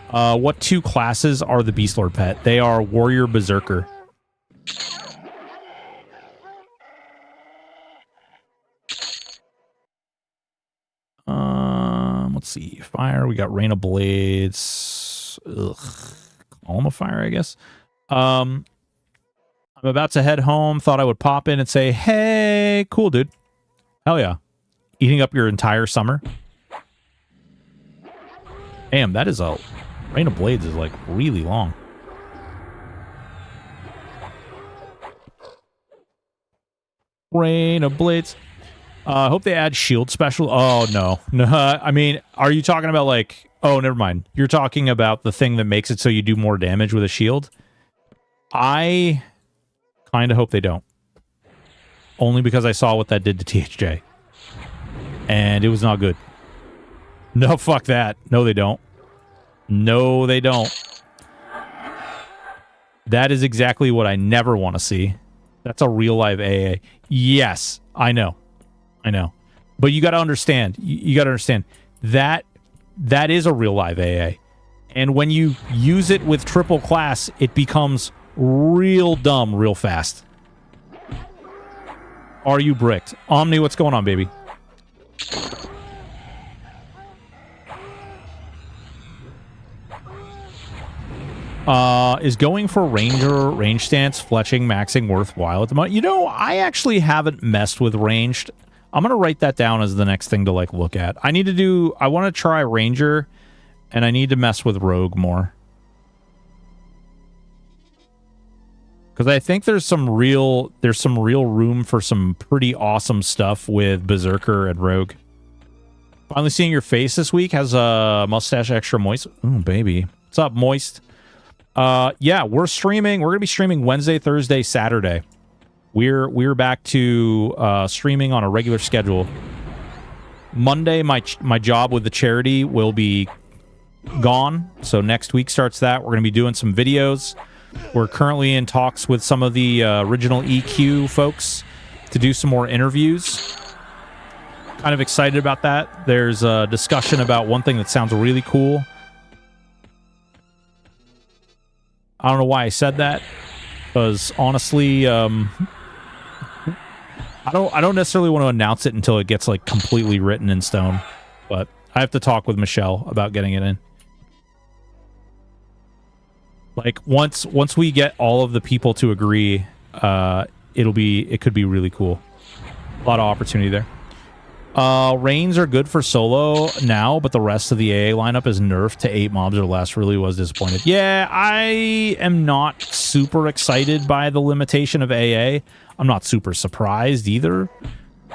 What two classes are the Beastlord pet? They are Warrior Berserker. Let's see. Fire. We got Rain of Blades. Ugh. Column of Fire, I guess. I'm about to head home. Thought I would pop in and say, hey, cool, dude. Hell yeah. Eating up your entire summer. Damn, that is a... Rain of Blades is, like, really long. Rain of Blades. I hope they add shield special. Oh, no. No, I mean, are you talking about, like... Oh, never mind. You're talking about the thing that makes it so you do more damage with a shield? I kind of hope they don't. Only because I saw what that did to THJ. And it was not good. No, fuck that. No, they don't. No, they don't. That is exactly what I never want to see. That's a real live AA. Yes, I know. I know. But you got to understand. You got to understand. That is a real live AA. And when you use it with triple class, it becomes real dumb real fast. Are you bricked? Omni, what's going on, baby? Is going for Ranger, range stance, fletching, maxing worthwhile at the moment? You know, I actually haven't messed with ranged. I'm going to write that down as the next thing to, like, look at. I want to try Ranger, and I need to mess with Rogue more. Because I think there's some real room for some pretty awesome stuff with Berserker and Rogue. Finally seeing your face this week. Has a mustache extra moist. Ooh, baby. What's up, Moist? Yeah, we're streaming. We're going to be streaming Wednesday, Thursday, Saturday. We're back to streaming on a regular schedule. Monday, my job with the charity will be gone. So next week starts that. We're going to be doing some videos. We're currently in talks with some of the original EQ folks to do some more interviews. Kind of excited about that. There's a discussion about one thing that sounds really cool. I don't know why I said that, because honestly, I don't necessarily want to announce it until it gets like completely written in stone. But I have to talk with Michelle about getting it in. Like once we get all of the people to agree, it could be really cool. A lot of opportunity there. Reigns are good for solo now, but the rest of the AA lineup is nerfed to 8 mobs or less. Really was disappointed. Yeah, I am not super excited by the limitation of AA. I'm not super surprised either.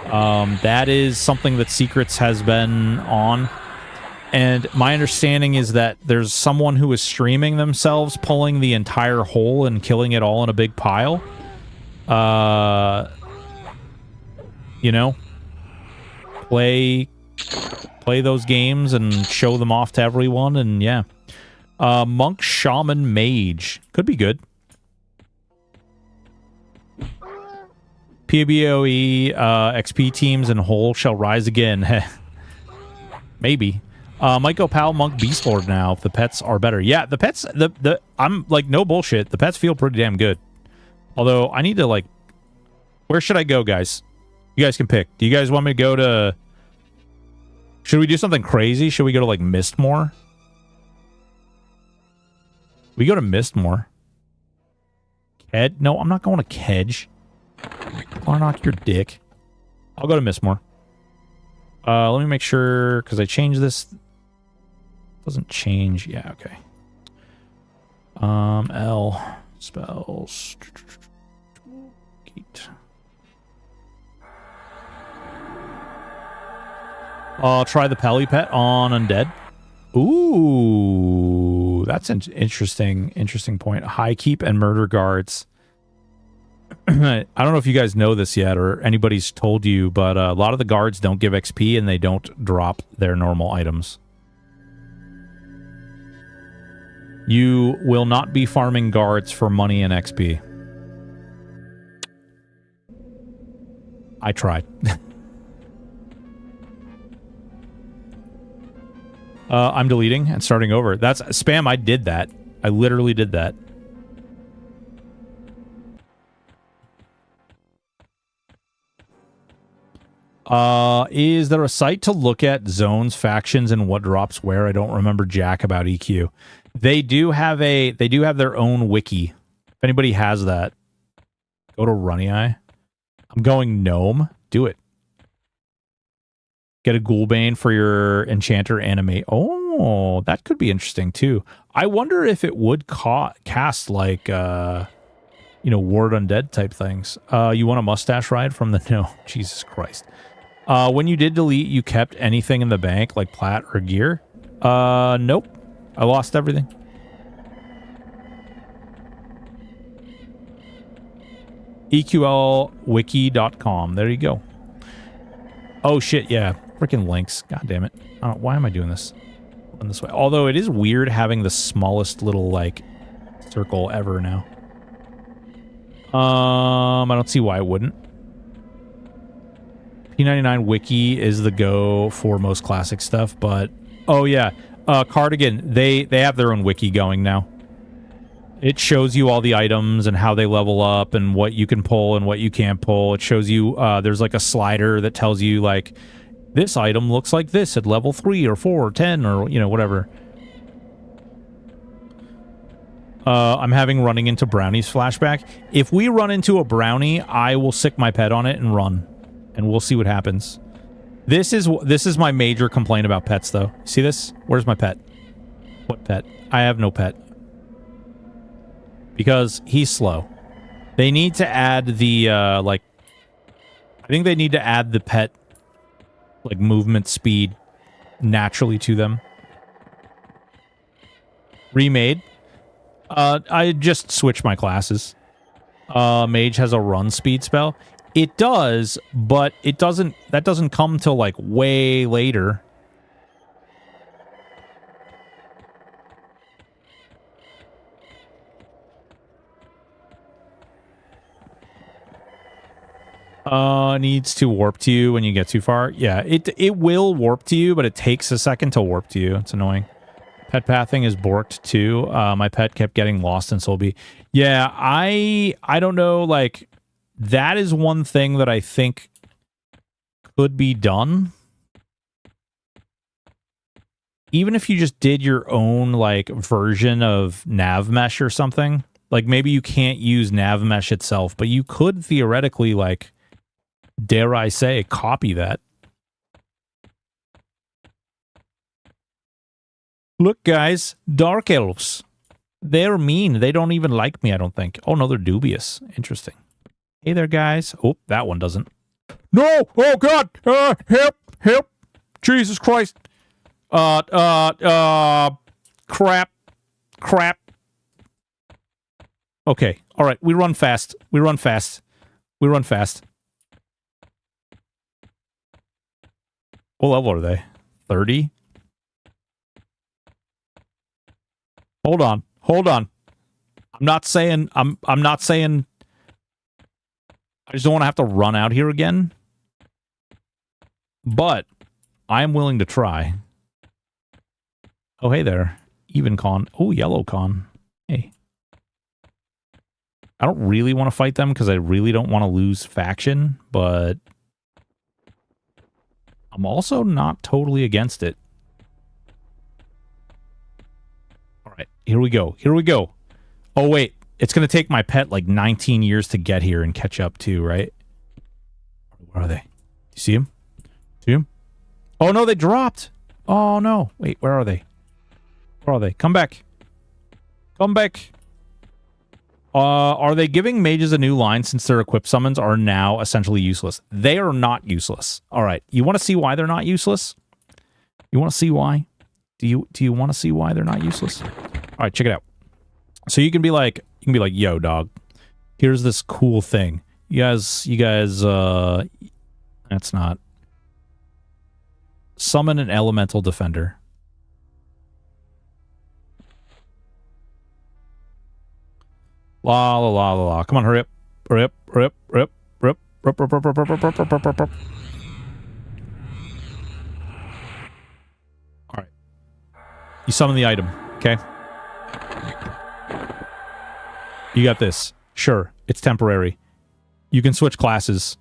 That is something that Secrets has been on. And my understanding is that there's someone who is streaming themselves pulling the entire hole and killing it all in a big pile. You know? Play those games and show them off to everyone, and yeah. Monk, Shaman, Mage. Could be good. PBOE, XP teams and whole shall rise again. Maybe. Might go Pal, Monk, Beast Lord now if the pets are better. Yeah, the pets, I'm like, no bullshit. The pets feel pretty damn good. Although, I need to, like, where should I go, guys? You guys can pick. Do you guys want me to go to... Should we do something crazy? Should we go to, like, Mistmore? We go to Mistmore. No, I'm not going to Kedge. Clarnock your dick. I'll go to Mistmore. Let me make sure, because I changed this. Doesn't change. Yeah, okay. L. Spells. Gate. I'll try the Pally Pet on Undead. Ooh, that's an interesting point. High Keep and Murder Guards. I don't know if you guys know this yet or anybody's told you, but a lot of the guards don't give XP and they don't drop their normal items. You will not be farming guards for money and XP. I tried. I'm deleting and starting over. That's spam. I did that. I literally did that. Is there a site to look at zones, factions, and what drops where? I don't remember jack about EQ. They do have their own wiki. If anybody has that, go to Runny Eye. I'm going Gnome. Do it. Get a Ghoulbane for your Enchanter animate. Oh, that could be interesting too. I wonder if it would cast like, Ward Undead type things. You want a mustache ride from the... No, Jesus Christ. When you did delete, you kept anything in the bank, like plat or gear? Nope. I lost everything. EQLwiki.com. There you go. Oh, shit, yeah. Freaking links. God damn it. Why am I doing this? Run this way. Although it is weird having the smallest little, like, circle ever now. I don't see why it wouldn't. P99 Wiki is the go for most classic stuff, but... Oh, yeah. Cardigan, they have their own wiki going now. It shows you all the items and how they level up and what you can pull and what you can't pull. It shows you, there's like a slider that tells you, like, this item looks like this at level 3 or 4 or 10 or, you know, whatever. I'm having running into brownies flashback. If we run into a brownie, I will sick my pet on it and run. And we'll see what happens. This is my major complaint about pets, though. See this? Where's my pet? What pet? I have no pet. Because he's slow. They need to add the, like... I think they need to add the pet, like, movement speed naturally to them. Remade. I just switched my classes. Mage has a run speed spell. It does, but it doesn't... That doesn't come till, like, way later. Needs to warp to you when you get too far. Yeah, it will warp to you, but it takes a second to warp to you. It's annoying. Pet pathing is borked too. My pet kept getting lost in Solby. Yeah, I don't know, like, that is one thing that I think could be done. Even if you just did your own, like, version of nav mesh or something. Like, maybe you can't use nav mesh itself, but you could theoretically, like, dare I say, copy that. Look, guys, dark elves. They're mean. They don't even like me, I don't think. Oh, no, they're dubious. Interesting. Hey there, guys. Oh, that one doesn't. No! Oh, God! Help! Help! Jesus Christ! Crap. Crap. Okay. All right. We run fast. We run fast. We run fast. What level are they? 30? Hold on. Hold on. I'm not saying I just don't want to have to run out here again. But I am willing to try. Oh, hey there. Even con. Oh, yellow con. Hey. I don't really want to fight them because I really don't want to lose faction, but I'm also not totally against it. All right, here we go. Here we go. Oh, wait. It's going to take my pet like 19 years to get here and catch up too, right? Where are they? You see him? See him? Oh, no, they dropped. Oh, no. Wait, where are they? Where are they? Come back. Come back. Are they giving mages a new line since their equip summons are now essentially useless? They are not useless. All right. You want to see why they're not useless? You want to see why? Do you want to see why they're not useless? All right, check it out. So you can be like, yo, dog. Here's this cool thing. You guys, that's not. Summon an elemental defender. La la la la la. Come on, hurry up. Hurry up, hurry up, hurry up, hurry up, hurry up, hurry up, hurry up, hurry up, hurry up, hurry up. All right. You summon the item, okay? You got this. Sure, it's temporary. You can switch classes.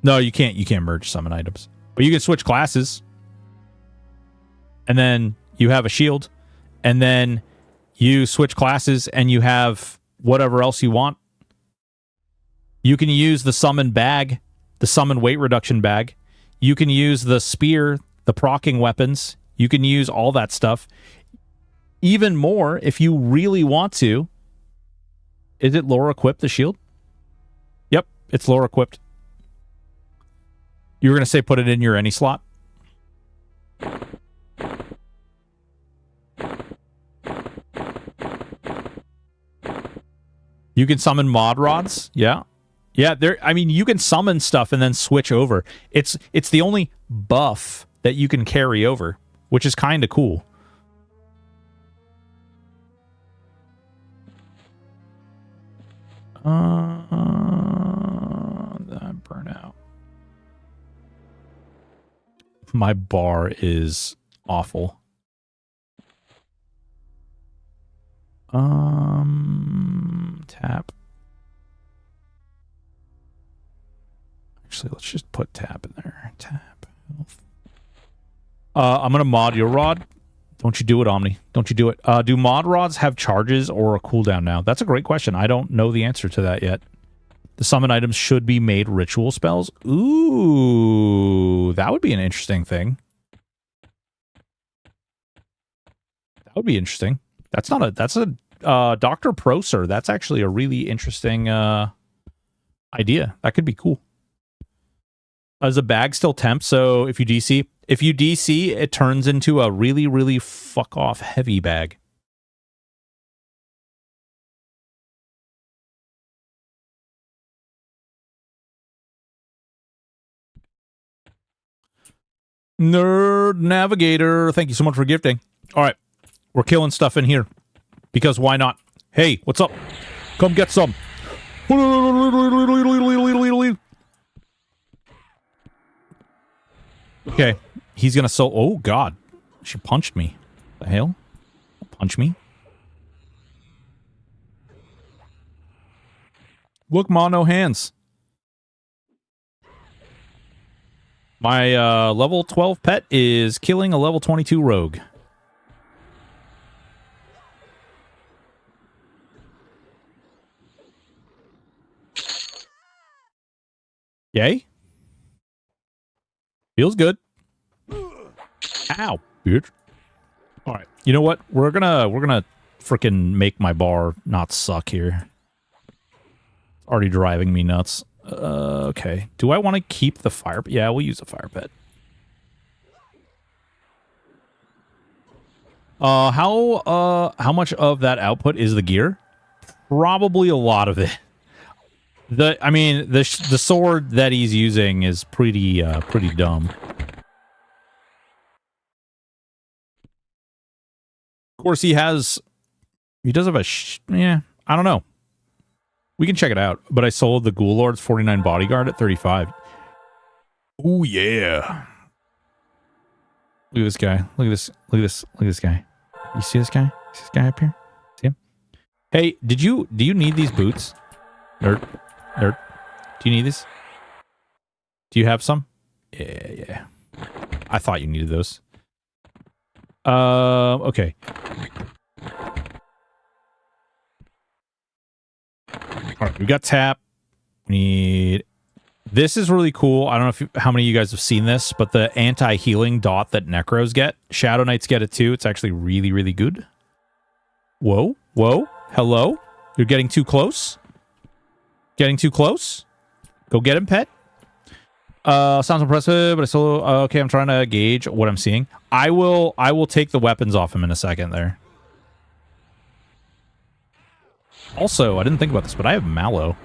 No, you can't. You can't merge summon items. But you can switch classes. And then you have a shield. And then you switch classes and you have whatever else you want. You can use the summon bag, the summon weight reduction bag. You can use the spear, the proccing weapons. You can use all that stuff. Even more, if you really want to. Is it lore equipped, the shield? Yep, it's lore equipped. You were going to say put it in your any slot? You can summon mod rods? Yeah. Yeah, I mean, you can summon stuff and then switch over. It's the only buff that you can carry over, which is kind of cool. That burnout. My bar is awful. Tap. Actually, let's just put tap in there. Tap. I'm gonna mod your rod. Don't you do it, Omni. Don't you do it. Do mod rods have charges or a cooldown now? That's a great question. I don't know the answer to that yet. The summon items should be made ritual spells. Ooh, that would be an interesting thing. That would be interesting. That's not a, that's a, Dr. Procer. That's actually a really interesting, idea. That could be cool. Is a bag still temp? So if you DC, it turns into a really, really fuck off heavy bag. Nerd Navigator, thank you so much for gifting. All right, we're killing stuff in here because why not? Hey, what's up? Come get some. Okay, he's gonna oh god, she punched me. The hell? Punch me? Look, Ma, no hands. My level 12 pet is killing a level 22 rogue. Yay? Feels good. Ow, bitch. All right. You know what? We're gonna freaking make my bar not suck here. It's already driving me nuts. Okay. Do I want to keep the fire? Yeah, we'll use a fire pet. How much of that output is the gear? Probably a lot of it. The sword that he's using is pretty dumb. Of course, he does have a yeah, I don't know. We can check it out, but I sold the Ghoul Lord's 49 bodyguard at 35. Oh yeah. Look at this guy. Look at this. Look at this. Look at this guy. You see this guy? See this guy up here? See him? Hey, do you need these boots? Nerd. Nerd. Do you need this? Do you have some? Yeah. I thought you needed those. Okay. All right, we got tap. We need... This is really cool. I don't know how many of you guys have seen this, but the anti-healing dot that Necros get. Shadow Knights get it too. It's actually really, really good. Whoa. Whoa. Hello? You're getting too close? Getting too close? Go get him, pet. Sounds impressive, but I still... okay, I'm trying to gauge what I'm seeing. I will take the weapons off him in a second there. Also, I didn't think about this, but I have Mallow.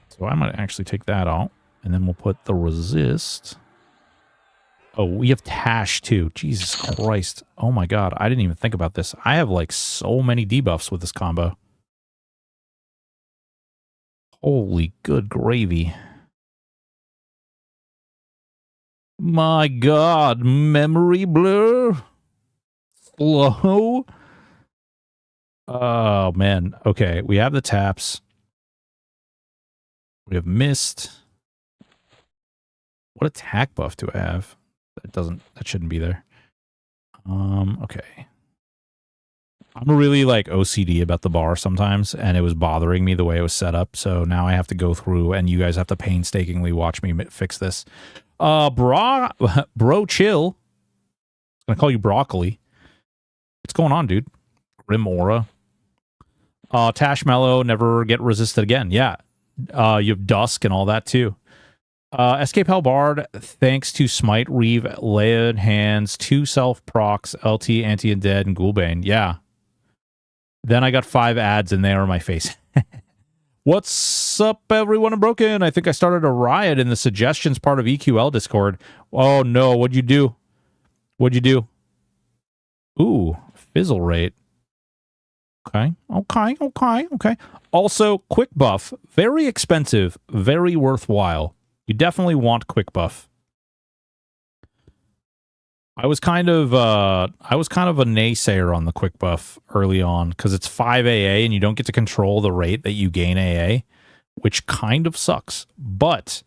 So I might actually take that out. And then we'll put the resist. Oh, we have Tash too. Jesus Christ. Oh my god, I didn't even think about this. I have like so many debuffs with this combo. Holy good gravy. My god, memory blur. Slow. Oh, man. Okay, we have the taps. We have mist. What attack buff do I have? That shouldn't be there. Okay. I'm really, like, OCD about the bar sometimes, and it was bothering me the way it was set up, so now I have to go through, and you guys have to painstakingly watch me fix this. Bro, chill. I'm gonna call you Broccoli. What's going on, dude? Grim Aura. Tash Mellow, never get resisted again. Yeah. You have Dusk and all that too. Escape Hellbard, thanks to Smite, Reeve, Laid Hands, 2 self procs, LT, Anti-Undead, and Ghoulbane. Yeah. Then I got 5 ads and they are my face. What's up, everyone in Broken? I think I started a riot in the suggestions part of EQL Discord. Oh no, what'd you do? What'd you do? Ooh, fizzle rate. Okay. Also, quick buff. Very expensive. Very worthwhile. You definitely want quick buff. I was kind of a naysayer on the quick buff early on because it's 5 AA and you don't get to control the rate that you gain AA, which kind of sucks. But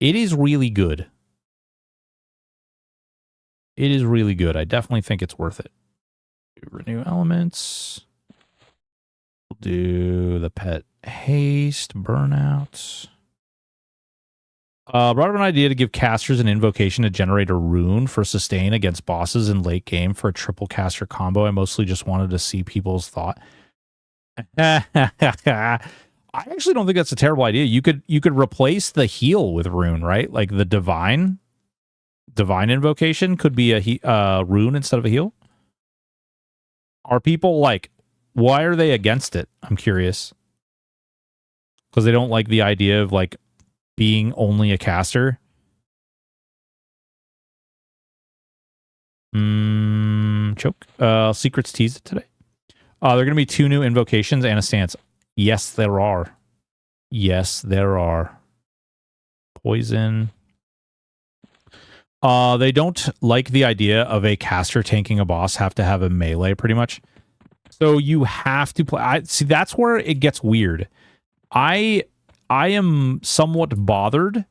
it is really good. It is really good. I definitely think it's worth it. Renew elements. We'll do the pet haste, burnout. Brought up an idea to give casters an invocation to generate a rune for sustain against bosses in late game for a triple caster combo. I mostly just wanted to see people's thought. I actually don't think that's a terrible idea. You could replace the heal with rune, right? Like the divine invocation could be a rune instead of a heal. Are people like, why are they against it? I'm curious. Because they don't like the idea of like being only a caster. Choke. Secrets teased it today. There are going to be 2 new invocations and a stance. Yes, there are. Yes, there are. Poison. They don't like the idea of a caster tanking a boss have to have a melee, pretty much. So you have to play. See, that's where it gets weird. I am somewhat bothered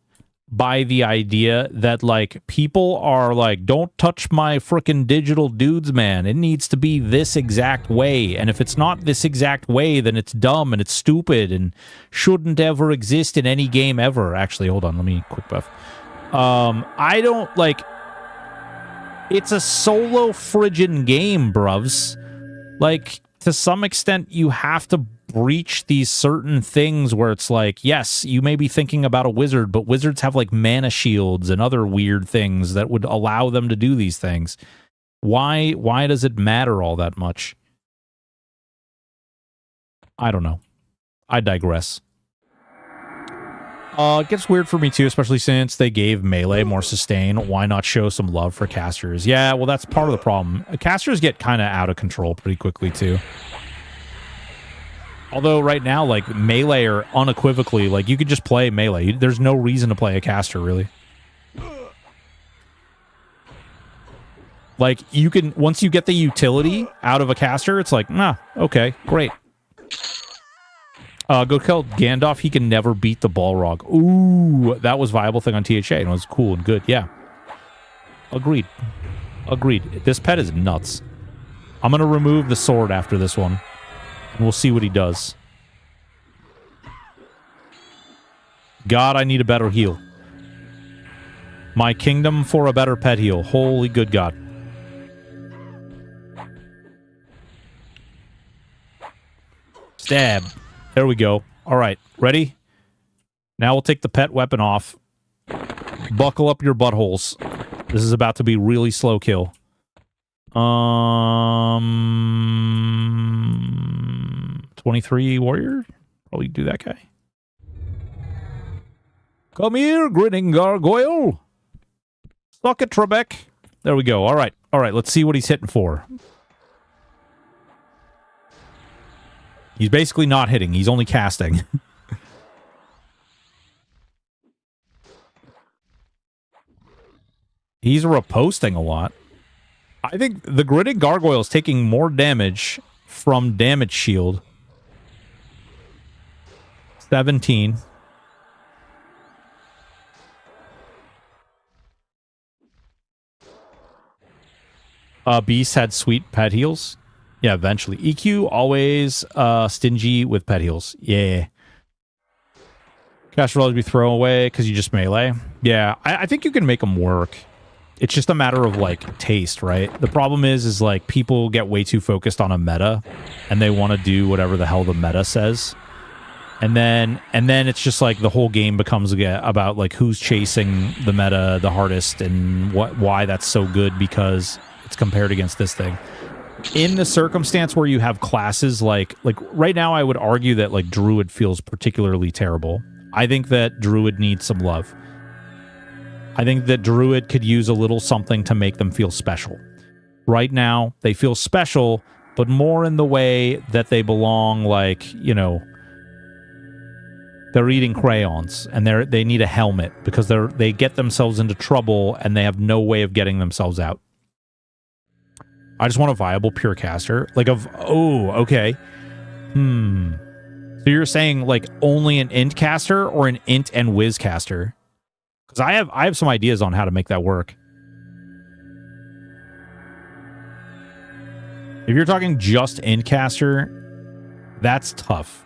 by the idea that, like, people are like, don't touch my frickin' digital dudes, man. It needs to be this exact way. And if it's not this exact way, then it's dumb and it's stupid and shouldn't ever exist in any game ever. Actually, hold on. Let me quick buff. I don't, like, it's a solo friggin' game, bruvs. Like, to some extent, you have to breach these certain things where it's like, yes, you may be thinking about a wizard, but wizards have like mana shields and other weird things that would allow them to do these things. Why does it matter all that much? I don't know. I digress. It gets weird for me too, especially since they gave melee more sustain. Why not show some love for casters? Yeah, well, that's part of the problem. Casters get kind of out of control pretty quickly too. Although right now, like, melee are unequivocally, like, you could just play melee. There's no reason to play a caster, really. Like, you can, once you get the utility out of a caster, it's like, nah, okay, great. Go kill Gandalf. He can never beat the Balrog. Ooh, that was a viable thing on THA, and it was cool and good, yeah. Agreed. Agreed. This pet is nuts. I'm going to remove the sword after this one. We'll see what he does. God, I need a better heal. My kingdom for a better pet heal. Holy good God. Stab. There we go. All right. Ready? Now we'll take the pet weapon off. Buckle up your buttholes. This is about to be really slow kill. 23 warrior? Probably do that guy. Come here, grinning gargoyle. Suck it, Trebek. There we go. All right. All right, let's see what he's hitting for. He's basically not hitting. He's only casting. He's riposting a lot. I think the grinning gargoyle is taking more damage from damage shield. 17. Beast had sweet pet heals. Yeah, eventually. EQ, always stingy with pet heals. Yeah. Cash will always be thrown away because you just melee. Yeah, I think you can make them work. It's just a matter of, like, taste, right? The problem is like, people get way too focused on a meta, and they want to do whatever the hell the meta says. And then it's just like the whole game becomes about, like, who's chasing the meta the hardest and why that's so good because it's compared against this thing. In the circumstance where you have classes like right now, I would argue that, like, Druid feels particularly terrible. I think that Druid needs some love. I think that Druid could use a little something to make them feel special. Right now, they feel special, but more in the way that they belong, like, you know, they're eating crayons, and they need a helmet because they get themselves into trouble, and they have no way of getting themselves out. I just want a viable pure caster. Like okay. So you're saying like only an int caster or an int and whiz caster? Because I have some ideas on how to make that work. If you're talking just int caster, that's tough.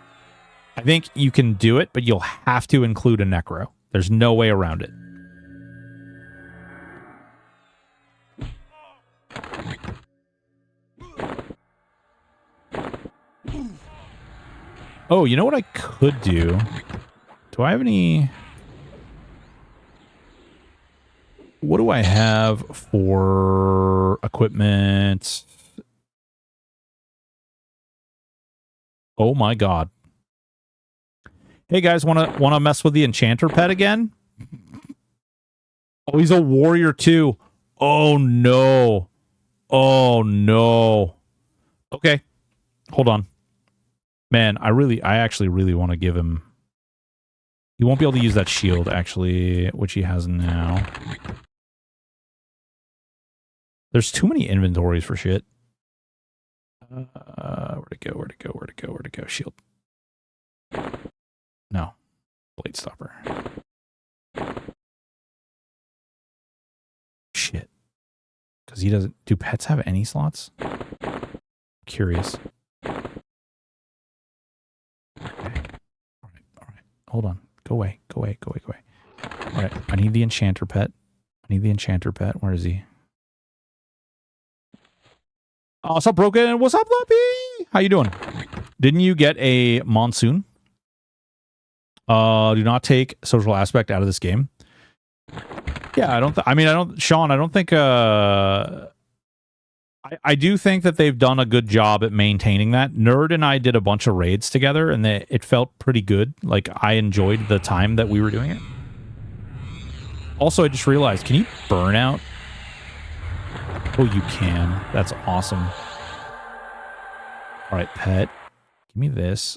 I think you can do it, but you'll have to include a necro. There's no way around it. Oh, you know what I could do? Do I have any... What do I have for equipment? Oh my god. Hey guys, wanna mess with the enchanter pet again? Oh, he's a warrior too. Oh no. Oh no. Okay. Hold on. Man, I actually really want to give him... He won't be able to use that shield, actually, which he has now. There's too many inventories for shit. Where'd it go? Shield. No. Blade stopper. Shit. Because he doesn't... Do pets have any slots? Curious. Okay. All right. Hold on. Go away. All right. I need the enchanter pet. Where is he? Oh, what's up, Broken? What's up, Loppy? How you doing? Didn't you get a monsoon? Do not take social aspect out of this game. Yeah, Sean, I don't think, I do think that they've done a good job at maintaining that. Nerd and I did a bunch of raids together, and it felt pretty good. Like, I enjoyed the time that we were doing it. Also, I just realized, can you burn out? Oh, you can. That's awesome. All right, pet. Give me this.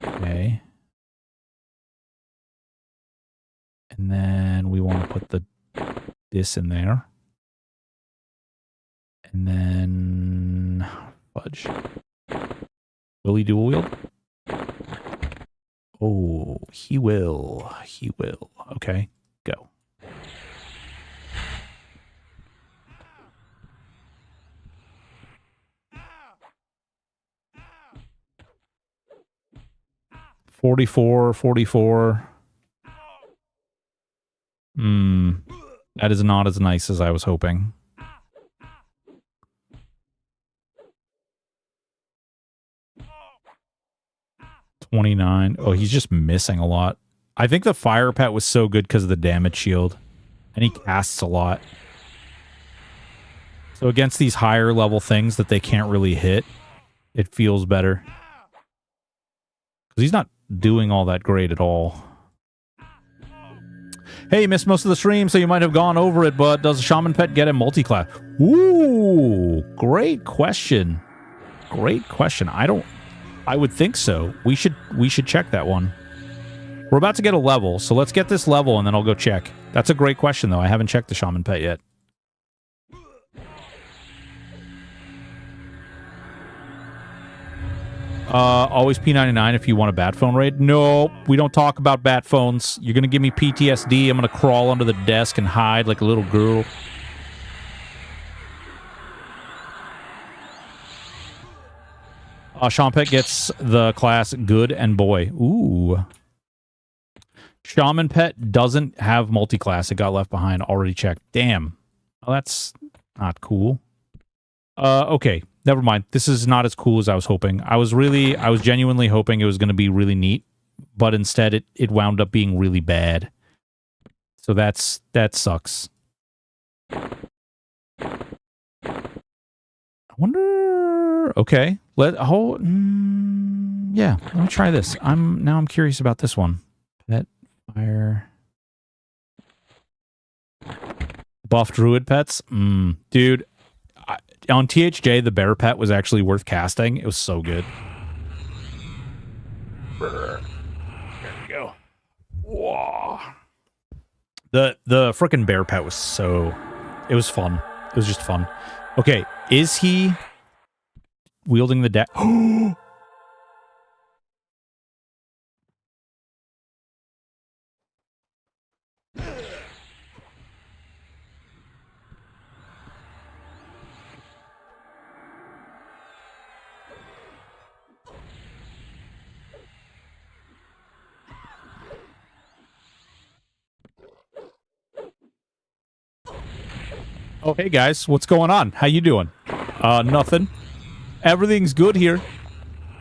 Okay. And then we want to put this in there. And then... Fudge. Will he dual wield? Oh, he will. Okay, go. $44. That is not as nice as I was hoping. $29. Oh, he's just missing a lot. I think the fire pet was so good because of the damage shield. And he casts a lot. So against these higher level things that they can't really hit, it feels better. Because he's not doing all that great at all. Hey, missed most of the stream, so you might have gone over it, but does a shaman pet get a multi-class? Ooh, great question. I would think so. We should check that one. We're about to get a level, so let's get this level and then I'll go check. That's a great question, though. I haven't checked the shaman pet yet. Always P99 if you want a bat phone raid. No, we don't talk about bat phones. You're going to give me PTSD. I'm going to crawl under the desk and hide like a little girl. Shaman Pet gets the class good and boy. Ooh. Shaman Pet doesn't have multi-class. It got left behind. Already checked. Damn. Well, that's not cool. Okay. Never mind. This is not as cool as I was hoping. I was genuinely hoping it was going to be really neat, but instead it wound up being really bad. So that sucks. I wonder... Okay. Yeah, let me try this. I'm curious about this one. Pet fire. Buff druid pets? Dude, on THJ, the bear pet was actually worth casting. It was so good. There we go. Whoa. The frickin' bear pet was so It was fun. It was just fun. Okay, is he wielding the deck? Oh, hey guys, what's going on? How you doing? Nothing. Everything's good here.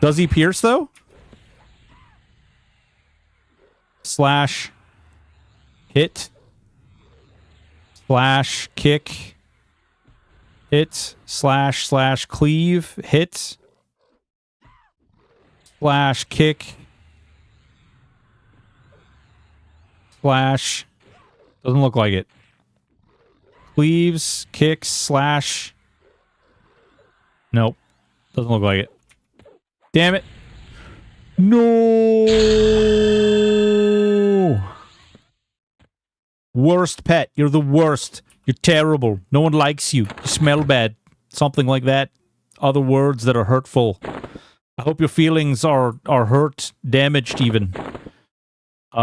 Does he pierce, though? Slash. Hit. Slash. Kick. Hit. Slash. Slash. Cleave. Hit. Slash. Kick. Slash. Doesn't look like it. Cleaves, kicks, slash. Nope. Doesn't look like it. Damn it. No. Worst pet. You're the worst. You're terrible. No one likes you. You smell bad. Something like that. Other words that are hurtful. I hope your feelings are hurt, damaged even. Where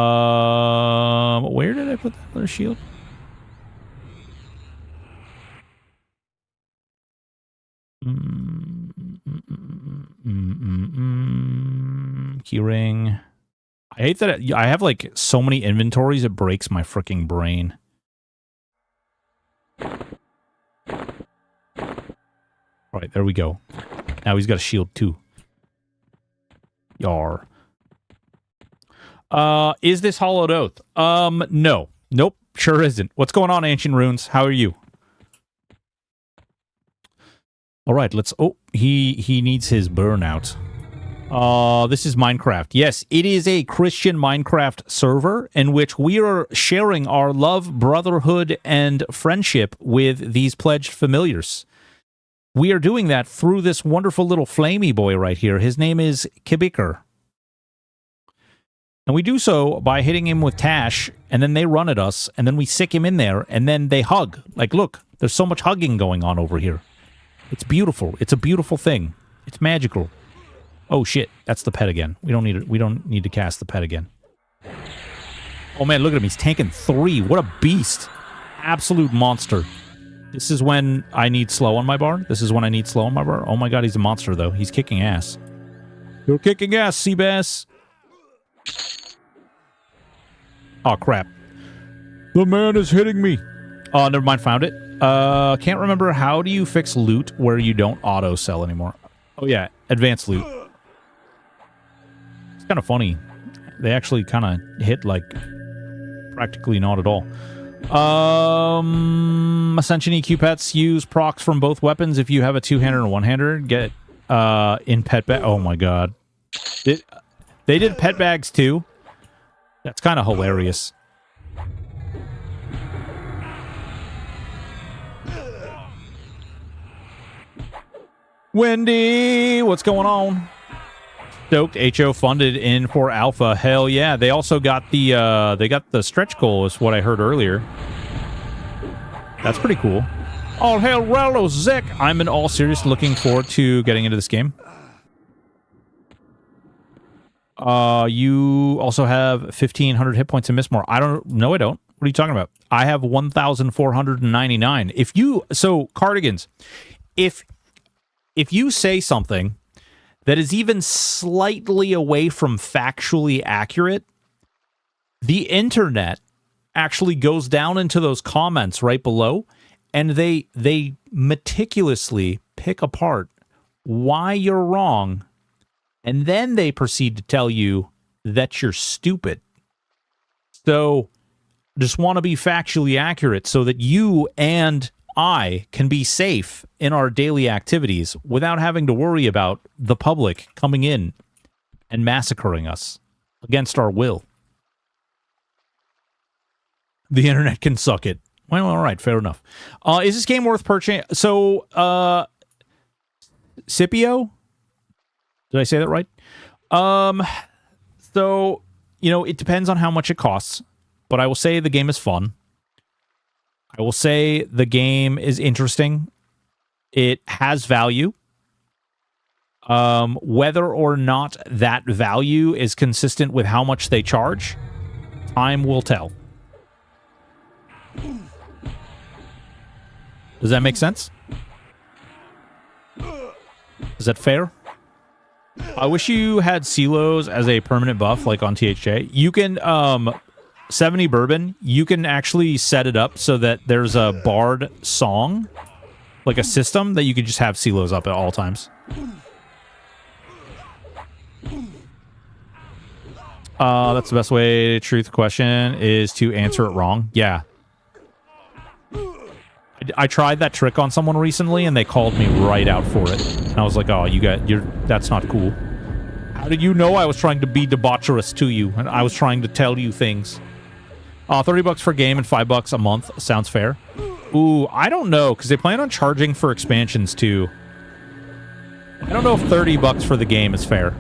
did I put that other shield? Keyring. I hate that I have like so many inventories, it breaks my freaking brain. Right, there we go. Now he's got a shield too. Yar. Is this Hollowed Oath? No. Nope, sure isn't. What's going on, Ancient Runes? How are you? All right, let's... Oh, he needs his burnout. This is Minecraft. Yes, it is a Christian Minecraft server in which we are sharing our love, brotherhood, and friendship with these pledged familiars. We are doing that through this wonderful little flamey boy right here. His name is Kibiker. And we do so by hitting him with Tash, and then they run at us, and then we sick him in there, and then they hug. Like, look, there's so much hugging going on over here. It's beautiful. It's a beautiful thing. It's magical. Oh shit, that's the pet again. We don't need to cast the pet again. Oh man, look at him. He's tanking 3. What a beast. Absolute monster. This is when I need slow on my bar. This is when I need slow on my bar. Oh my god, he's a monster though. He's kicking ass. You're kicking ass, Seabass. Oh crap. The man is hitting me. Oh, never mind, found it. Can't remember, how do you fix loot where you don't auto sell anymore? Oh yeah, advanced loot. It's kind of funny. They actually kind of hit like practically not at all. Ascension EQ pets use procs from both weapons. If you have a two-hander and a one-hander, get in pet bag. Oh my god. They did pet bags too. That's kind of hilarious. Wendy, what's going on? Stoked HO funded in for alpha. Hell yeah. They also got the stretch goal is what I heard earlier. That's pretty cool. All hail Rallo Zek. I'm in all serious looking forward to getting into this game. You also have 1,500 hit points in Miss More. I don't know. I don't. What are you talking about? I have 1,499. So Cardigans, if you say something that is even slightly away from factually accurate, the internet actually goes down into those comments right below, and they meticulously pick apart why you're wrong, and then they proceed to tell you that you're stupid. So just want to be factually accurate so that you and I can be safe in our daily activities without having to worry about the public coming in and massacring us against our will. The internet can suck it. Well, all right, fair enough. Is this game worth purchasing? So, Scipio? Did I say that right? So, it depends on how much it costs, but I will say the game is fun. I will say the game is interesting. It has value. Whether or not that value is consistent with how much they charge, time will tell. Does that make sense? Is that fair? I wish you had silos as a permanent buff, like on THJ. You can, 70 Bourbon, you can actually set it up so that there's a bard song, like a system, that you can just have silos up at all times. That's the best way to truth the question is to answer it wrong. Yeah. I tried that trick on someone recently, and they called me right out for it. And I was like, "Oh, that's not cool. How did you know I was trying to be debaucherous to you, and I was trying to tell you things?" $30 for game and $5 a month sounds fair. Ooh, I don't know, because they plan on charging for expansions too. I don't know if $30 for the game is fair.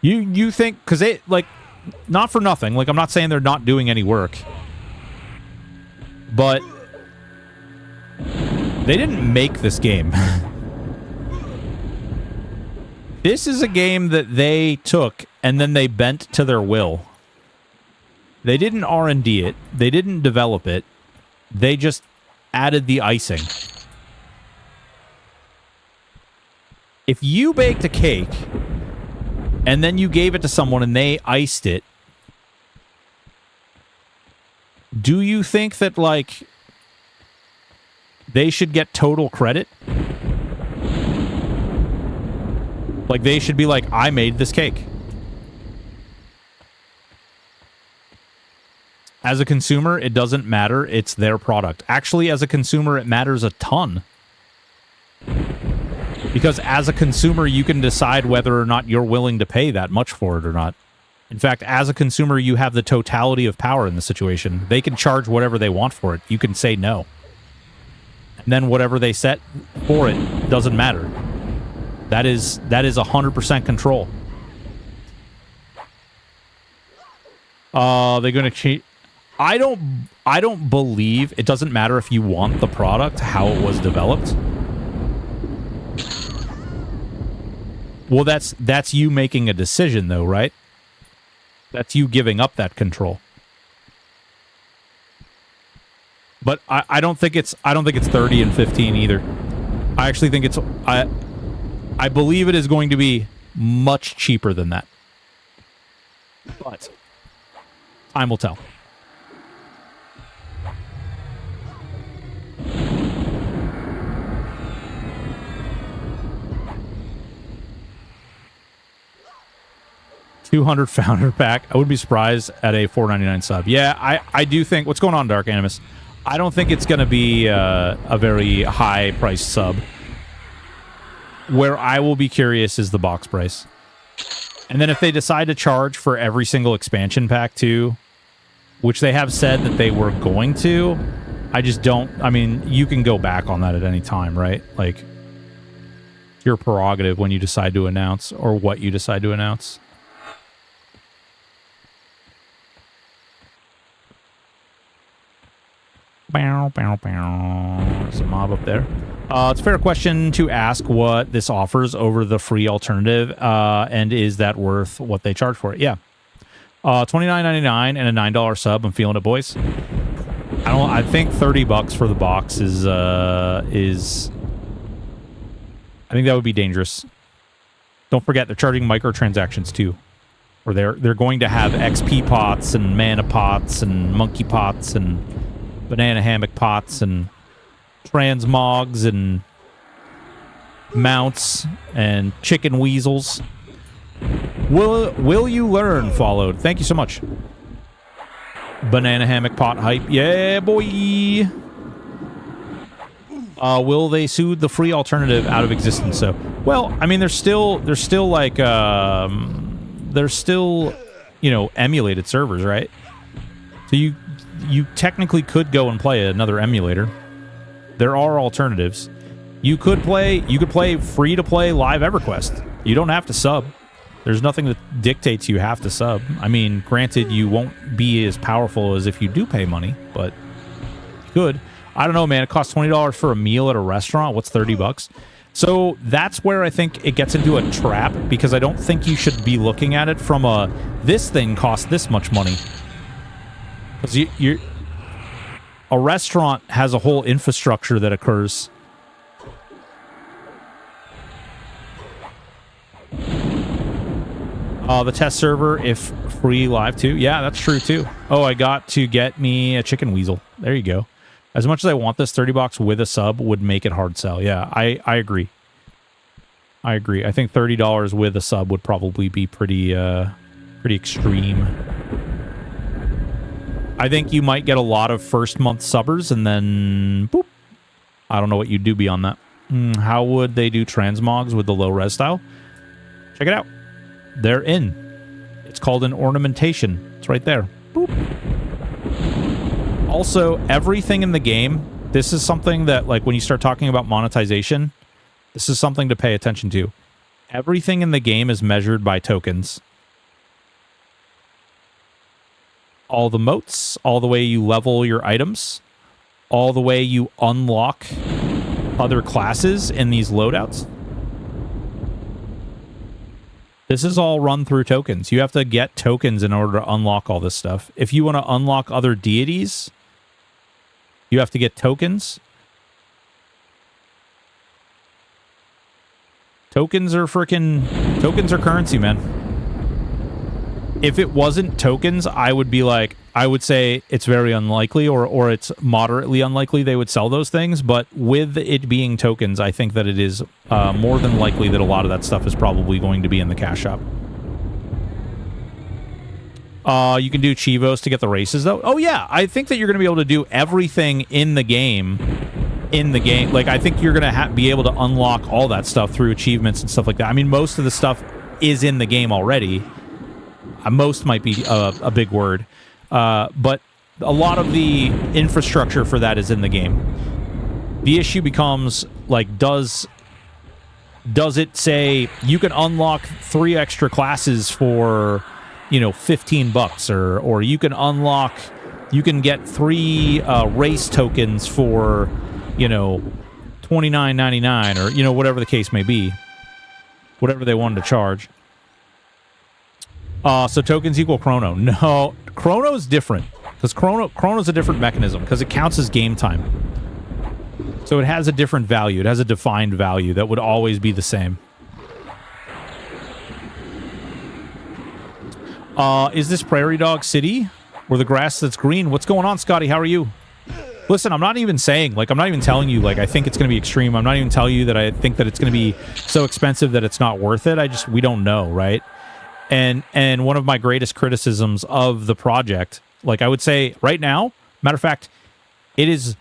You think, because they, like, not for nothing, like, I'm not saying they're not doing any work, but they didn't make this game. This is a game that they took and then they bent to their will. They didn't R&D it. They didn't develop it. They just added the icing. If you baked a cake and then you gave it to someone and they iced it, do you think that, like, they should get total credit? Like, they should be like, I made this cake. As a consumer, it doesn't matter. It's their product. Actually, as a consumer, it matters a ton. Because as a consumer, you can decide whether or not you're willing to pay that much for it or not. In fact, as a consumer, you have the totality of power in the situation. They can charge whatever they want for it. You can say no. And then whatever they set for it doesn't matter. That is 100% control. They're going to cheat. I don't believe it doesn't matter if you want the product, how it was developed. Well, that's you making a decision, though, right? That's you giving up that control. But I don't think it's 30 and 15 either. I actually think I believe it is going to be much cheaper than that. But time will tell. $200 founder pack. I would be surprised at a $4.99 sub. Yeah, I do think... What's going on, Dark Animus? I don't think it's going to be a very high-priced sub. Where I will be curious is the box price. And then if they decide to charge for every single expansion pack, too, which they have said that they were going to, I just don't... I mean, you can go back on that at any time, right? Like, it's your prerogative when you decide to announce, or what you decide to announce. Bow, bow, bow. There's a mob up there. It's a fair question to ask what this offers over the free alternative, and is that worth what they charge for it? Yeah. $29.99 and a $9 sub. I'm feeling it, boys. I think $30 for the box is. I think that would be dangerous. Don't forget they're charging microtransactions too, or they're going to have XP pots and mana pots and monkey pots and banana hammock pots and transmogs and mounts and chicken weasels. Will you learn? Followed. Thank you so much. Banana hammock pot hype. Yeah, boy. Will they soothe the free alternative out of existence? So, well, I mean, they're still like, they're still, you know, emulated servers, right? So you technically could go and play another emulator. There are alternatives. You could play free to play live EverQuest. You don't have to sub. There's nothing that dictates you have to sub. I mean, granted, you won't be as powerful as if you do pay money, but you could. I don't know, man. It costs $20 for a meal at a restaurant. What's $30? So that's where I think it gets into a trap, because I don't think you should be looking at it from a, this thing costs this much money. Because a restaurant has a whole infrastructure that occurs. The test server, if free live too. Yeah, that's true too. Oh, I got to get me a chicken weasel. There you go. As much as I want this, $30 with a sub would make it hard sell. Yeah, I agree. I agree. I think $30 with a sub would probably be pretty extreme. I think you might get a lot of first month subbers and then boop. I don't know what you'd do beyond that. How would they do transmogs with the low res style? Check it out. They're in. It's called an ornamentation. It's right there. Boop. Also, everything in the game, this is something that, like, when you start talking about monetization, this is something to pay attention to. Everything in the game is measured by tokens. All the moats, all the way you level your items, all the way you unlock other classes in these loadouts. This is all run through tokens. You have to get tokens in order to unlock all this stuff. If you want to unlock other deities, you have to get tokens. Tokens are currency, man. If it wasn't tokens, I would say it's very unlikely, or it's moderately unlikely they would sell those things. But with it being tokens, I think that it is more than likely that a lot of that stuff is probably going to be in the cash shop. You can do Chivos to get the races, though. Oh, yeah. I think that you're going to be able to do everything in the game. Like, I think you're going to be able to unlock all that stuff through achievements and stuff like that. I mean, most of the stuff is in the game already. Most might be a big word. But a lot of the infrastructure for that is in the game. The issue becomes, like, does it say you can unlock 3 extra classes for, $15, or you can get 3 race tokens for, $29.99, or, whatever the case may be. Whatever they wanted to charge. So tokens equal chrono. No, chrono's different. Because chrono's a different mechanism, because it counts as game time. So it has a different value. It has a defined value that would always be the same. Is this Prairie Dog City? Where the grass that's green? What's going on, Scotty? How are you? Listen, I'm not even telling you, like, I think it's going to be extreme. I'm not even telling you that I think that it's going to be so expensive that it's not worth it. We don't know, right? And one of my greatest criticisms of the project, like, I would say right now, matter of fact, it is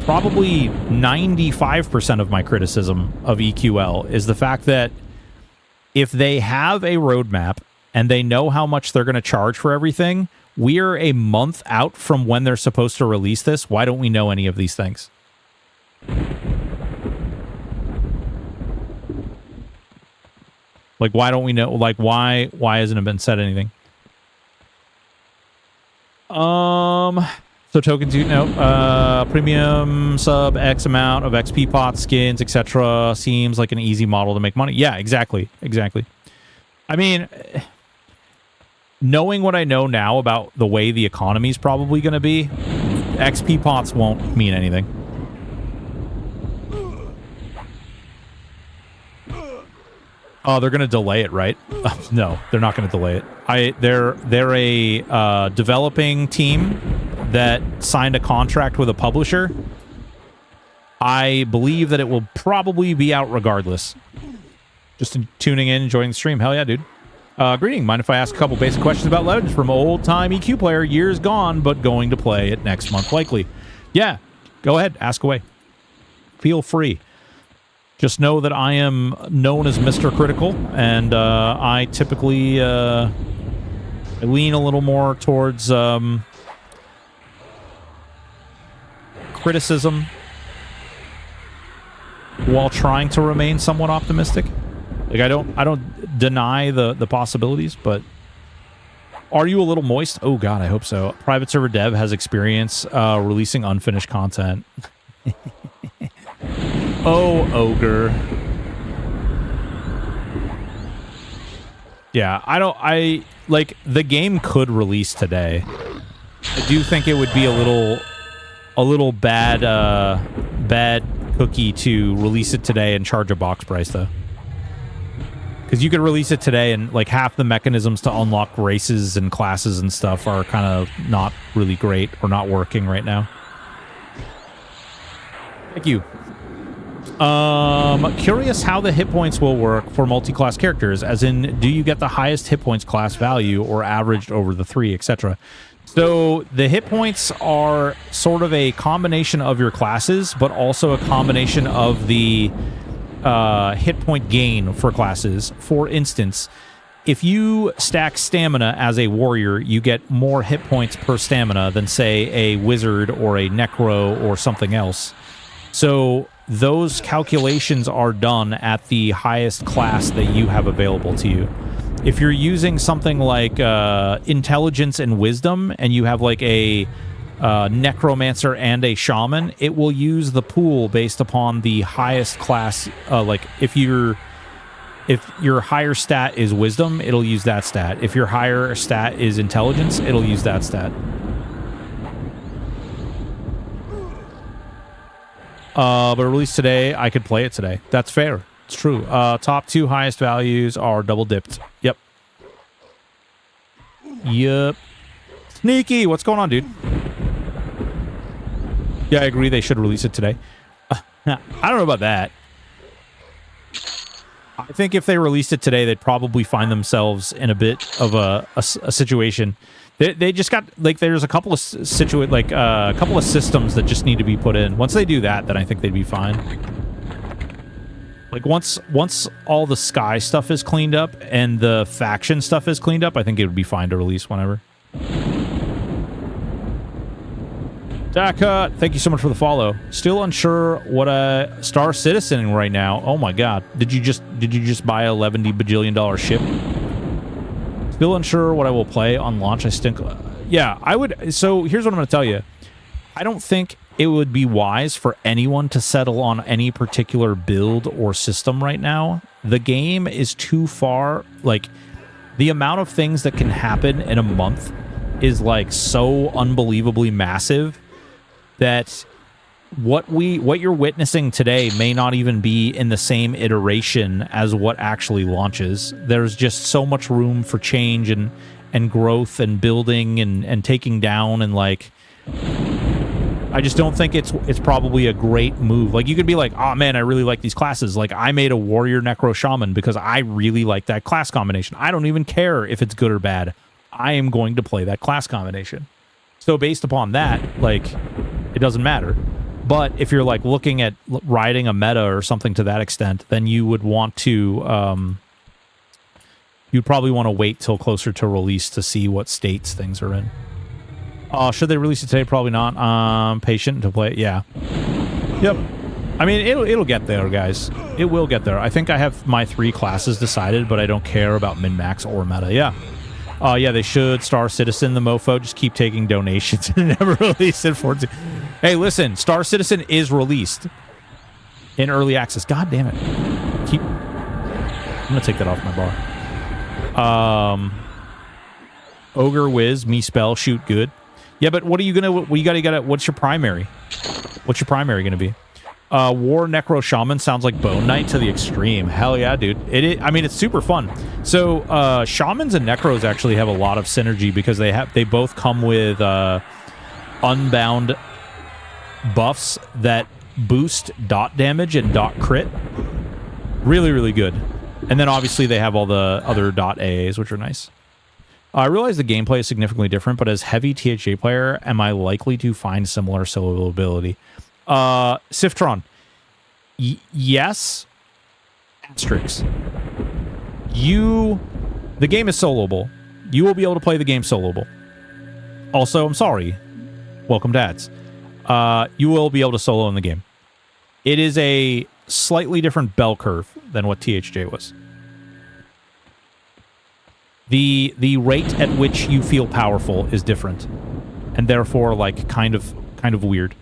probably 95% of my criticism of EQL is the fact that if they have a roadmap and they know how much they're going to charge for everything, we're a month out from when they're supposed to release this. Why don't we know any of these things? Like, why don't we know? Like, why hasn't it been said anything? So tokens, premium sub X amount of XP pots, skins, etc. seems like an easy model to make money. Yeah, exactly. I mean, knowing what I know now about the way the economy is probably going to be, XP pots won't mean anything. Oh, they're going to delay it, right? No, they're not going to delay it. They're a developing team that signed a contract with a publisher. I believe that it will probably be out regardless. Just tuning in, enjoying the stream. Hell yeah, dude. Greeting. Mind if I ask a couple basic questions about Legends from old-time EQ player, years gone, but going to play it next month likely? Yeah, go ahead. Ask away. Feel free. Just know that I am known as Mr. Critical, and I typically lean a little more towards criticism while trying to remain somewhat optimistic. Like, I don't deny the possibilities, but are you a little moist? Oh god, I hope so. Private server dev has experience releasing unfinished content. Oh, ogre. Yeah, I like the game could release today. I do think it would be a little bad bad cookie to release it today and charge a box price though. Because you could release it today and like half the mechanisms to unlock races and classes and stuff are kind of not really great or not working right now. Thank you. Curious how the hit points will work for multi-class characters, as in, do you get the highest hit points class value or averaged over the 3, etc.? So the hit points are sort of a combination of your classes, but also a combination of the hit point gain for classes. For instance, if you stack stamina as a warrior, you get more hit points per stamina than, say, a wizard or a necro or something else. So those calculations are done at the highest class that you have available to you. If you're using something like intelligence and wisdom, and you have like a necromancer and a shaman, it will use the pool based upon the highest class. Like if your higher stat is wisdom, it'll use that stat. If your higher stat is intelligence, it'll use that stat. But released today, I could play it today. That's fair. It's true. Top 2 highest values are double dipped. Yep. Yep. Sneaky, what's going on, dude? Yeah, I agree. They should release it today. I don't know about that. I think if they released it today, they'd probably find themselves in a bit of a situation. They just got, like, there's a couple of a couple of systems that just need to be put in. Once they do that, then I think they'd be fine. Like, once all the sky stuff is cleaned up and the faction stuff is cleaned up, I think it would be fine to release whenever. Daka, thank you so much for the follow. Still unsure what a Star Citizen right now. Oh my god. Did you just buy a $11 bajillion ship? Still unsure what I will play on launch. I think, yeah, I would. So here's what I'm going to tell you. I don't think it would be wise for anyone to settle on any particular build or system right now. The game is too far. Like, the amount of things that can happen in a month is like so unbelievably massive that what you're witnessing today may not even be in the same iteration as what actually launches. There's just so much room for change and growth and building and taking down, and like, I just don't think it's probably a great move. Like, you could be like, oh man, I really like these classes. Like, I made a warrior necro shaman because I really like that class combination. I don't even care if it's good or bad. I am going to play that class combination. So based upon that, like, it doesn't matter. But if you're like looking at riding a meta or something to that extent, then you would want to, you'd probably want to wait till closer to release to see what states things are in. Should they release it today? Probably not. Patient to play it. Yeah. Yep. I mean, it'll get there, guys. It will get there. I think I have my 3 classes decided, but I don't care about min-max or meta. Yeah. Yeah, they should. Star Citizen, the mofo, just keep taking donations and never release it for... Hey, listen, Star Citizen is released in early access. God damn it. I'm going to take that off my bar. Ogre, Whiz, me spell, shoot good. Yeah, but what are you going to... you gotta, what's your primary? What's your primary going to be? War Necro Shaman sounds like Bone Knight to the extreme. Hell yeah, dude. I mean, it's super fun. So, Shamans and Necros actually have a lot of synergy because they both come with unbound buffs that boost dot damage and dot crit. Really, really good. And then obviously they have all the other dot AAs, which are nice. I realize the gameplay is significantly different, but as heavy THJ player, am I likely to find similar solo ability? Siftron, yes. Asterix. The game is soloable. You will be able to play the game soloable. Also, I'm sorry. Welcome to ads. You will be able to solo in the game. It is a slightly different bell curve than what THJ was. The rate at which you feel powerful is different, and therefore like kind of weird.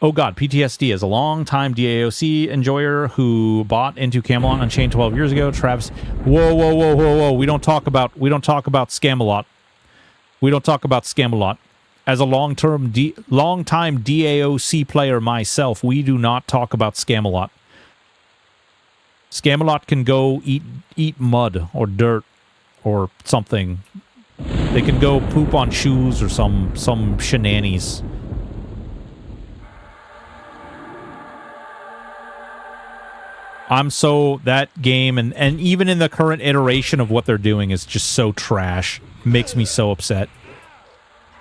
Oh god, PTSD. As a long-time DAOC enjoyer who bought into Camelot Unchained 12 years ago, Travis. Whoa! We don't talk about Scamelot. We don't talk about Scamelot. As a long-time DAOC player myself, we do not talk about Scamelot. Scamelot can go eat mud or dirt or something. They can go poop on shoes or some shenanigans. That game and even in the current iteration of what they're doing is just so trash. Makes me so upset.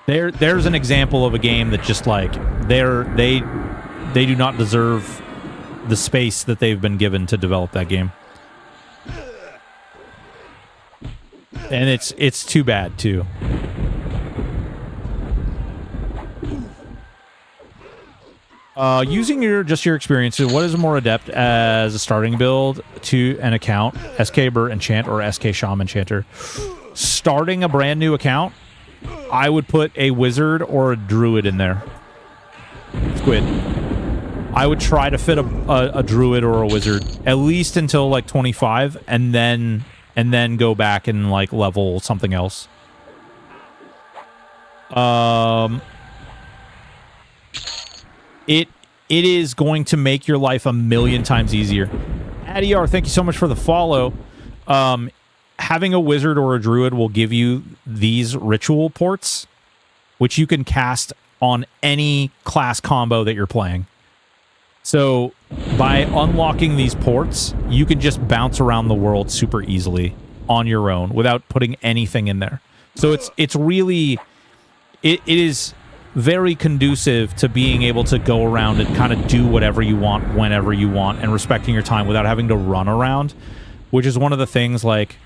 There's an example of a game that just like they do not deserve the space that they've been given to develop that game. And it's too bad too. Using your experiences, what is more adept as a starting build to an account? SK Burt Enchant or SK Shaman Chanter? Starting a brand new account, I would put a wizard or a druid in there. Squid. I would try to fit a druid or a wizard at least until like 25, and then go back and like level something else. It is going to make your life a million times easier. Adiar, thank you so much for the follow. Having a wizard or a druid will give you these ritual ports, which you can cast on any class combo that you're playing. So by unlocking these ports, you can just bounce around the world super easily on your own without putting anything in there. So it's really it is very conducive to being able to go around and kind of do whatever you want whenever you want and respecting your time without having to run around, which is one of the things. Like,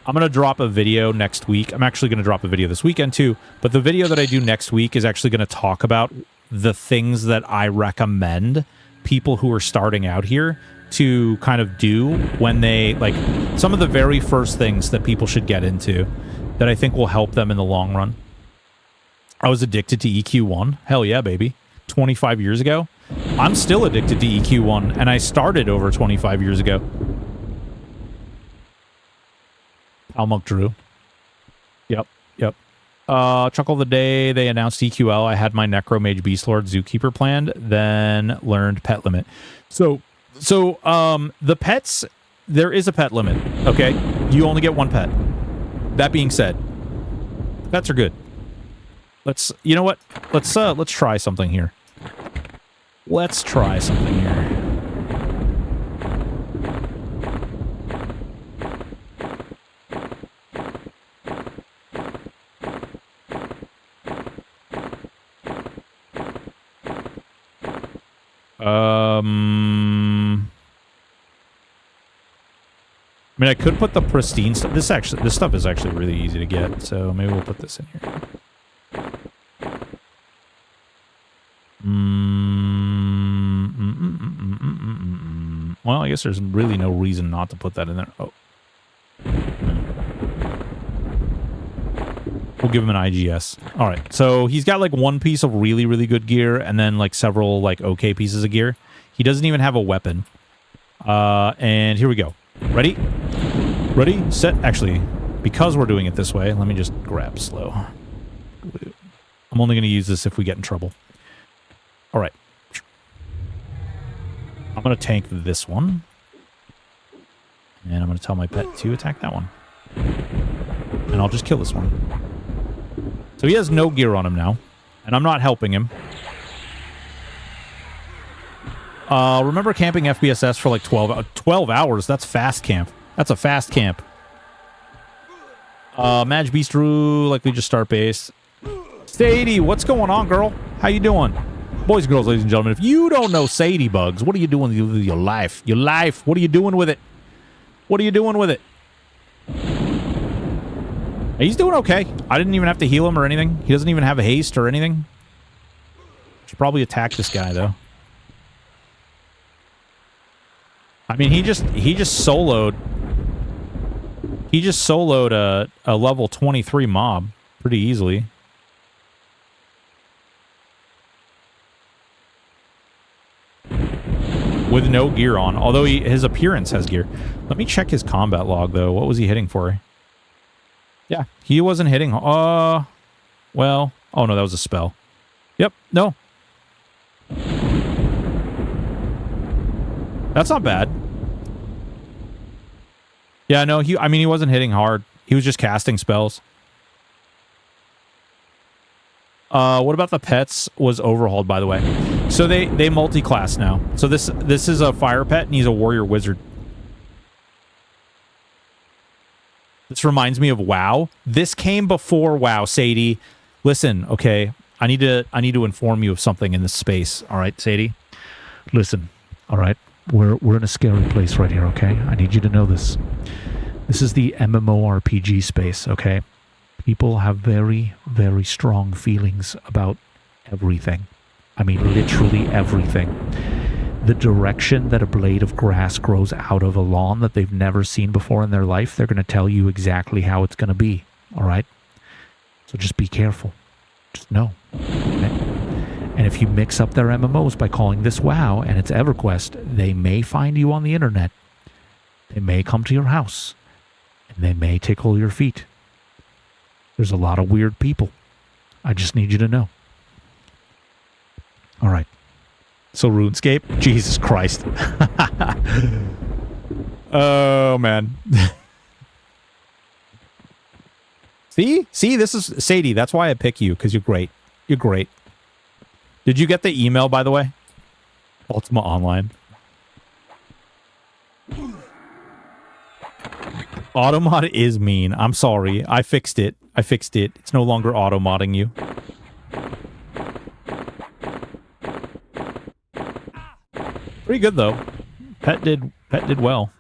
I'm going to drop a video next week. I'm actually going to drop a video this weekend too, but the video that I do next week is actually going to talk about the things that I recommend people who are starting out here to kind of do when they, like, some of the very first things that people should get into that I think will help them in the long run. I was addicted to EQ1. Hell yeah, baby. 25 years ago. I'm still addicted to EQ1, and I started over 25 years ago. Almuk Drew. Yep. Chuckle the day they announced EQL, I had my Necromage Beastlord Zookeeper planned, then learned pet limit. So the pets, there is a pet limit, okay? You only get one pet. That being said, pets are good. You know what? Let's try something here. Let's try something here. I mean, I could put the pristine stuff. This stuff is actually really easy to get, so maybe we'll put this in here. Well, I guess there's really no reason not to put that in there. Oh. We'll give him an IGS. All right, so he's got like one piece of really, really good gear and then like several like okay pieces of gear. He doesn't even have a weapon. And here we go. Ready? Ready, set. Actually, because we're doing it this way, let me just grab slow. I'm only going to use this if we get in trouble. All right. I'm going to tank this one. And I'm going to tell my pet to attack that one. And I'll just kill this one. So he has no gear on him now. And I'm not helping him. Remember camping FBSS for like 12 hours? That's fast camp. That's a fast camp. Madge Beast Drew, likely just start base. Sadie, what's going on, girl? How you doing? Boys and girls, ladies and gentlemen, if you don't know Sadie Bugs, what are you doing with your life? Your life, what are you doing with it? What are you doing with it? He's doing okay. I didn't even have to heal him or anything. He doesn't even have a haste or anything. Should probably attack this guy, though. I mean, he just soloed. He just soloed a level 23 mob pretty easily. With no gear on, although his appearance has gear. Let me check his combat log, though. What was he hitting for? Yeah, he wasn't hitting... well... Oh, no, that was a spell. Yep, no. That's not bad. Yeah, no, he wasn't hitting hard. He was just casting spells. What about the pets was overhauled, by the way? So they multi-class now. So this is a fire pet, and he's a warrior wizard. This reminds me of WoW. This came before WoW, Sadie. Listen, okay, I need to inform you of something in this space. All right, Sadie? Listen, all right? We're in a scary place right here, okay? I need you to know this. This is the MMORPG space, okay? People have very, very strong feelings about everything. I mean, literally everything. The direction that a blade of grass grows out of a lawn that they've never seen before in their life, they're going to tell you exactly how it's going to be, all right? So just be careful. Just know, okay? And if you mix up their MMOs by calling this WoW and it's EverQuest, they may find you on the internet. They may come to your house. And they may tickle your feet. There's a lot of weird people. I just need you to know. All right. So RuneScape? Jesus Christ. Oh, man. See, this is Sadie. That's why I pick you, because you're great. You're great. Did you get the email, by the way? Ultima Online. Automod is mean. I'm sorry. I fixed it. It's no longer automodding you. Pretty good, though. Pet did well.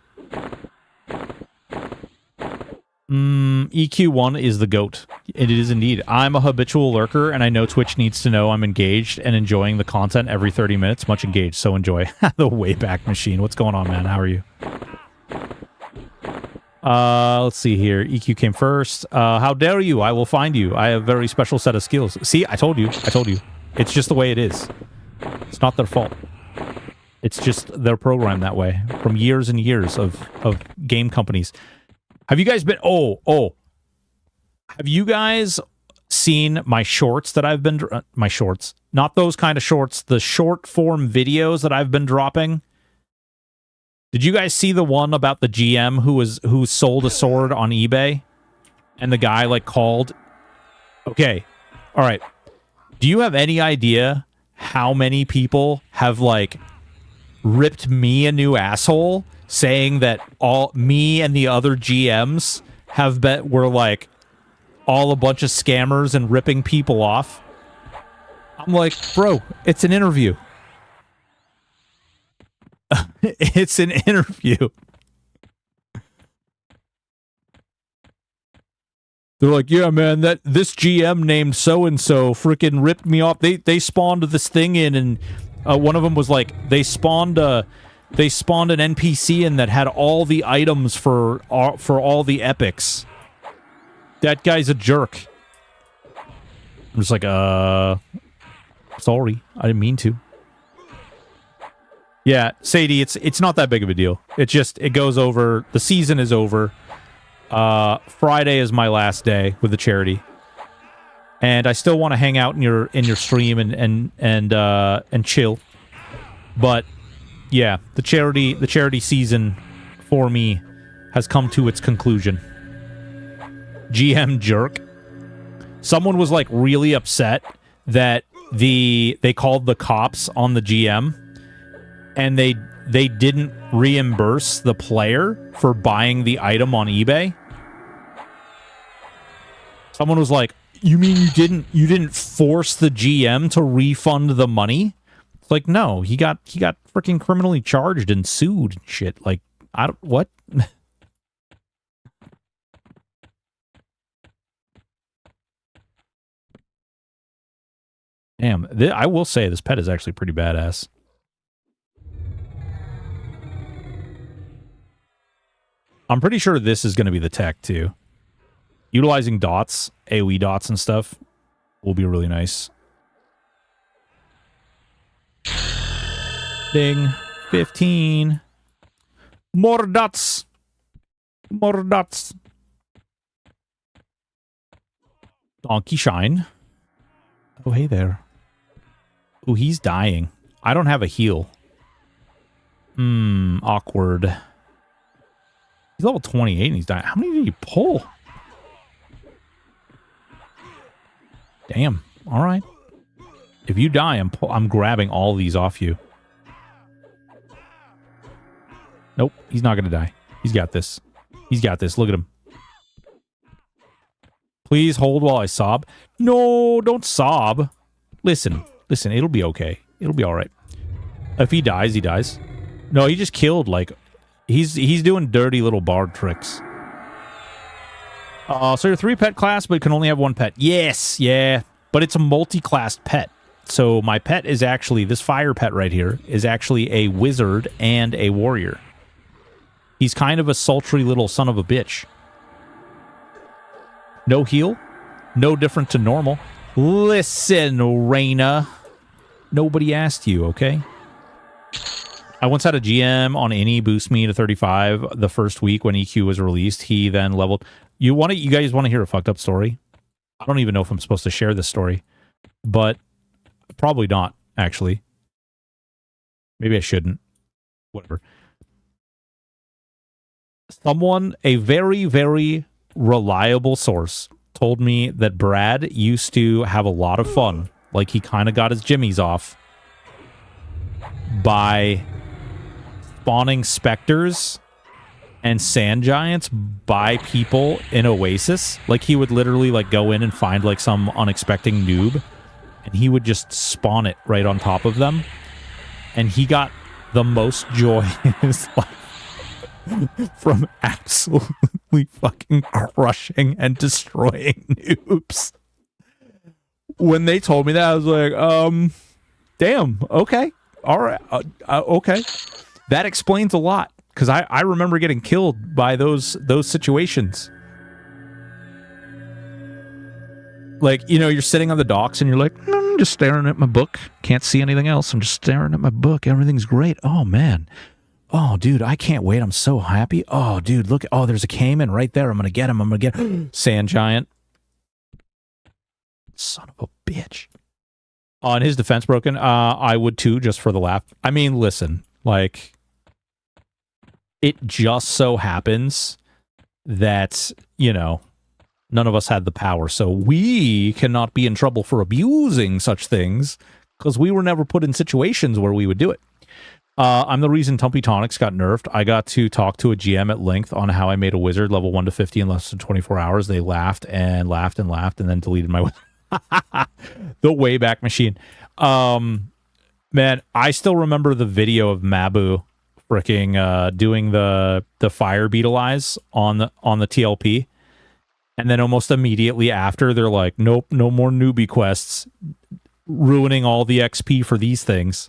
EQ1 is the GOAT. It is indeed. I'm a habitual lurker, and I know Twitch needs to know I'm engaged and enjoying the content every 30 minutes. Much engaged, so enjoy. The Wayback Machine. What's going on, man? How are you? Let's see here. EQ came first. How dare you? I will find you. I have a very special set of skills. See, I told you. It's just the way it is. It's not their fault. It's just they're programmed that way from years and years of game companies. Have you guys been... Oh. Have you guys seen my shorts that I've been... my shorts. Not those kind of shorts. The short form videos that I've been dropping. Did you guys see the one about the GM who sold a sword on eBay? And the guy, like, called... Okay. All right. Do you have any idea how many people have, like, ripped me a new asshole, saying that all me and the other GMs were, like, all a bunch of scammers and ripping people off? I'm like, bro, it's an interview. It's an interview. They're like, yeah, man, this GM named so-and-so freaking ripped me off. They spawned this thing in, and one of them was like, they spawned an NPC in that had all the items for all the epics. That guy's a jerk. I'm just like, sorry, I didn't mean to. Yeah, Sadie, it's not that big of a deal. It goes over. The season is over. Friday is my last day with the charity, and I still want to hang out in your stream and chill. But yeah, the charity season for me has come to its conclusion. GM jerk. Someone was like really upset that they called the cops on the GM. And they didn't reimburse the player for buying the item on eBay. Someone was like, "You mean you didn't force the GM to refund the money?" It's like, no, he got freaking criminally charged and sued and shit. Like, what? Damn, I will say this pet is actually pretty badass. I'm pretty sure this is going to be the tech, too. Utilizing dots, AoE dots and stuff, will be really nice. Ding. 15. More dots. More dots. Donkey Shine. Oh, hey there. Oh, he's dying. I don't have a heal. Awkward. He's level 28 and he's dying. How many did he pull? Damn. All right. If you die, I'm grabbing all these off you. Nope. He's not going to die. He's got this. He's got this. Look at him. Please hold while I sob. No, don't sob. Listen. Listen, it'll be okay. It'll be all right. If he dies, he dies. No, he just killed, like... He's doing dirty little bard tricks. So you're 3-pet class, but can only have 1 pet. Yes, yeah. But it's a multi-classed pet. So my pet is actually... This fire pet right here is actually a wizard and a warrior. He's kind of a sultry little son of a bitch. No heal. No different to normal. Listen, Reyna. Nobody asked you, okay? I once had a GM on any boost me to 35 the first week when EQ was released. He then leveled... You guys want to hear a fucked up story? I don't even know if I'm supposed to share this story. But probably not, actually. Maybe I shouldn't. Whatever. Someone, a very, very reliable source, told me that Brad used to have a lot of fun. Like, he kind of got his jimmies off by spawning specters and sand giants by people in Oasis. Like, he would literally, like, go in and find, like, some unexpected noob, and he would just spawn it right on top of them. And he got the most joy in his life from absolutely fucking crushing and destroying noobs. When they told me that, I was like, damn, okay, all right, okay. That explains a lot, because I remember getting killed by those situations. Like, you know, you're sitting on the docks and you're like, I'm just staring at my book. Can't see anything else. I'm just staring at my book. Everything's great. Oh, man. Oh, dude, I can't wait. I'm so happy. Oh, dude, look. Oh, there's a caiman right there. I'm going to get him. I'm going to get him. Sand giant. Son of a bitch. On his defense broken, I would too, just for the laugh. I mean, listen, like, it just so happens that, you know, none of us had the power, so we cannot be in trouble for abusing such things, because we were never put in situations where we would do it. I'm the reason Tumpy Tonics got nerfed. I got to talk to a GM at length on how I made a wizard level 1 to 50 in less than 24 hours. They laughed and laughed and laughed and then deleted my wizard. The Wayback Machine. Man, I still remember the video of Mabu freaking doing the fire beetle eyes on the TLP. And then almost immediately after, they're like, nope, no more newbie quests, ruining all the XP for these things.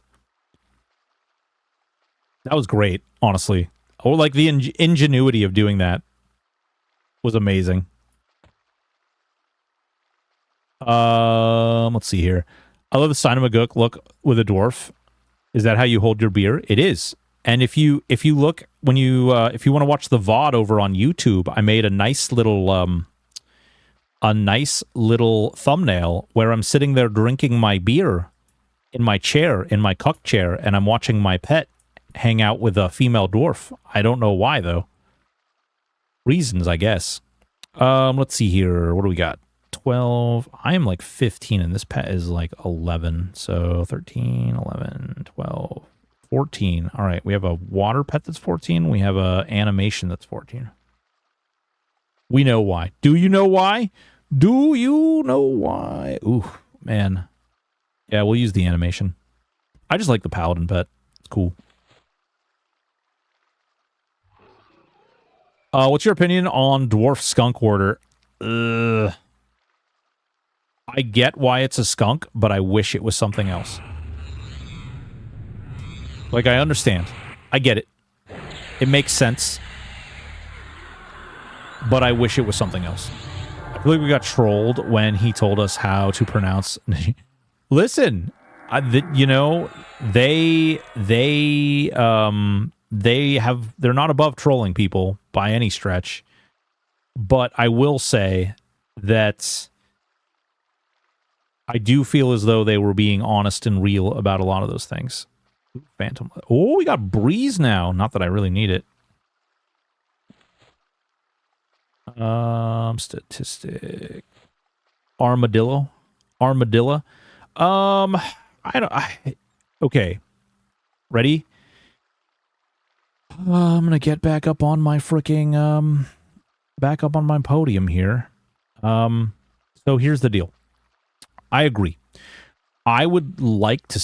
That was great, honestly. Or like the ingenuity of doing that was amazing. Let's see here. I love the sign of a gook look with a dwarf. Is that how you hold your beer? It is. And if you look when you if you want to watch the VOD over on YouTube, I made a nice little thumbnail where I'm sitting there drinking my beer in my chair, in my cuck chair, and I'm watching my pet hang out with a female dwarf. I don't know why, though. Reasons, I guess. Let's see here. What do we got? 12. I am like 15, and this pet is like 11. So 13, 11, 12, 14. All right, we have a water pet that's 14. We have a animation that's 14. We know why. Do you know why? Do you know why? Ooh, man. Yeah, we'll use the animation. I just like the paladin pet. It's cool. What's your opinion on Dwarf Skunk Warder? I get why it's a skunk, but I wish it was something else. Like, I understand. I get it. It makes sense. but I wish it was something else. I feel like we got trolled when he told us how to pronounce. Listen, you know, they're not above trolling people by any stretch, but I will say that I do feel as though they were being honest and real about a lot of those things. Phantom. Oh, we got Breeze now. Not that I really need it. Statistic. Armadillo. Okay. Ready? I'm gonna get back up on my freaking back up on my podium here. So here's the deal. I agree. I would like to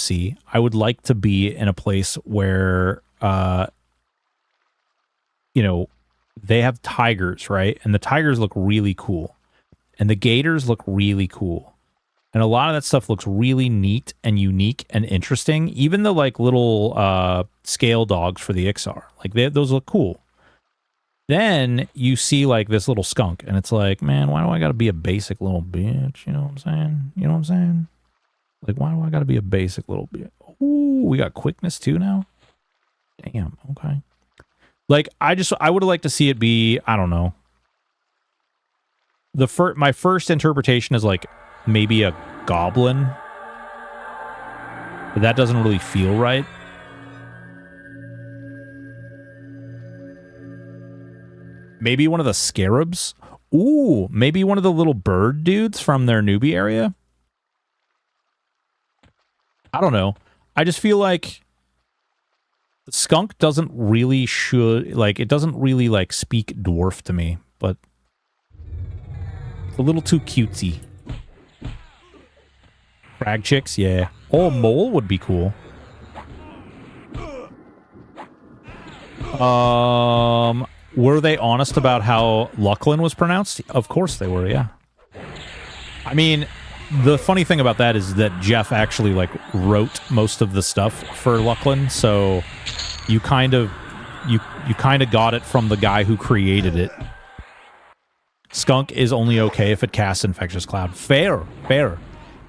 be in a place where you know, they have tigers, right? And the tigers look really cool. And the gators look really cool. And a lot of that stuff looks really neat and unique and interesting. Even the like little scale dogs for the Ixar. Like those look cool. Then you see like this little skunk and it's like, man, why do I gotta be a basic little bitch? You know what I'm saying? You know what I'm saying? Like, why do I gotta be a basic little bitch? Ooh, we got quickness too now? Damn, okay. Like, I would have liked to see it be, I don't know. My first interpretation is like maybe a goblin. But that doesn't really feel right. Maybe one of the scarabs. Ooh, maybe one of the little bird dudes from their newbie area. I don't know. I just feel like the skunk doesn't really it doesn't really like speak dwarf to me, but it's a little too cutesy. Crag chicks, yeah. Oh, mole would be cool. Were they honest about how Lucklin was pronounced? Of course they were, yeah. I mean, the funny thing about that is that Jeff actually like wrote most of the stuff for Lucklin, so you kind of got it from the guy who created it. Skunk is only okay if it casts Infectious Cloud. Fair.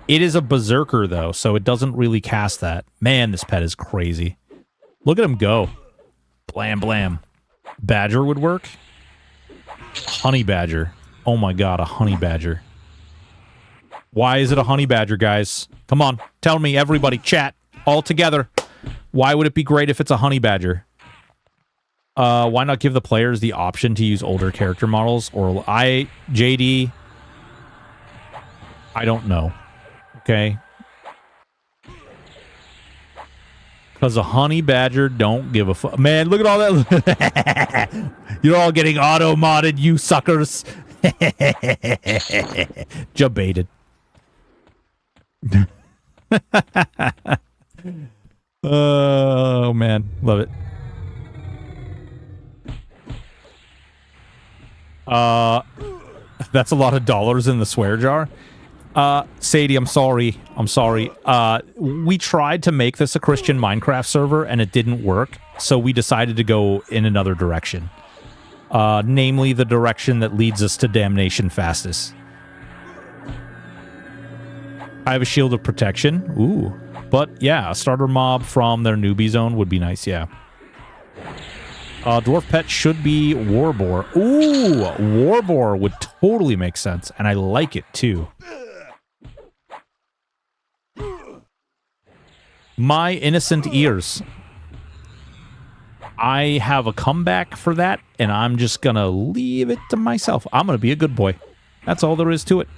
It is a berserker though, so it doesn't really cast that. Man, this pet is crazy. Look at him go. Blam blam. Badger would work. Honey badger. Oh my god, a honey badger. Why is it a honey badger, guys? Come on, tell me, everybody, chat, all together. Why would it be great if it's a honey badger? Why not give the players the option to use older character models? Or JD, I don't know. Okay. Because a honey badger don't give a fuck. Man, look at all that. You're all getting auto-modded, you suckers. Jabaited. Oh, man. Love it. That's a lot of dollars in the swear jar. Sadie, I'm sorry. We tried to make this a Christian Minecraft server and it didn't work, so we decided to go in another direction. Namely the direction that leads us to damnation fastest. I have a shield of protection. Ooh. But yeah, a starter mob from their newbie zone would be nice, yeah. Dwarf pet should be Warboar. Ooh, Warboar would totally make sense, and I like it too. My innocent ears. I have a comeback for that, and I'm just gonna leave it to myself. I'm gonna be a good boy. That's all there is to it.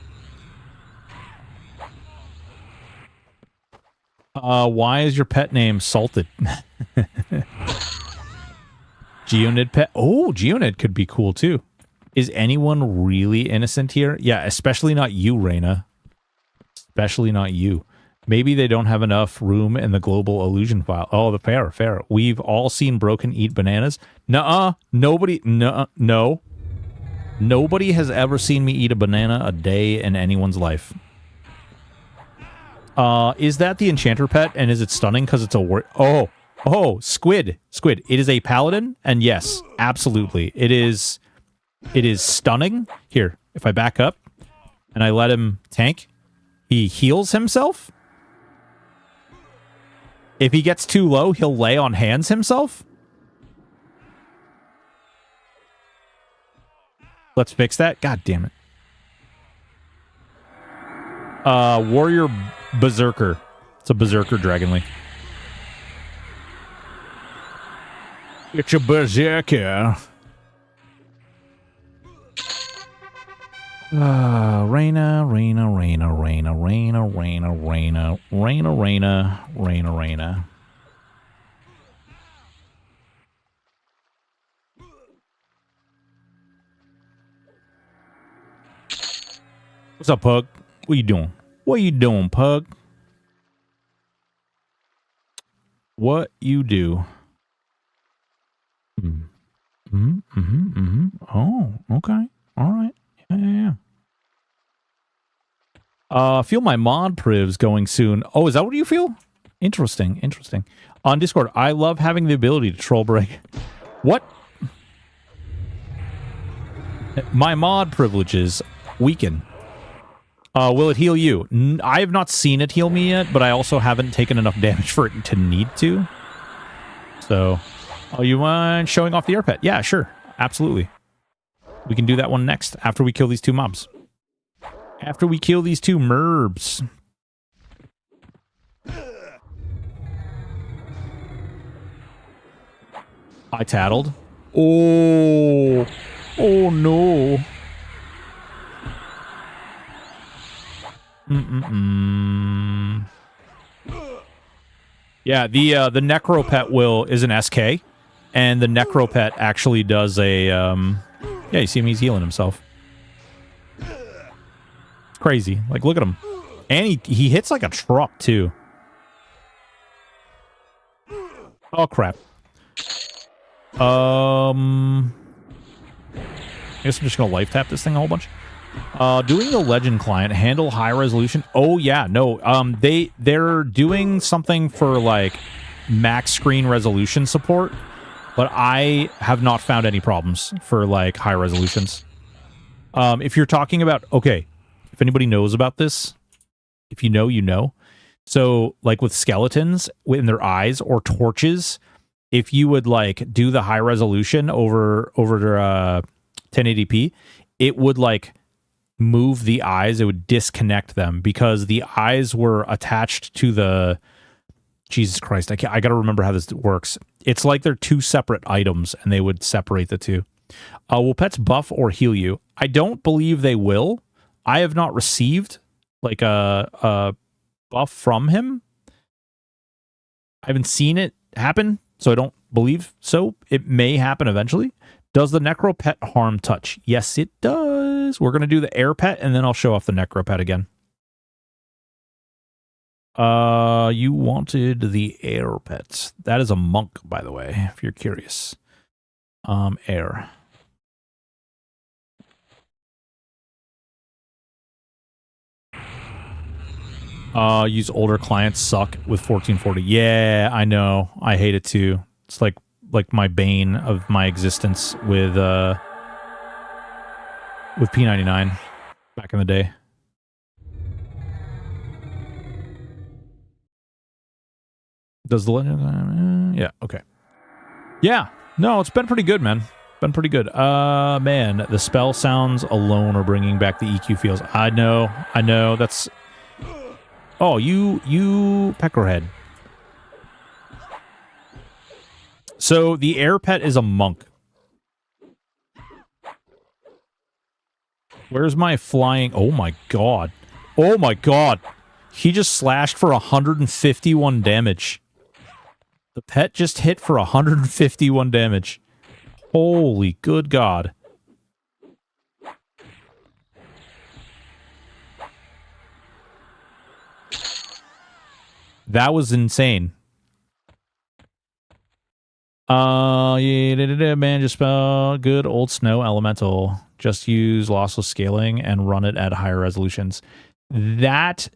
Why is your pet name Salted? Geonid pet. Oh, Geonid could be cool too. Is anyone really innocent here? Yeah, especially not you, Reyna. Especially not you. Maybe they don't have enough room in the global illusion file. Oh, the fair. We've all seen Broken eat bananas. Nuh-uh. Nobody. No. Nobody has ever seen me eat a banana a day in anyone's life. Is that the enchanter pet? And is it stunning because it's a word? Oh, squid. It is a paladin, and yes, absolutely. It is It is stunning. Here, if I back up and I let him tank, he heals himself. If he gets too low, he'll lay on hands himself. Let's fix that. God damn it. Warrior Berserker. It's a Berserker Dragonly. It's a Berserker. Reina. What's up, Pug? What you doing? What you doing, Pug? What you do? Oh, okay. All right. Yeah. Feel my mod privs going soon. Oh, is that what you feel? Interesting. On Discord, I love having the ability to troll break. What? My mod privileges weaken. Will it heal you? I have not seen it heal me yet, but I also haven't taken enough damage for it to need to. So, oh, you mind showing off the air pet? Yeah, sure. Absolutely. We can do that one next, after we kill these two mobs. After we kill these two merbs. I tattled. Oh. Oh, no. Yeah, the Necro Pet is an SK, and the Necro Pet actually does a yeah, you see him, he's healing himself. It's crazy. Like, look at him. And he hits like a truck too. Oh crap. I guess I'm just gonna life tap this thing a whole bunch. Doing the legend client, handle high resolution. Oh yeah, no. They're doing something for like max screen resolution support, but I have not found any problems for like high resolutions. If you're talking about, okay, if anybody knows about this, if you know, you know. So like with skeletons in their eyes or torches, if you would like do the high resolution over 1080p, it would like move the eyes. It would disconnect them because the eyes were attached to the, Jesus Christ, I gotta remember how this works. It's like they're two separate items and they would separate the two. Will pets buff or heal you? I don't believe they will. I have not received like a buff from him. I haven't seen it happen, so I don't believe so. It may happen eventually. Does the Necro Pet harm touch? Yes, it does. We're going to do the Air Pet, and then I'll show off the Necro Pet again. You wanted the Air Pet. That is a monk, by the way, if you're curious. Air. Use older clients suck with 1440. Yeah, I know. I hate it too. It's like my bane of my existence with P99 back in the day. Does the legend? Yeah, okay. Yeah, no, it's been pretty good, man. Been pretty good. Man, the spell sounds alone are bringing back the EQ feels. I know. That's. Oh, you peckerhead. So the air pet is a monk. Where's my flying? Oh my god. Oh my god. He just slashed for 151 damage. The pet just hit for 151 damage. Holy good god. That was insane. Yeah, man, just good old snow elemental. Just use lossless scaling and run it at higher resolutions. That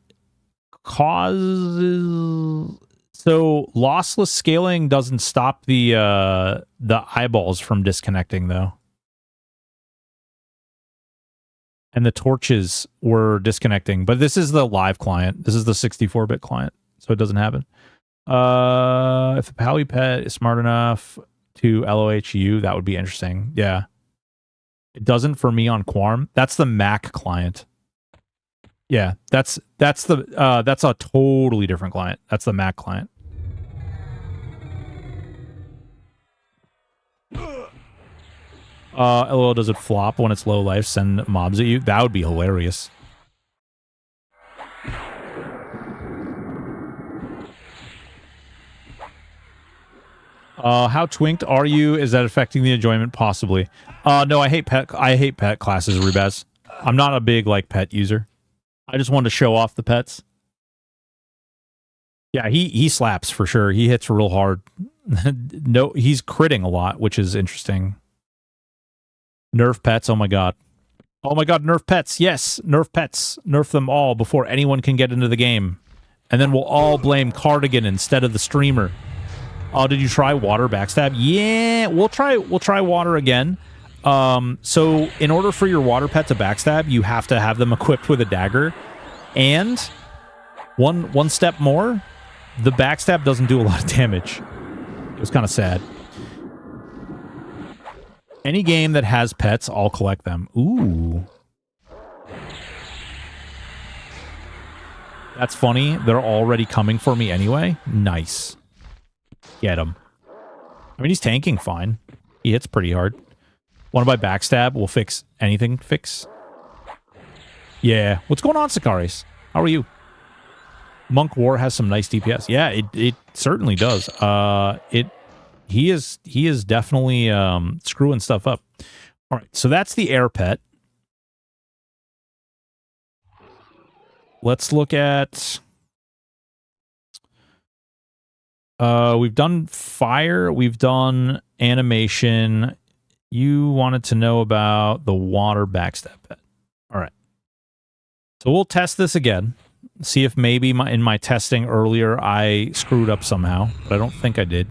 causes... So lossless scaling doesn't stop the eyeballs from disconnecting, though. and the torches were disconnecting. But this is the live client. This is the 64-bit client, so it doesn't happen. If the Pally Pet is smart enough to LOHU, that would be interesting. Yeah. It doesn't for me on Quarm. That's the Mac client. Yeah, that's a totally different client. That's the Mac client. LOL, does it flop when it's low life? Send mobs at you? That would be hilarious. How twinked are you? Is that affecting the enjoyment? Possibly. No, I hate pet classes, Rubaz. I'm not a big like pet user. I just wanted to show off the pets. Yeah, he slaps for sure. He hits real hard. No, he's critting a lot, which is interesting. Nerf pets, oh my god. Oh my god, nerf pets. Yes, nerf pets. Nerf them all before anyone can get into the game. And then we'll all blame Cardigan instead of the streamer. Oh, did you try water backstab? Yeah, we'll try water again. So in order for your water pet to backstab, you have to have them equipped with a dagger. And one step more, the backstab doesn't do a lot of damage. It was kind of sad. Any game that has pets, I'll collect them. Ooh. That's funny. They're already coming for me anyway. Nice. Get him. I mean, he's tanking fine. He hits pretty hard. Want to buy backstab? We'll fix anything. Fix. Yeah. What's going on, Sikaris? How are you? Monk War has some nice DPS. Yeah, it certainly does. He is definitely screwing stuff up. All right, so that's the air pet. Let's look at... we've done fire. We've done animation. You wanted to know about the water backstab pet. All right. So we'll test this again. See if maybe in my testing earlier I screwed up somehow. But I don't think I did.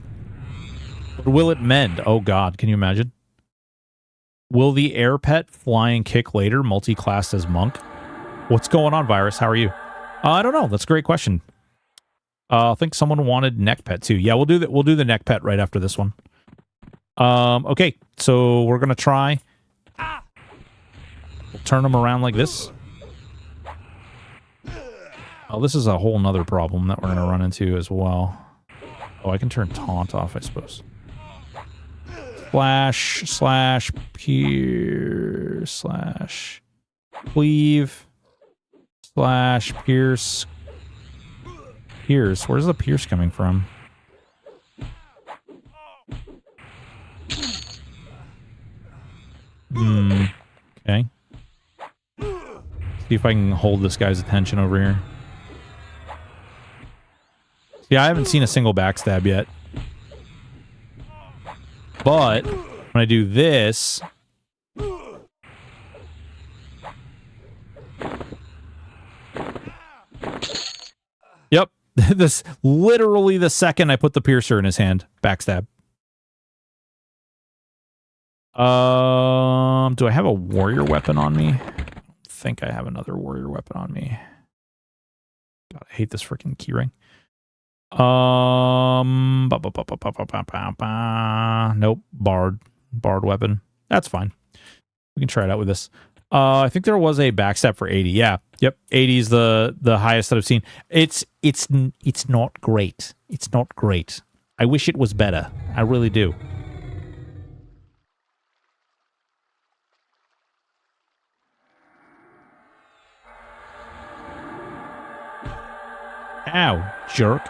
But will it mend? Oh god, can you imagine? Will the air pet fly and kick later multi-classed as monk? What's going on, Virus? How are you? I don't know. That's a great question. I think someone wanted neck pet too. Yeah, we'll do that. We'll do the neck pet right after this one. Okay, so we're gonna try. We'll turn them around like this. Oh, this is a whole nother problem that we're gonna run into as well. Oh, I can turn taunt off, I suppose. Slash, slash, pierce, slash, cleave, slash, pierce. Pierce. Where's the pierce coming from? Okay. See if I can hold this guy's attention over here. See, I haven't seen a single backstab yet. But when I do this... Yep. This literally the second I put the piercer in his hand. Backstab. Do I have a warrior weapon on me? I don't think I have another warrior weapon on me. God, I hate this freaking keyring. Nope. Bard weapon. That's fine. We can try it out with this. I think there was a backstab for 80. Yeah. Yep. 80 is the highest that I've seen. It's not great. It's not great. I wish it was better. I really do. Ow, jerk.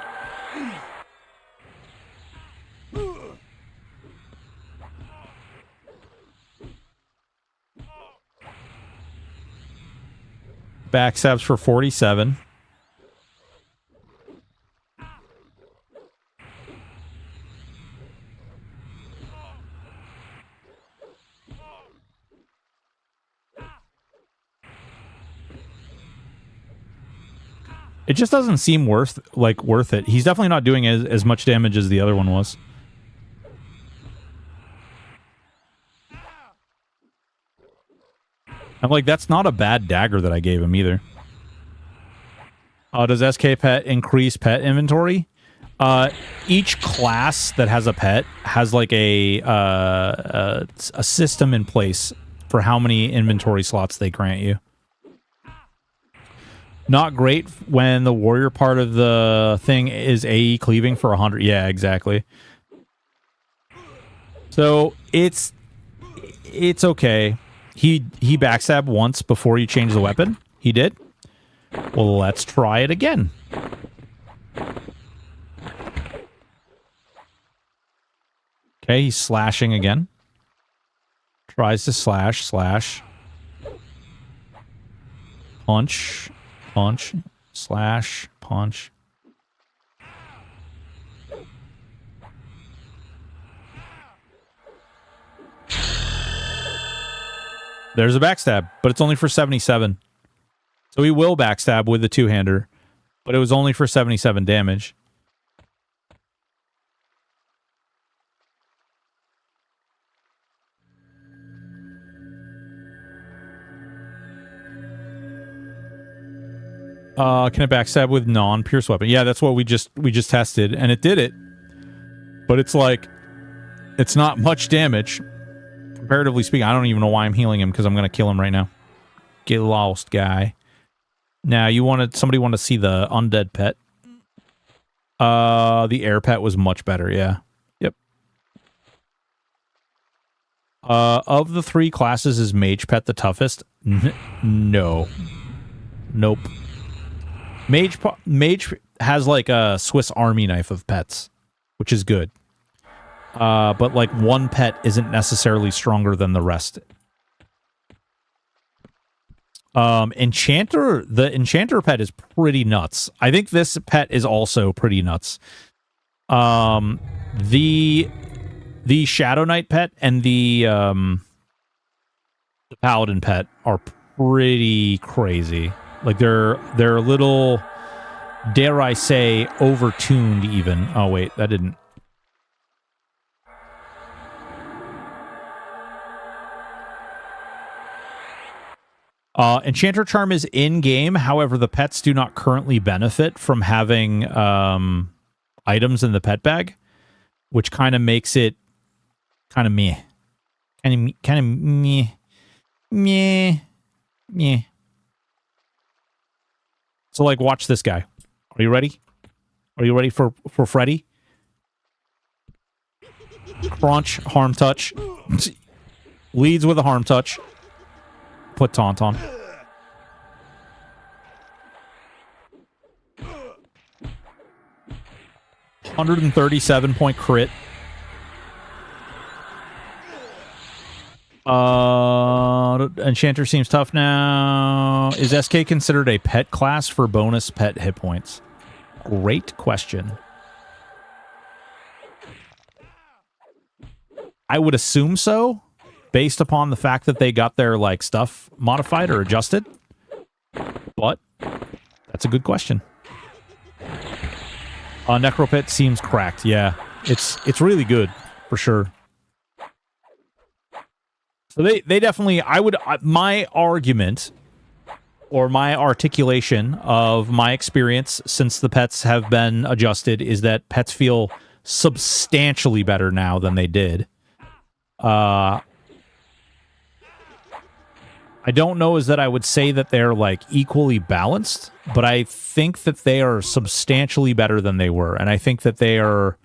Backstabs for 47. It just doesn't seem worth it. He's definitely not doing as much damage as the other one was. I'm like, that's not a bad dagger that I gave him either. Does SK Pet increase pet inventory? Each class that has a pet has like a system in place for how many inventory slots they grant you. Not great when the warrior part of the thing is AE cleaving for 100. Yeah, exactly. So it's okay. He backstabbed once before you change the weapon. He did. Well, let's try it again. Okay, he's slashing again. Tries to slash. Punch, slash, punch. There's a backstab, but it's only for 77. So he will backstab with the two-hander, but it was only for 77 damage. Can it backstab with non-pierce weapon? Yeah, that's what we just tested, and it did it. But it's like, it's not much damage. Comparatively speaking, I don't even know why I'm healing him, because I'm going to kill him right now. Get lost, guy. Now, somebody wanted to see the undead pet. The air pet was much better, yeah. Yep. Of the three classes, is mage pet the toughest? No. Nope. Mage has like a Swiss Army knife of pets, which is good. But like one pet isn't necessarily stronger than the rest. The Enchanter pet is pretty nuts. I think this pet is also pretty nuts. The Shadow Knight pet and the Paladin pet are pretty crazy. Like they're a little, dare I say, overtuned even. Oh wait, that didn't. Enchanter Charm is in-game, however, the pets do not currently benefit from having items in the pet bag, which kind of makes it kind of meh. Kind of meh. So, like, watch this guy. Are you ready? Are you ready for Freddy? Crunch, harm touch. Leads with a harm touch. Put taunt on. $137 crit. Enchanter seems tough now. Is SK considered a pet class for bonus pet hit points? Great question. I would assume so, based upon the fact that they got their like stuff modified or adjusted. But that's a good question. Necropit seems cracked. Yeah, it's really good for sure. So they definitely, my argument or my articulation of my experience since the pets have been adjusted is that pets feel substantially better now than they did. I don't know is that I would say that they're like equally balanced, but I think that they are substantially better than they were, and I think that they are.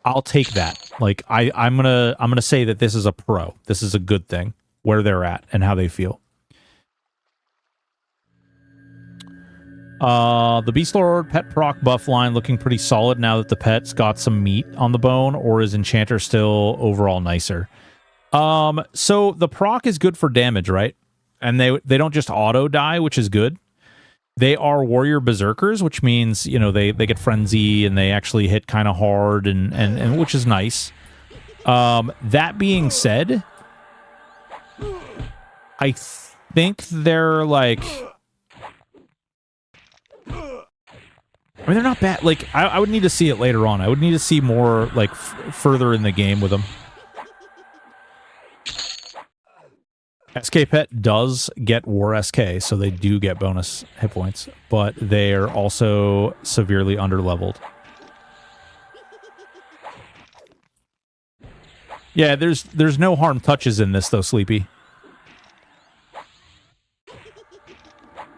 I'll take that. Like I'm gonna say that this is a pro. This is a good thing where they're at and how they feel. The Beast Lord pet proc buff line looking pretty solid now that the pet's got some meat on the bone, or is Enchanter still overall nicer? So the proc is good for damage, right? And they don't just auto die, which is good. They are warrior berserkers, which means, you know, they get frenzy and they actually hit kind of hard and which is nice. That being said, I think they're like, I mean, they're not bad. Like, I would need to see it later on. I would need to see more, like, further in the game with them. SK Pet does get War SK, so they do get bonus hit points, but they are also severely underleveled. Yeah, there's no harm touches in this though, Sleepy.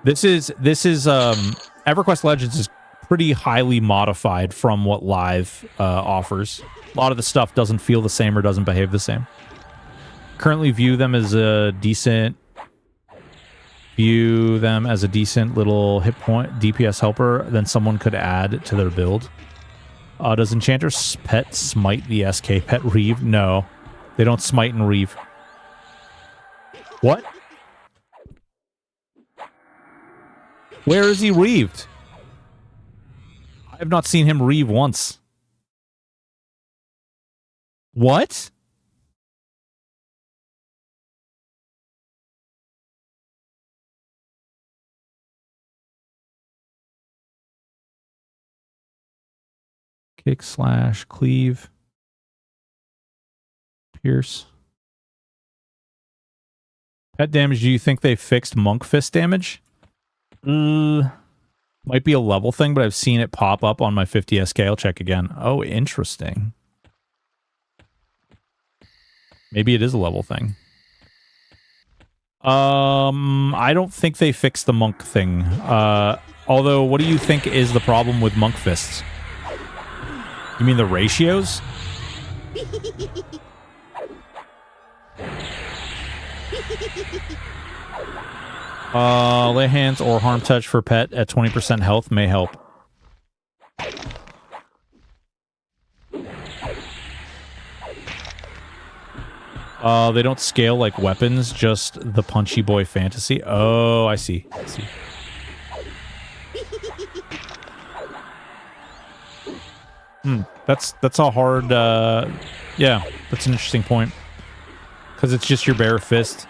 This is EverQuest Legends is pretty highly modified from what Live offers. A lot of the stuff doesn't feel the same or doesn't behave the same. Currently view them as a decent little hit point DPS helper, then someone could add to their build. Does Enchanter's Pet smite the SK Pet Reeve? No, they don't smite and Reeve. What? Where is he reeved? I have not seen him reeve once. What? Kick, slash, cleave, pierce. Pet damage, do you think they fixed Monk Fist damage? Might be a level thing, but I've seen it pop up on my 50 SK. I'll check again. Oh, interesting. Maybe it is a level thing. I don't think they fixed the Monk thing. Although, what do you think is the problem with Monk Fists? You mean the ratios? Lay hands or harm touch for pet at 20% health may help. They don't scale like weapons, just the punchy boy fantasy. Oh, I see. I see. That's a hard, yeah, that's an interesting point. Because it's just your bare fist.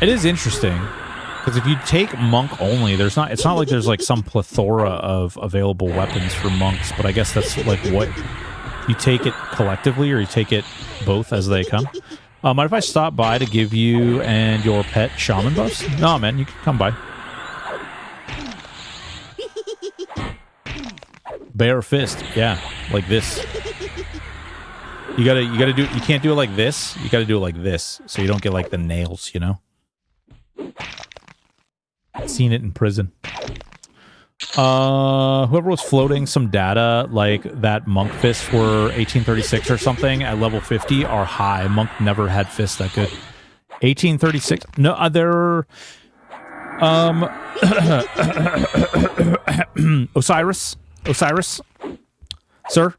It is interesting. Because if you take monk only, it's not like there's like some plethora of available weapons for monks, but I guess that's like what you take it collectively, or you take it both as they come. Mind if I stop by to give you and your pet shaman buffs? No, man, you can come by. Bare fist, yeah, like this. You gotta do. You can't do it like this. You gotta do it like this, so you don't get like the nails, you know. I've seen it in prison. Whoever was floating some data like that monk fists were 1836 or something at level 50 are high. Monk never had fists that good. 1836. No, they're Osiris, sir,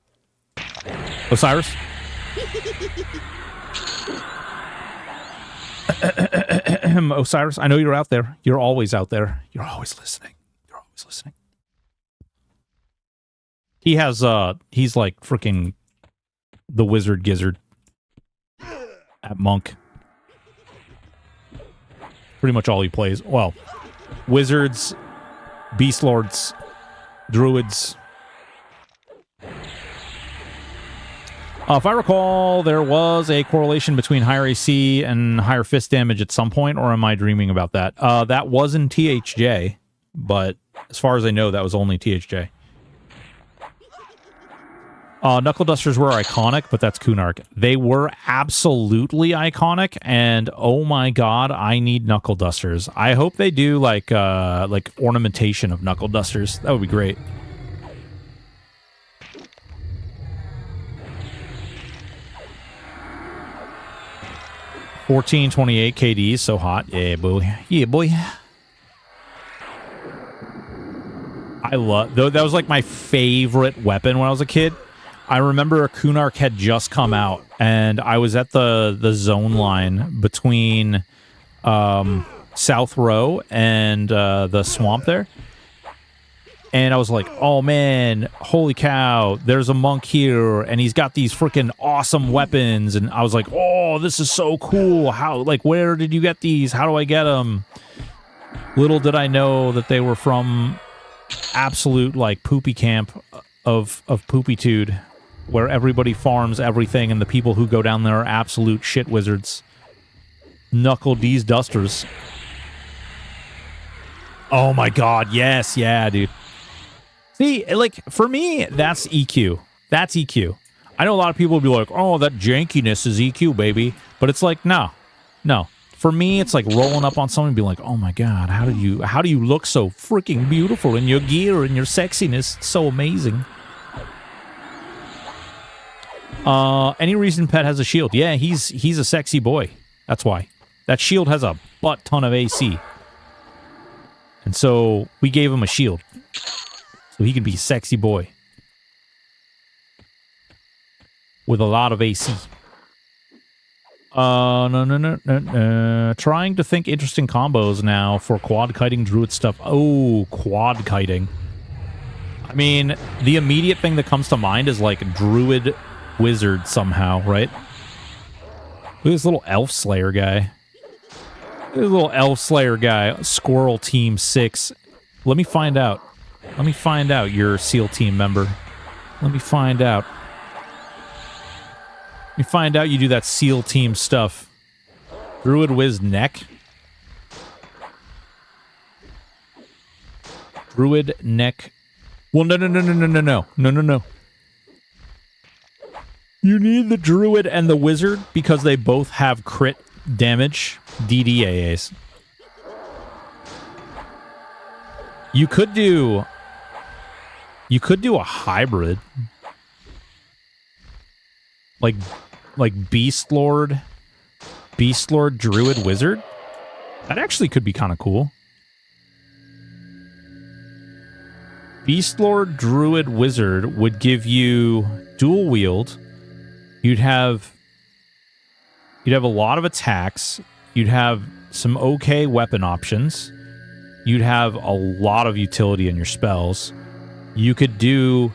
Osiris. Osiris, I know you're out there. You're always out there. You're always listening. You're always listening. He has, he's like freaking the wizard gizzard at monk. Pretty much all he plays. Well, wizards, beast lords, druids. If I recall, there was a correlation between higher AC and higher fist damage at some point, or am I dreaming about that? That was in THJ, but as far as I know, that was only THJ. Knuckle Dusters were iconic, but that's Kunark. They were absolutely iconic, and oh my god, I need Knuckle Dusters. I hope they do like ornamentation of Knuckle Dusters. That would be great. $14.28 KD, so hot. Yeah, boy. Yeah, boy. I love... Though that was like my favorite weapon when I was a kid. I remember a Kunark had just come out, and I was at the zone line between South Row and the swamp there. And I was like, oh man, holy cow, there's a monk here, and he's got these freaking awesome weapons. And I was like, oh, this is so cool. How, like, where did you get these? How do I get them? Little did I know that they were from absolute, like, poopy camp of poopitude. where everybody farms everything and the people who go down there are absolute shit wizards. Knuckle D's dusters. Oh my god, yes, yeah, dude. See, like, for me, that's EQ. That's EQ. I know a lot of people will be like, oh, that jankiness is EQ, baby. But it's like, no. No. For me, it's like rolling up on someone and being like, oh my god, how do you look so freaking beautiful in your gear and your sexiness? It's so amazing. Any reason pet has a shield? Yeah, he's a sexy boy. That's why. That shield has a butt ton of AC. And so we gave him a shield. So he can be a sexy boy. With a lot of AC. No. Trying to think interesting combos now for quad kiting druid stuff. Oh, quad kiting. I mean, the immediate thing that comes to mind is like druid wizard somehow, right? Look at this little elf slayer guy. Look at this little elf slayer guy. Squirrel team 6. Let me find out. Let me find out, you're a SEAL team member. Let me find out. Let me find out you do that SEAL team stuff. Druid Wiz neck. Druid neck. Well, no. You need the Druid and the Wizard because they both have crit damage DDAAs. You could do a hybrid. Like Beast Lord Druid Wizard. That actually could be kind of cool. Beast Lord Druid Wizard would give you dual wield. You'd have a lot of attacks. You'd have some okay weapon options. You'd have a lot of utility in your spells. You could do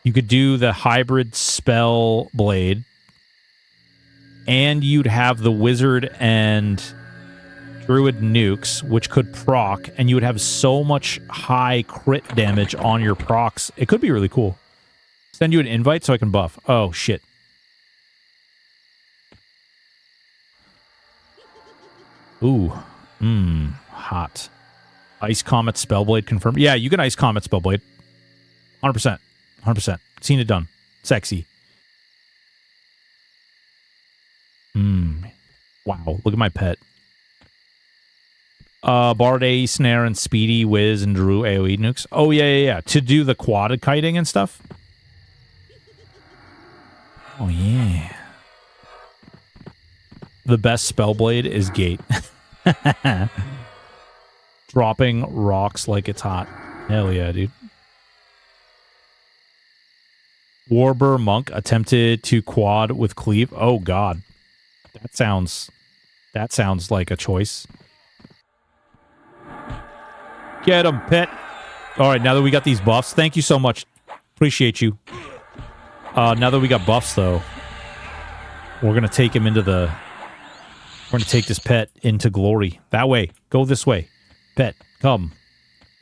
the hybrid spell blade, and you'd have the wizard and druid nukes, which could proc, and you would have so much high crit damage on your procs. It could be really cool. Send you an invite so I can buff. Oh, shit. Ooh. Hot. Ice Comet Spellblade confirmed. Yeah, you can Ice Comet Spellblade. 100%. 100%. Seen it done. Sexy. Wow. Look at my pet. Bard AE, Snare, and Speedy, Wiz, and Drew AoE nukes. Oh, yeah. To do the quad kiting and stuff. Oh, yeah. The best Spellblade is Gate. Dropping rocks like it's hot. Hell yeah, dude. Warbur Monk attempted to quad with Cleave. Oh, God. That sounds like a choice. Get him, pet. All right, now that we got these buffs, thank you so much. Appreciate you. Now that we got buffs, though, we're going to take him into the... We're going to take this pet into glory. That way. Go this way. Pet, come.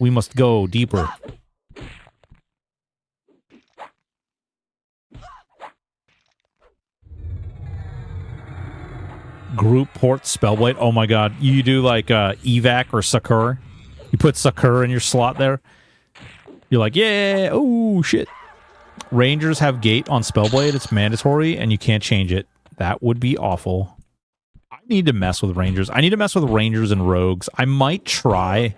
We must go deeper. Group port Spellblade. Oh my god. You do like evac or Sakura. You put Sakura in your slot there. You're like, yeah. Oh, shit. Rangers have gate on Spellblade. It's mandatory, and you can't change it. That would be awful. I need to mess with Rangers. I need to mess with Rangers and Rogues. I might try...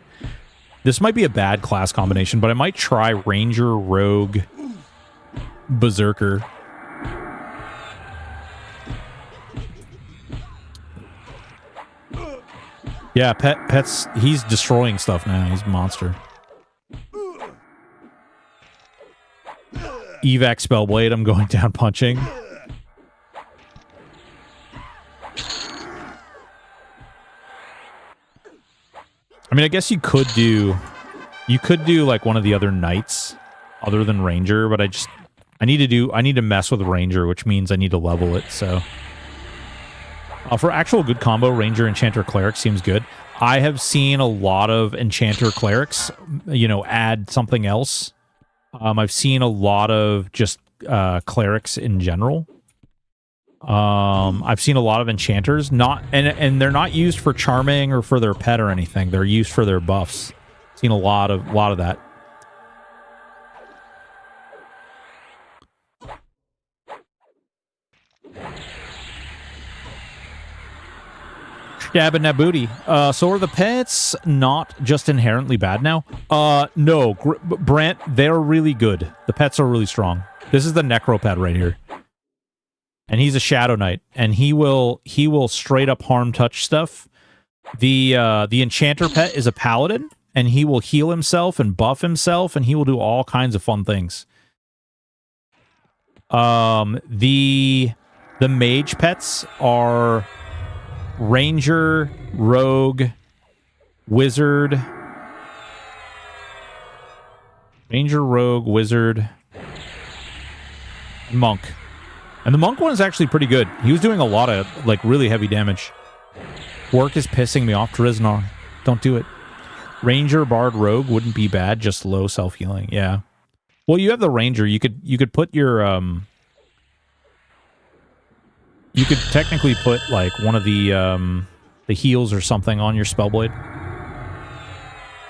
This might be a bad class combination, but I might try Ranger, Rogue, Berserker. Yeah, Pet's... He's destroying stuff now. He's a monster. Evac Spellblade, I'm going down punching. I mean, I guess you could do like one of the other knights other than Ranger, but I need to mess with Ranger, which means I need to level it, so. For actual good combo, Ranger, Enchanter, Cleric seems good. I have seen a lot of Enchanter Clerics, add something else. I've seen a lot of just clerics in general. I've seen a lot of enchanters, and they're not used for charming or for their pet or anything. They're used for their buffs. Seen a lot of that. Dabbing that booty. So are the pets not just inherently bad now? No, Brant, they're really good. The pets are really strong. This is the Necro pet right here. And he's a Shadow Knight, and he will straight up harm touch stuff. The Enchanter pet is a Paladin, and he will heal himself and buff himself, and he will do all kinds of fun things. The Mage pets are Ranger, Rogue, Wizard. Ranger, Rogue, Wizard, Monk. And the Monk one is actually pretty good. He was doing a lot of, like, really heavy damage. Work is pissing me off, Driznar. Don't do it. Ranger, Bard, Rogue wouldn't be bad, just low self-healing. Yeah. Well, you have the Ranger. You could put your, you could technically put, like, one of the heals or something on your Spellblade.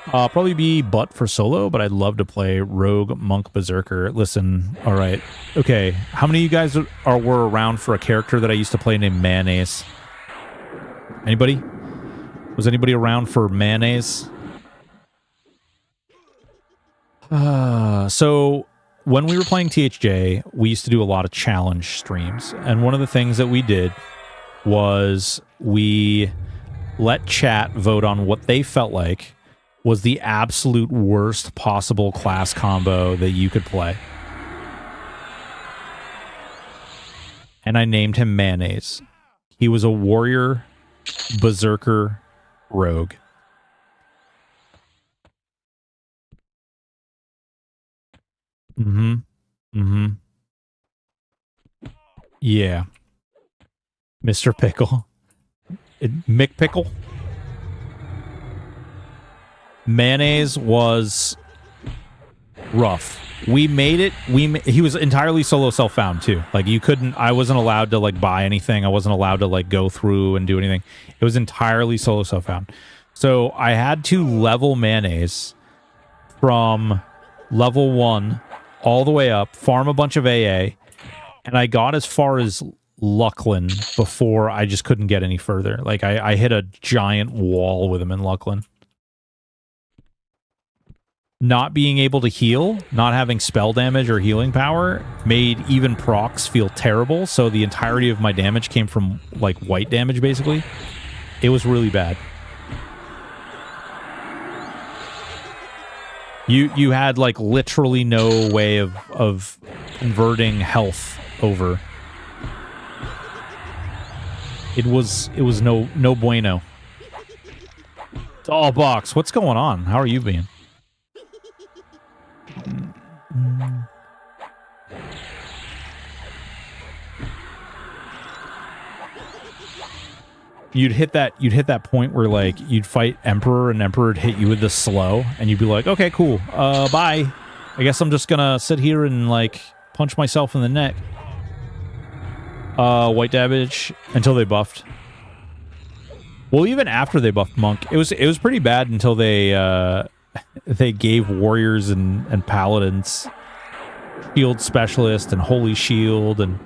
Probably be butt for solo, but I'd love to play Rogue, Monk, Berserker. Listen, all right. Okay, how many of you guys were around for a character that I used to play named Mayonnaise? Anybody? Was anybody around for Mayonnaise? So when we were playing THJ, we used to do a lot of challenge streams. And one of the things that we did was we let chat vote on what they felt like was the absolute worst possible class combo that you could play. And I named him Mayonnaise. He was a warrior, berserker, rogue. Yeah. Mr. Pickle. Mick Pickle. Mayonnaise was rough. We made it. He was entirely solo self-found too. Like, you couldn't. I wasn't allowed to, like, buy anything. I wasn't allowed to, like, go through and do anything. It was entirely solo self-found. So I had to level Mayonnaise from level 1 all the way up, farm a bunch of AA, and I got as far as Lucklin before I just couldn't get any further. Like, I hit a giant wall with him in Lucklin. Not being able to heal, not having spell damage or healing power, made even procs feel terrible, so the entirety of my damage came from, like, white damage, basically. It was really bad. You had, like, literally no way of converting health over. It was no bueno. Oh, Box, what's going on? How are you being? You'd hit that point where, like, you'd fight Emperor and Emperor would hit you with the slow and you'd be like, okay, cool, bye. I guess I'm just gonna sit here and, like, punch myself in the neck. White damage until they buffed. Well, even after they buffed Monk, it was pretty bad until they gave warriors and paladins shield specialist and holy shield, and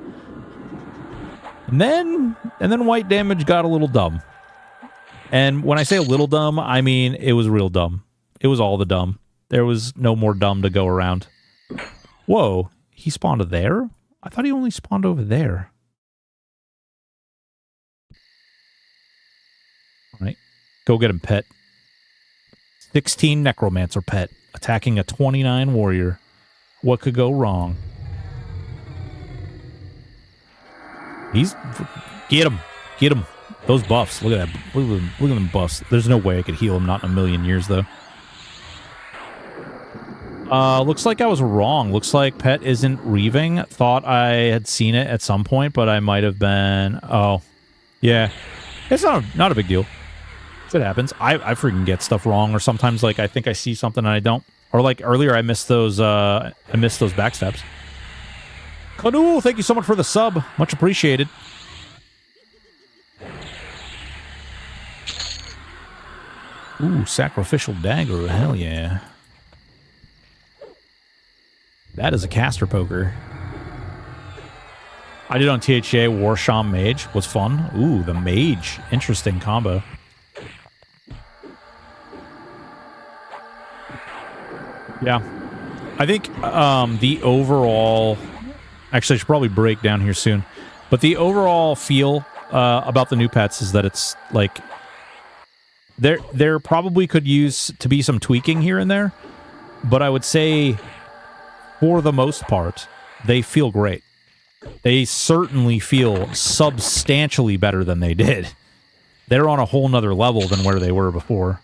then white damage got a little dumb. And when I say a little dumb, I mean it was real dumb. It was all the dumb. There was no more dumb to go around. Whoa, he spawned there? I thought he only spawned over there. All right, go get him, pet. 16 Necromancer pet attacking a 29 warrior. What could go wrong? Get him. Those buffs. Look at that. Look at them buffs. There's no way I could heal him. Not in a million years, though. Looks like I was wrong. Looks like pet isn't reaving. Thought I had seen it at some point, but I might have been. Oh, yeah. It's not a big deal. It happens. I freaking get stuff wrong, or sometimes, like, I think I see something and I don't. Or, like, earlier I missed those backsteps. Canoe, thank you so much for the sub. Much appreciated. Ooh, sacrificial dagger. Hell yeah. That is a caster poker. I did on THA Warsham Mage. Was fun. Ooh, the Mage. Interesting combo. Yeah. I think the overall... Actually, I should probably break down here soon. But the overall feel about the new pets is that it's like... There probably could use to be some tweaking here and there. But I would say, for the most part, they feel great. They certainly feel substantially better than they did. They're on a whole nother level than where they were before.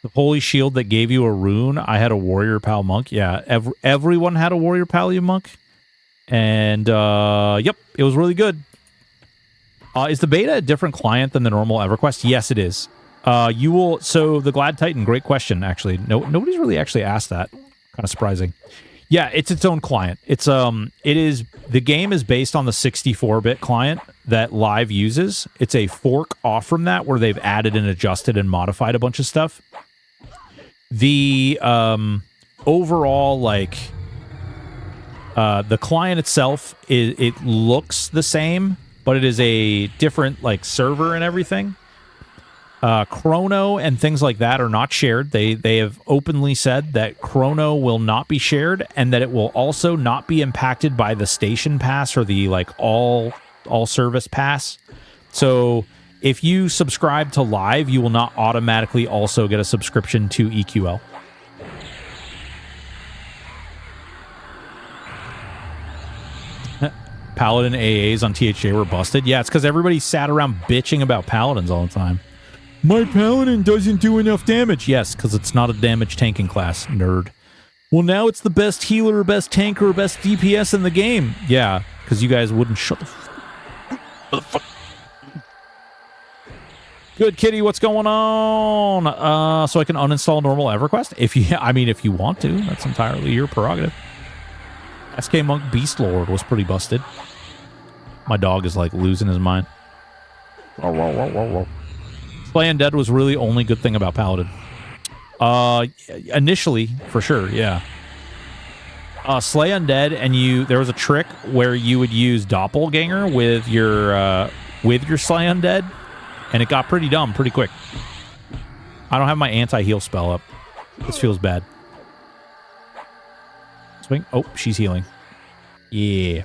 The Holy Shield that gave you a rune, I had a Warrior Pal Monk. Yeah, everyone had a Warrior Pal Monk. And, yep, it was really good. Is the beta a different client than the normal EverQuest? Yes, it is. You will... So, the Glad Titan, great question, actually. Nobody's really actually asked that. Kind of surprising. Yeah, it's its own client. The game is based on the 64-bit client that Live uses. It's a fork off from that where they've added and adjusted and modified a bunch of stuff. The overall, like, the client itself, it looks the same, but it is a different, like, server and everything. Chrono and things like that are not shared. They have openly said that Chrono will not be shared and that it will also not be impacted by the station pass or the like all service pass. So if you subscribe to Live, you will not automatically also get a subscription to EQL. Paladin AAs on THA were busted. Yeah, it's because everybody sat around bitching about Paladins all the time. My Paladin doesn't do enough damage. Yes, because it's not a damage tanking class, nerd. Well, now it's the best healer, best tanker, best DPS in the game. Yeah, because you guys wouldn't shut the fuck. Good Kitty, what's going on? So I can uninstall normal EverQuest? If you want to, that's entirely your prerogative. SK Monk Beast Lord was pretty busted. My dog is like losing his mind. Slay Undead was really only good thing about Paladin. Initially, for sure, yeah. Slay Undead, and there was a trick where you would use Doppelganger with your Slay Undead, and it got pretty dumb pretty quick. I don't have my anti-heal spell up. This feels bad. Swing. Oh, she's healing. Yeah.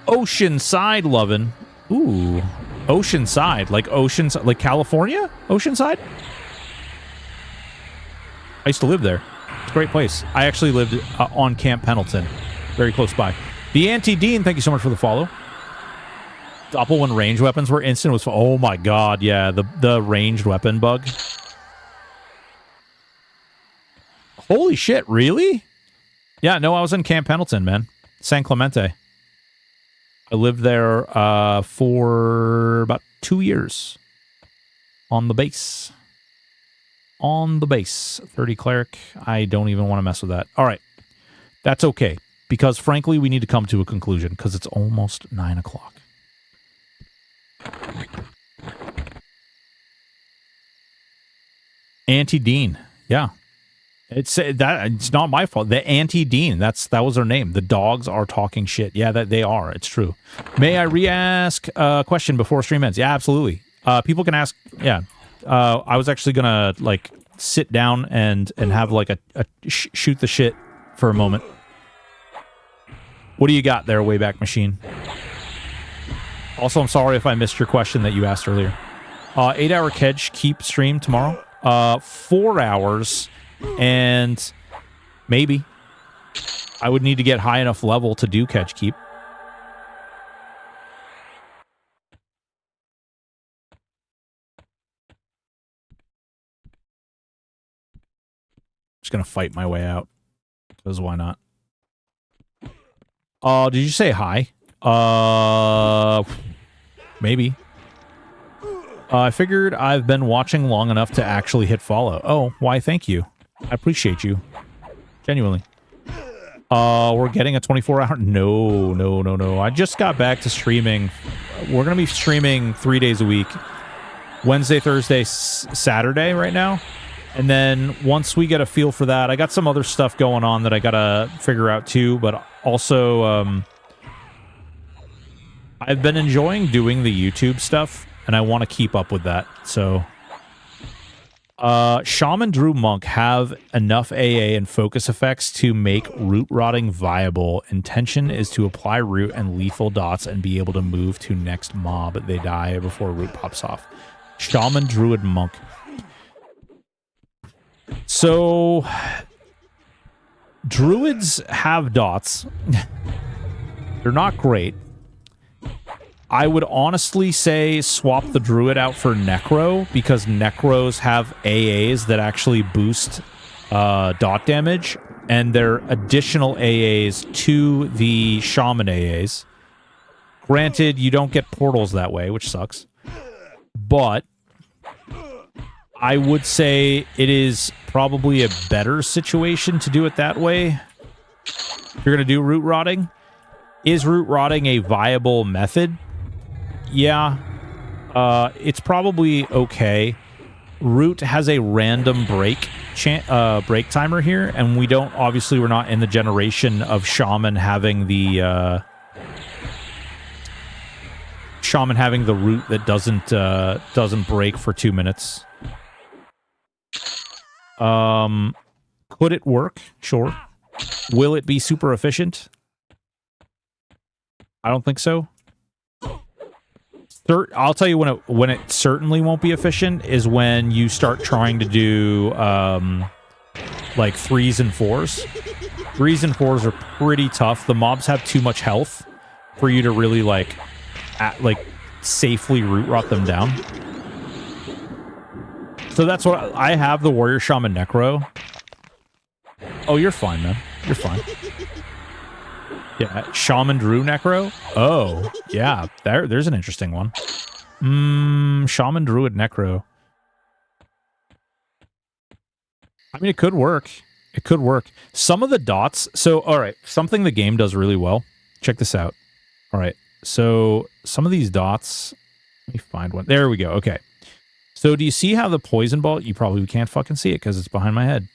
Oceanside lovin'. Ooh. Oceanside. Like California? Oceanside? I used to live there. It's a great place. I actually lived on Camp Pendleton. Very close by. The Anti-Dean, thank you so much for the follow. Doppel when ranged weapons were instant was... Oh my god, yeah. The ranged weapon bug. Holy shit, really? Yeah, no, I was in Camp Pendleton, man. San Clemente. I lived there for about 2 years. On the base. On the base. 30 cleric. I don't even want to mess with that. All right. That's okay. Because, frankly, we need to come to a conclusion. Because it's almost 9 o'clock. Anti-Dean. Yeah. It's not my fault. The Anti-Dean, that was her name. The dogs are talking shit. Yeah, that they are. It's true. May I re-ask a question before stream ends? Yeah, absolutely. People can ask. Yeah. I was actually gonna like sit down and have like a shoot the shit for a moment. What do you got there, Wayback Machine? Also, I'm sorry if I missed your question that you asked earlier. 8-hour Kedge keep stream tomorrow. 4 hours. And maybe I would need to get high enough level to do catch keep. Just gonna fight my way out. Because why not? Did you say hi? Maybe. I figured I've been watching long enough to actually hit follow. Oh, why thank you. I appreciate you. Genuinely. We're getting a 24-hour. No. I just got back to streaming. We're gonna be streaming 3 days a week. Wednesday, Thursday, Saturday right now. And then once we get a feel for that, I got some other stuff going on that I gotta figure out too, but also I've been enjoying doing the YouTube stuff, and I want to keep up with that. So Shaman, Druid, Monk have enough AA and focus effects to make root rotting viable. Intention is to apply root and lethal dots and be able to move to next mob. They die before root pops off. Shaman, Druid, Monk. So Druids have dots. They're not great. I would honestly say swap the Druid out for Necro, because Necros have AAs that actually boost dot damage, and they're additional AAs to the Shaman AAs. Granted, you don't get portals that way, which sucks. But I would say it is probably a better situation to do it that way. If you're going to do root rotting. Is root rotting a viable method? Yeah. It's probably okay. Root has a random break timer here, and we're not in the generation of Shaman having the root that doesn't break for 2 minutes. Could it work? Sure. Will it be super efficient? I don't think so. I'll tell you when it certainly won't be efficient is when you start trying to do like 3s and 4s. 3s and 4s are pretty tough. The mobs have too much health for you to really safely root rot them down. So that's what I have, the Warrior Shaman Necro. Oh, you're fine, man. You're fine. Yeah, Shaman Drew Necro. Oh, yeah. There's an interesting one. Shaman Druid Necro. I mean, it could work. It could work. Some of the dots. So, all right. Something the game does really well. Check this out. All right. So, some of these dots. Let me find one. There we go. Okay. So, do you see how the poison ball? You probably can't fucking see it because it's behind my head.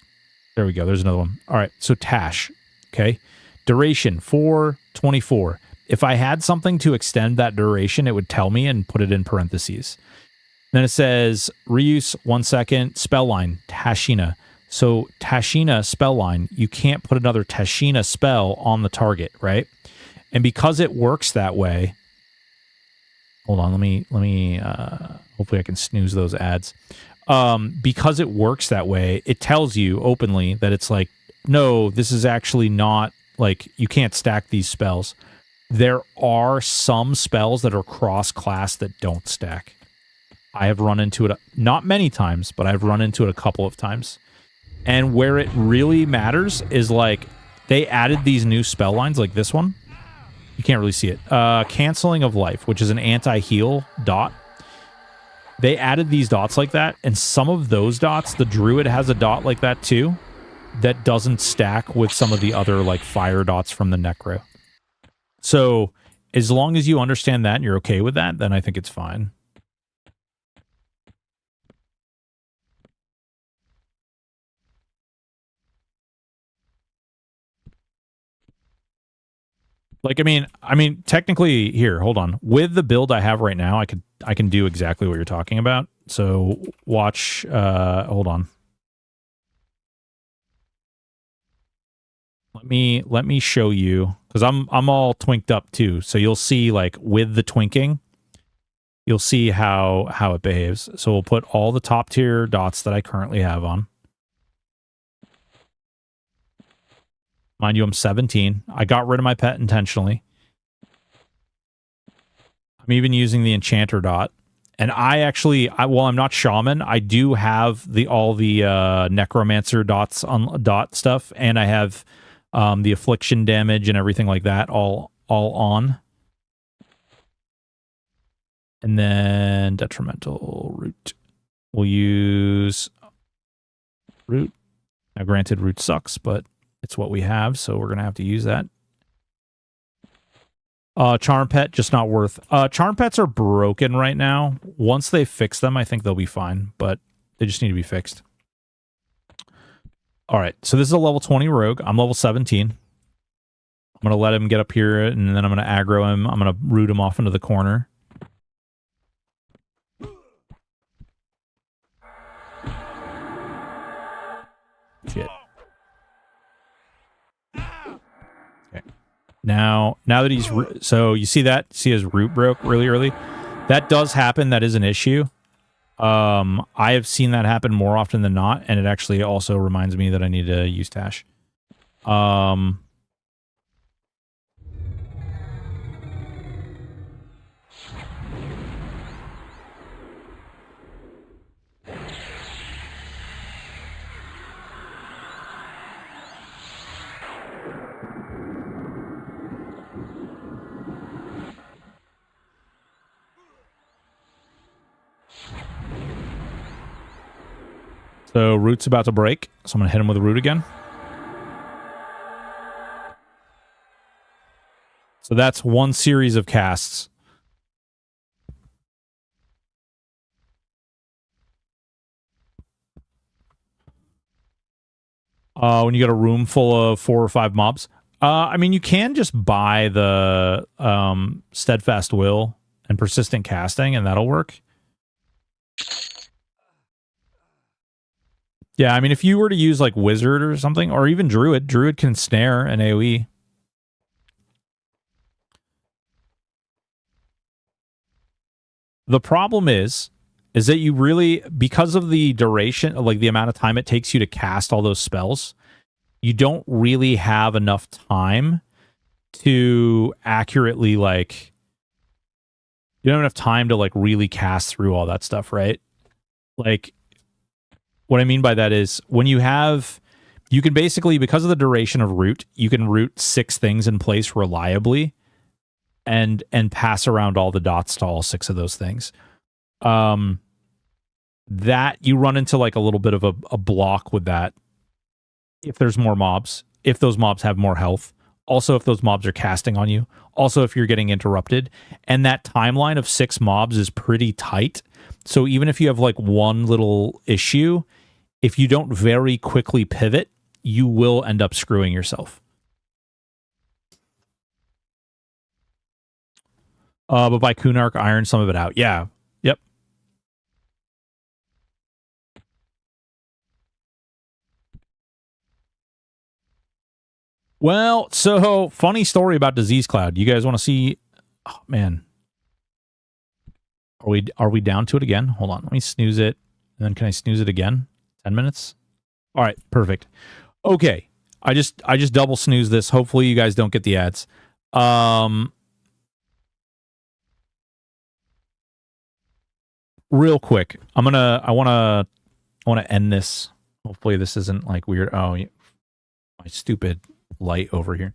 There we go. There's another one. All right. So, Tash. Okay. Duration 4/24. If I had something to extend that duration, it would tell me and put it in parentheses. Then it says reuse 1 second, spell line, Tashina. So Tashina spell line, you can't put another Tashina spell on the target, right? And because it works that way, hold on, let me hopefully I can snooze those ads. Because it works that way, it tells you openly that it's like, no, this is actually not, like, you can't stack these spells. There are some spells that are cross-class that don't stack. I have run into it, not many times, but I've run into it a couple of times. And where it really matters is, like, they added these new spell lines, like this one. You can't really see it. Canceling of Life, which is an anti-heal dot. They added these dots like that, and some of those dots, the Druid has a dot like that too, that doesn't stack with some of the other, like, fire dots from the Necro. So, as long as you understand that and you're okay with that, then I think it's fine. Like, I mean, technically, here, hold on. With the build I have right now, I can do exactly what you're talking about. So, watch, hold on. Let me show you, because I'm all twinked up too. So you'll see, like, with the twinking, you'll see how it behaves. So we'll put all the top tier dots that I currently have on. Mind you, I'm 17. I got rid of my pet intentionally. I'm even using the enchanter dot. And while I'm not shaman, I do have all the necromancer dots on dot stuff, and I have the affliction damage and everything like that all on. And then detrimental root. We'll use root. Now, granted, root sucks, but It's what we have, so we're gonna have to use that. Charm Pet, just not worth. Charm Pets are broken right now. Once they fix them, I think they'll be fine, but they just need to be fixed. All right, so this is a level 20 rogue. I'm level 17. I'm going to let him get up here, and then I'm going to aggro him. I'm going to root him off into the corner. Shit. Okay. Now that he's... So you see that? See his root broke really early? That does happen. That is an issue. I have seen that happen more often than not, and it actually also reminds me that I need to use Tash. So root's about to break, so I'm going to hit him with a root again. So that's one series of casts. When you got a room full of 4 or 5 mobs. I mean, you can just buy the Steadfast Will and Persistent Casting, and that'll work. Yeah, I mean, if you were to use, like, Wizard or something, or even Druid can snare an AoE. The problem is that you really, because of the duration, like the amount of time it takes you to cast all those spells, you don't really have enough time to accurately, like, you don't have enough time to, like, really cast through all that stuff, right? Like, what I mean by that is when you have, you can basically, because of the duration of root, you can root 6 things in place reliably and pass around all the dots to all 6 of those things. That you run into like a little bit of a block with that if there's more mobs, if those mobs have more health, also if those mobs are casting on you, also if you're getting interrupted. And that timeline of 6 mobs is pretty tight. So even if you have like one little issue, if you don't very quickly pivot, you will end up screwing yourself. But by Kunark, iron some of it out. Yeah. Yep. Well, so funny story about Disease Cloud. You guys want to see? Oh, man. Are we down to it again? Hold on. Let me snooze it. And then can I snooze it again? 10 minutes? All right, perfect. Okay. I just double snooze this. Hopefully you guys don't get the ads. Real quick. I want to end this. Hopefully this isn't like weird. Oh, my stupid light over here.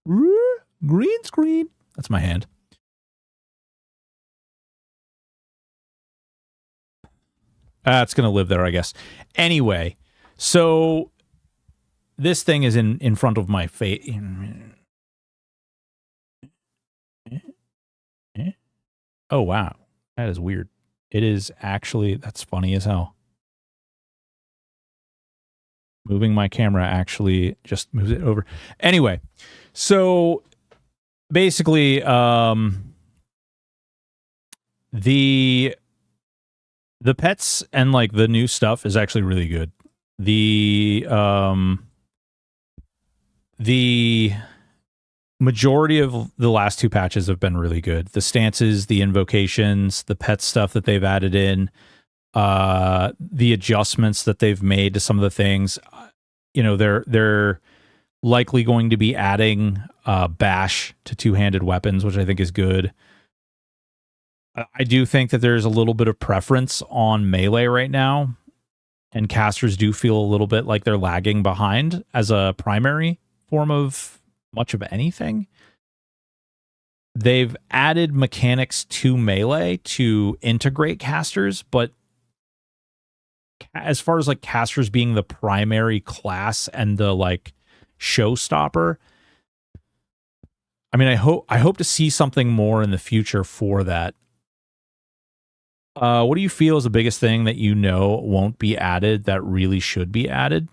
Green screen. That's my hand. It's going to live there, I guess. Anyway, so this thing is in front of my face. Oh, wow. That is weird. It is actually, that's funny as hell. Moving my camera actually just moves it over. Anyway, so basically, the pets and like the new stuff is actually really good. The majority of the last 2 patches have been really good. The stances, the invocations, the pet stuff that they've added in, the adjustments that they've made to some of the things. You know, they're likely going to be adding bash to 2-handed weapons, which I think is good. I do think that there's a little bit of preference on melee right now, and casters do feel a little bit like they're lagging behind as a primary form of much of anything. they've added mechanics to Melee to integrate casters, but as far as like casters being the primary class and the like showstopper, I mean, I hope to see something more in the future for that. What do you feel is the biggest thing that you know won't be added that really should be added?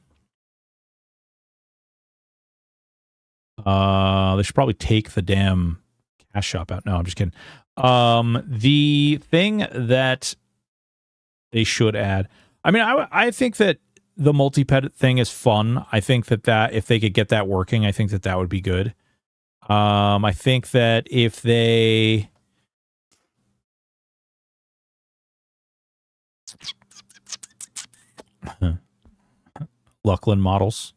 They should probably take the damn cash shop out. No, I'm just kidding. The thing that they should add, I mean, I think that the multi-pet thing is fun. I think that if they could get that working, I think that would be good. I think that if they Luckland models,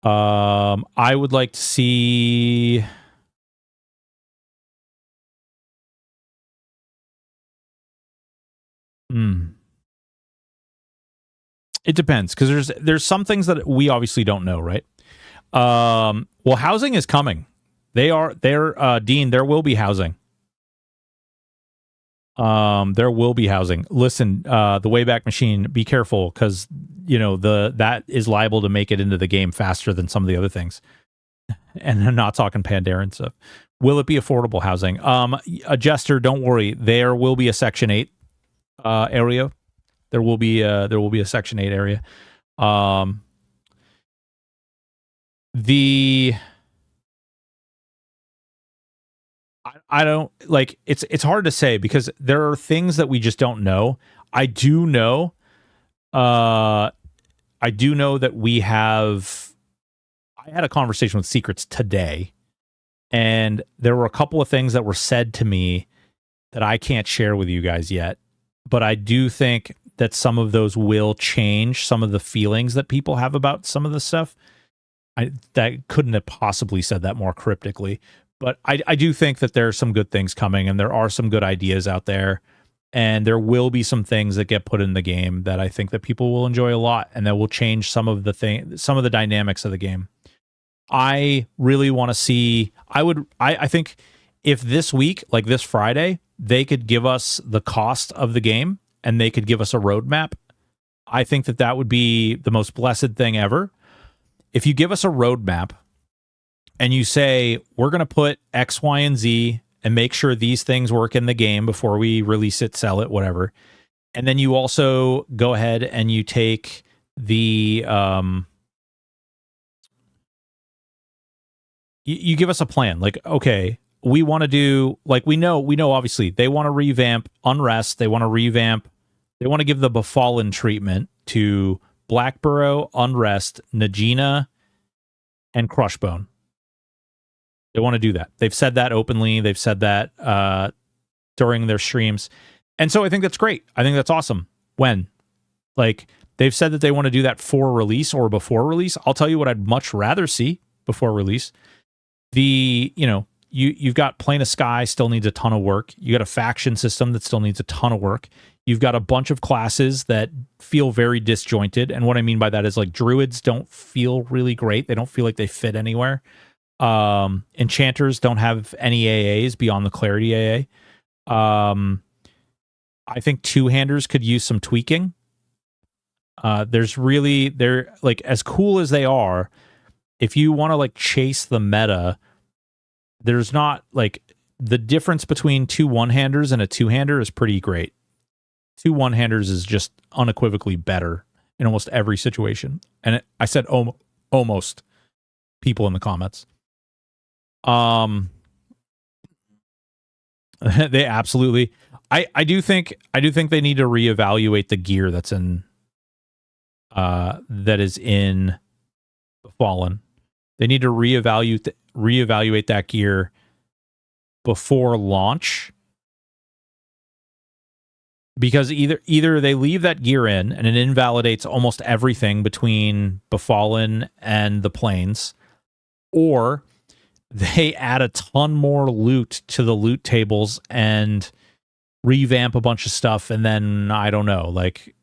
I would like to see it depends, because there's some things that we obviously don't know, right? Well, housing is coming. They're Dean, there will be housing. There will be housing. Listen, the Wayback Machine, be careful, because you know that is liable to make it into the game faster than some of the other things. And I'm not talking Pandaren stuff. Will it be affordable housing? A Jester, don't worry. There will be a Section 8 area. There will be a Section 8 area. I don't like it's hard to say, because there are things that we just don't know. I do know that I had a conversation with Secrets today, and there were a couple of things that were said to me that I can't share with you guys yet, but I do think that some of those will change some of the feelings that people have about some of the stuff. That couldn't have possibly said that more cryptically, but I do think that there are some good things coming, and there are some good ideas out there, and there will be some things that get put in the game that I think that people will enjoy a lot, and that will change some of the dynamics of the game. I really want to see. I think if this week, like this Friday, they could give us the cost of the game and they could give us a roadmap, I think that would be the most blessed thing ever. If you give us a roadmap and you say, we're going to put X, Y, and Z and make sure these things work in the game before we release it, sell it, whatever. And then you also go ahead and you take the, you give us a plan. Like, okay, we want to do, like, we know obviously they want to revamp Unrest. They want to give the Befallen treatment to Blackburrow, Unrest, Najina, and Crushbone. They want to do that. They've said that openly. They've said that during their streams. And so I think that's great. I think that's awesome. When? Like, they've said that they want to do that for release or before release. I'll tell you what I'd much rather see before release. You've got Plane of Sky still needs a ton of work. You got a faction system that still needs a ton of work. You've got a bunch of classes that feel very disjointed. And what I mean by that is, like, druids don't feel really great. They don't feel like they fit anywhere. Enchanters don't have any AAs beyond the Clarity AA. I think two-handers could use some tweaking. They're like, as cool as they are, if you want to like chase the meta, there's not, like, the difference between two one-handers and a two-hander is pretty great. Two one-handers is just unequivocally better in almost every situation. And I said almost, people in the comments. They absolutely, I do think they need to reevaluate the gear that's in that is in Fallen. They need to reevaluate that gear before launch, because either they leave that gear in and it invalidates almost everything between Befallen and the Plains, or they add a ton more loot to the loot tables and revamp a bunch of stuff, and then I don't know, like,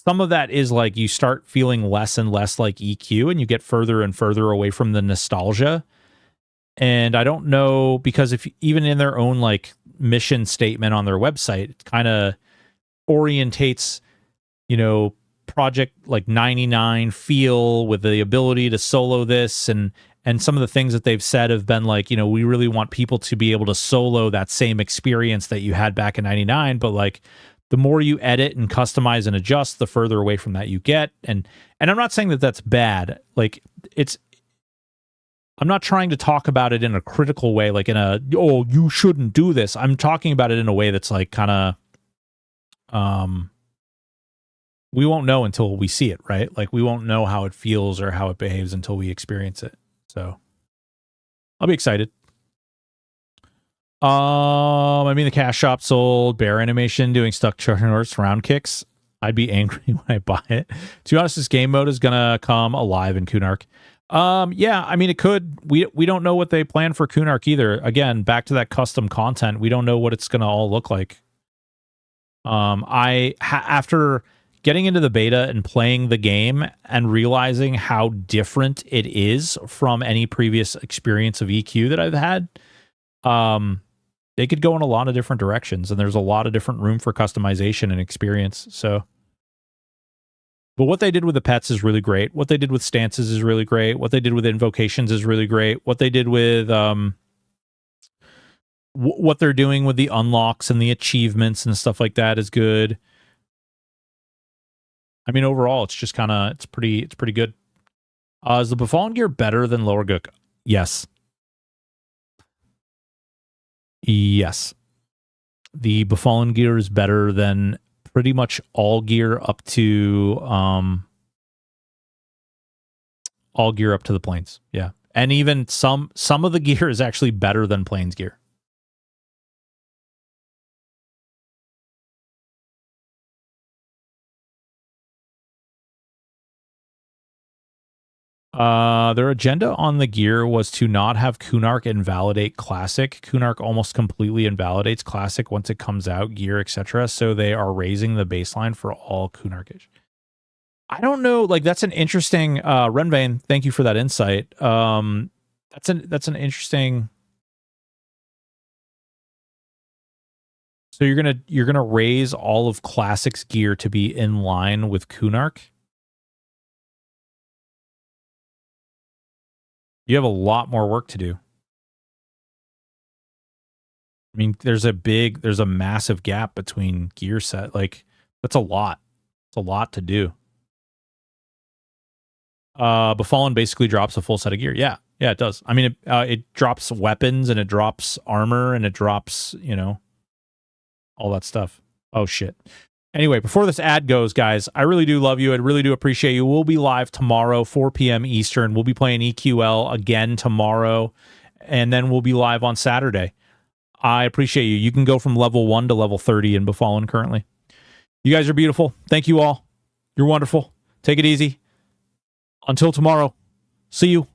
some of that is like you start feeling less and less like EQ, and you get further and further away from the nostalgia. And I don't know, because if even in their own like mission statement on their website, it kind of orientates, Project like 99 feel with the ability to solo this, and some of the things that they've said have been like, we really want people to be able to solo that same experience that you had back in 99, but like the more you edit and customize and adjust, the further away from that you get. And I'm not saying that that's bad. Like I'm not trying to talk about it in a critical way, like in a, oh, you shouldn't do this. I'm talking about it in a way that's like kind of, we won't know until we see it, right? Like we won't know how it feels or how it behaves until we experience it. So I'll be excited. The cash shop sold bear animation doing stuck chargers round kicks. I'd be angry when I buy it. To be honest, this game mode is gonna come alive in Kunark. Yeah, it could. We don't know what they plan for Kunark either. Again, back to that custom content. We don't know what it's gonna all look like. After getting into the beta and playing the game and realizing how different it is from any previous experience of EQ that I've had, they could go in a lot of different directions, and there's a lot of different room for customization and experience. So, but what they did with the pets is really great. What they did with stances is really great. What they did with invocations is really great. What they did with what they're doing with the unlocks and the achievements and stuff like that is good. Overall, it's just it's pretty good. Is the Befallen gear better than Lower Gook? Yes. Yes. The Befallen gear is better than pretty much all gear up to the plains. Yeah. And even some of the gear is actually better than plains gear. Their agenda on the gear was to not have Kunark invalidate Classic. Kunark almost completely invalidates Classic once it comes out, gear, etc. So they are raising the baseline for all Kunarkish. I don't know. Like, that's an interesting. Renvane, thank you for that insight. That's an interesting. So you're gonna raise all of Classic's gear to be in line with Kunark. You have a lot more work to do. There's a massive gap between gear set. Like, that's a lot. It's a lot to do. Befallen basically drops a full set of gear. Yeah, it does. It drops weapons, and it drops armor, and it drops, all that stuff. Oh, shit. Anyway, before this ad goes, guys, I really do love you. I really do appreciate you. We'll be live tomorrow, 4 p.m. Eastern. We'll be playing EQL again tomorrow, and then we'll be live on Saturday. I appreciate you. You can go from level 1 to level 30 in Befallen currently. You guys are beautiful. Thank you all. You're wonderful. Take it easy. Until tomorrow. See you.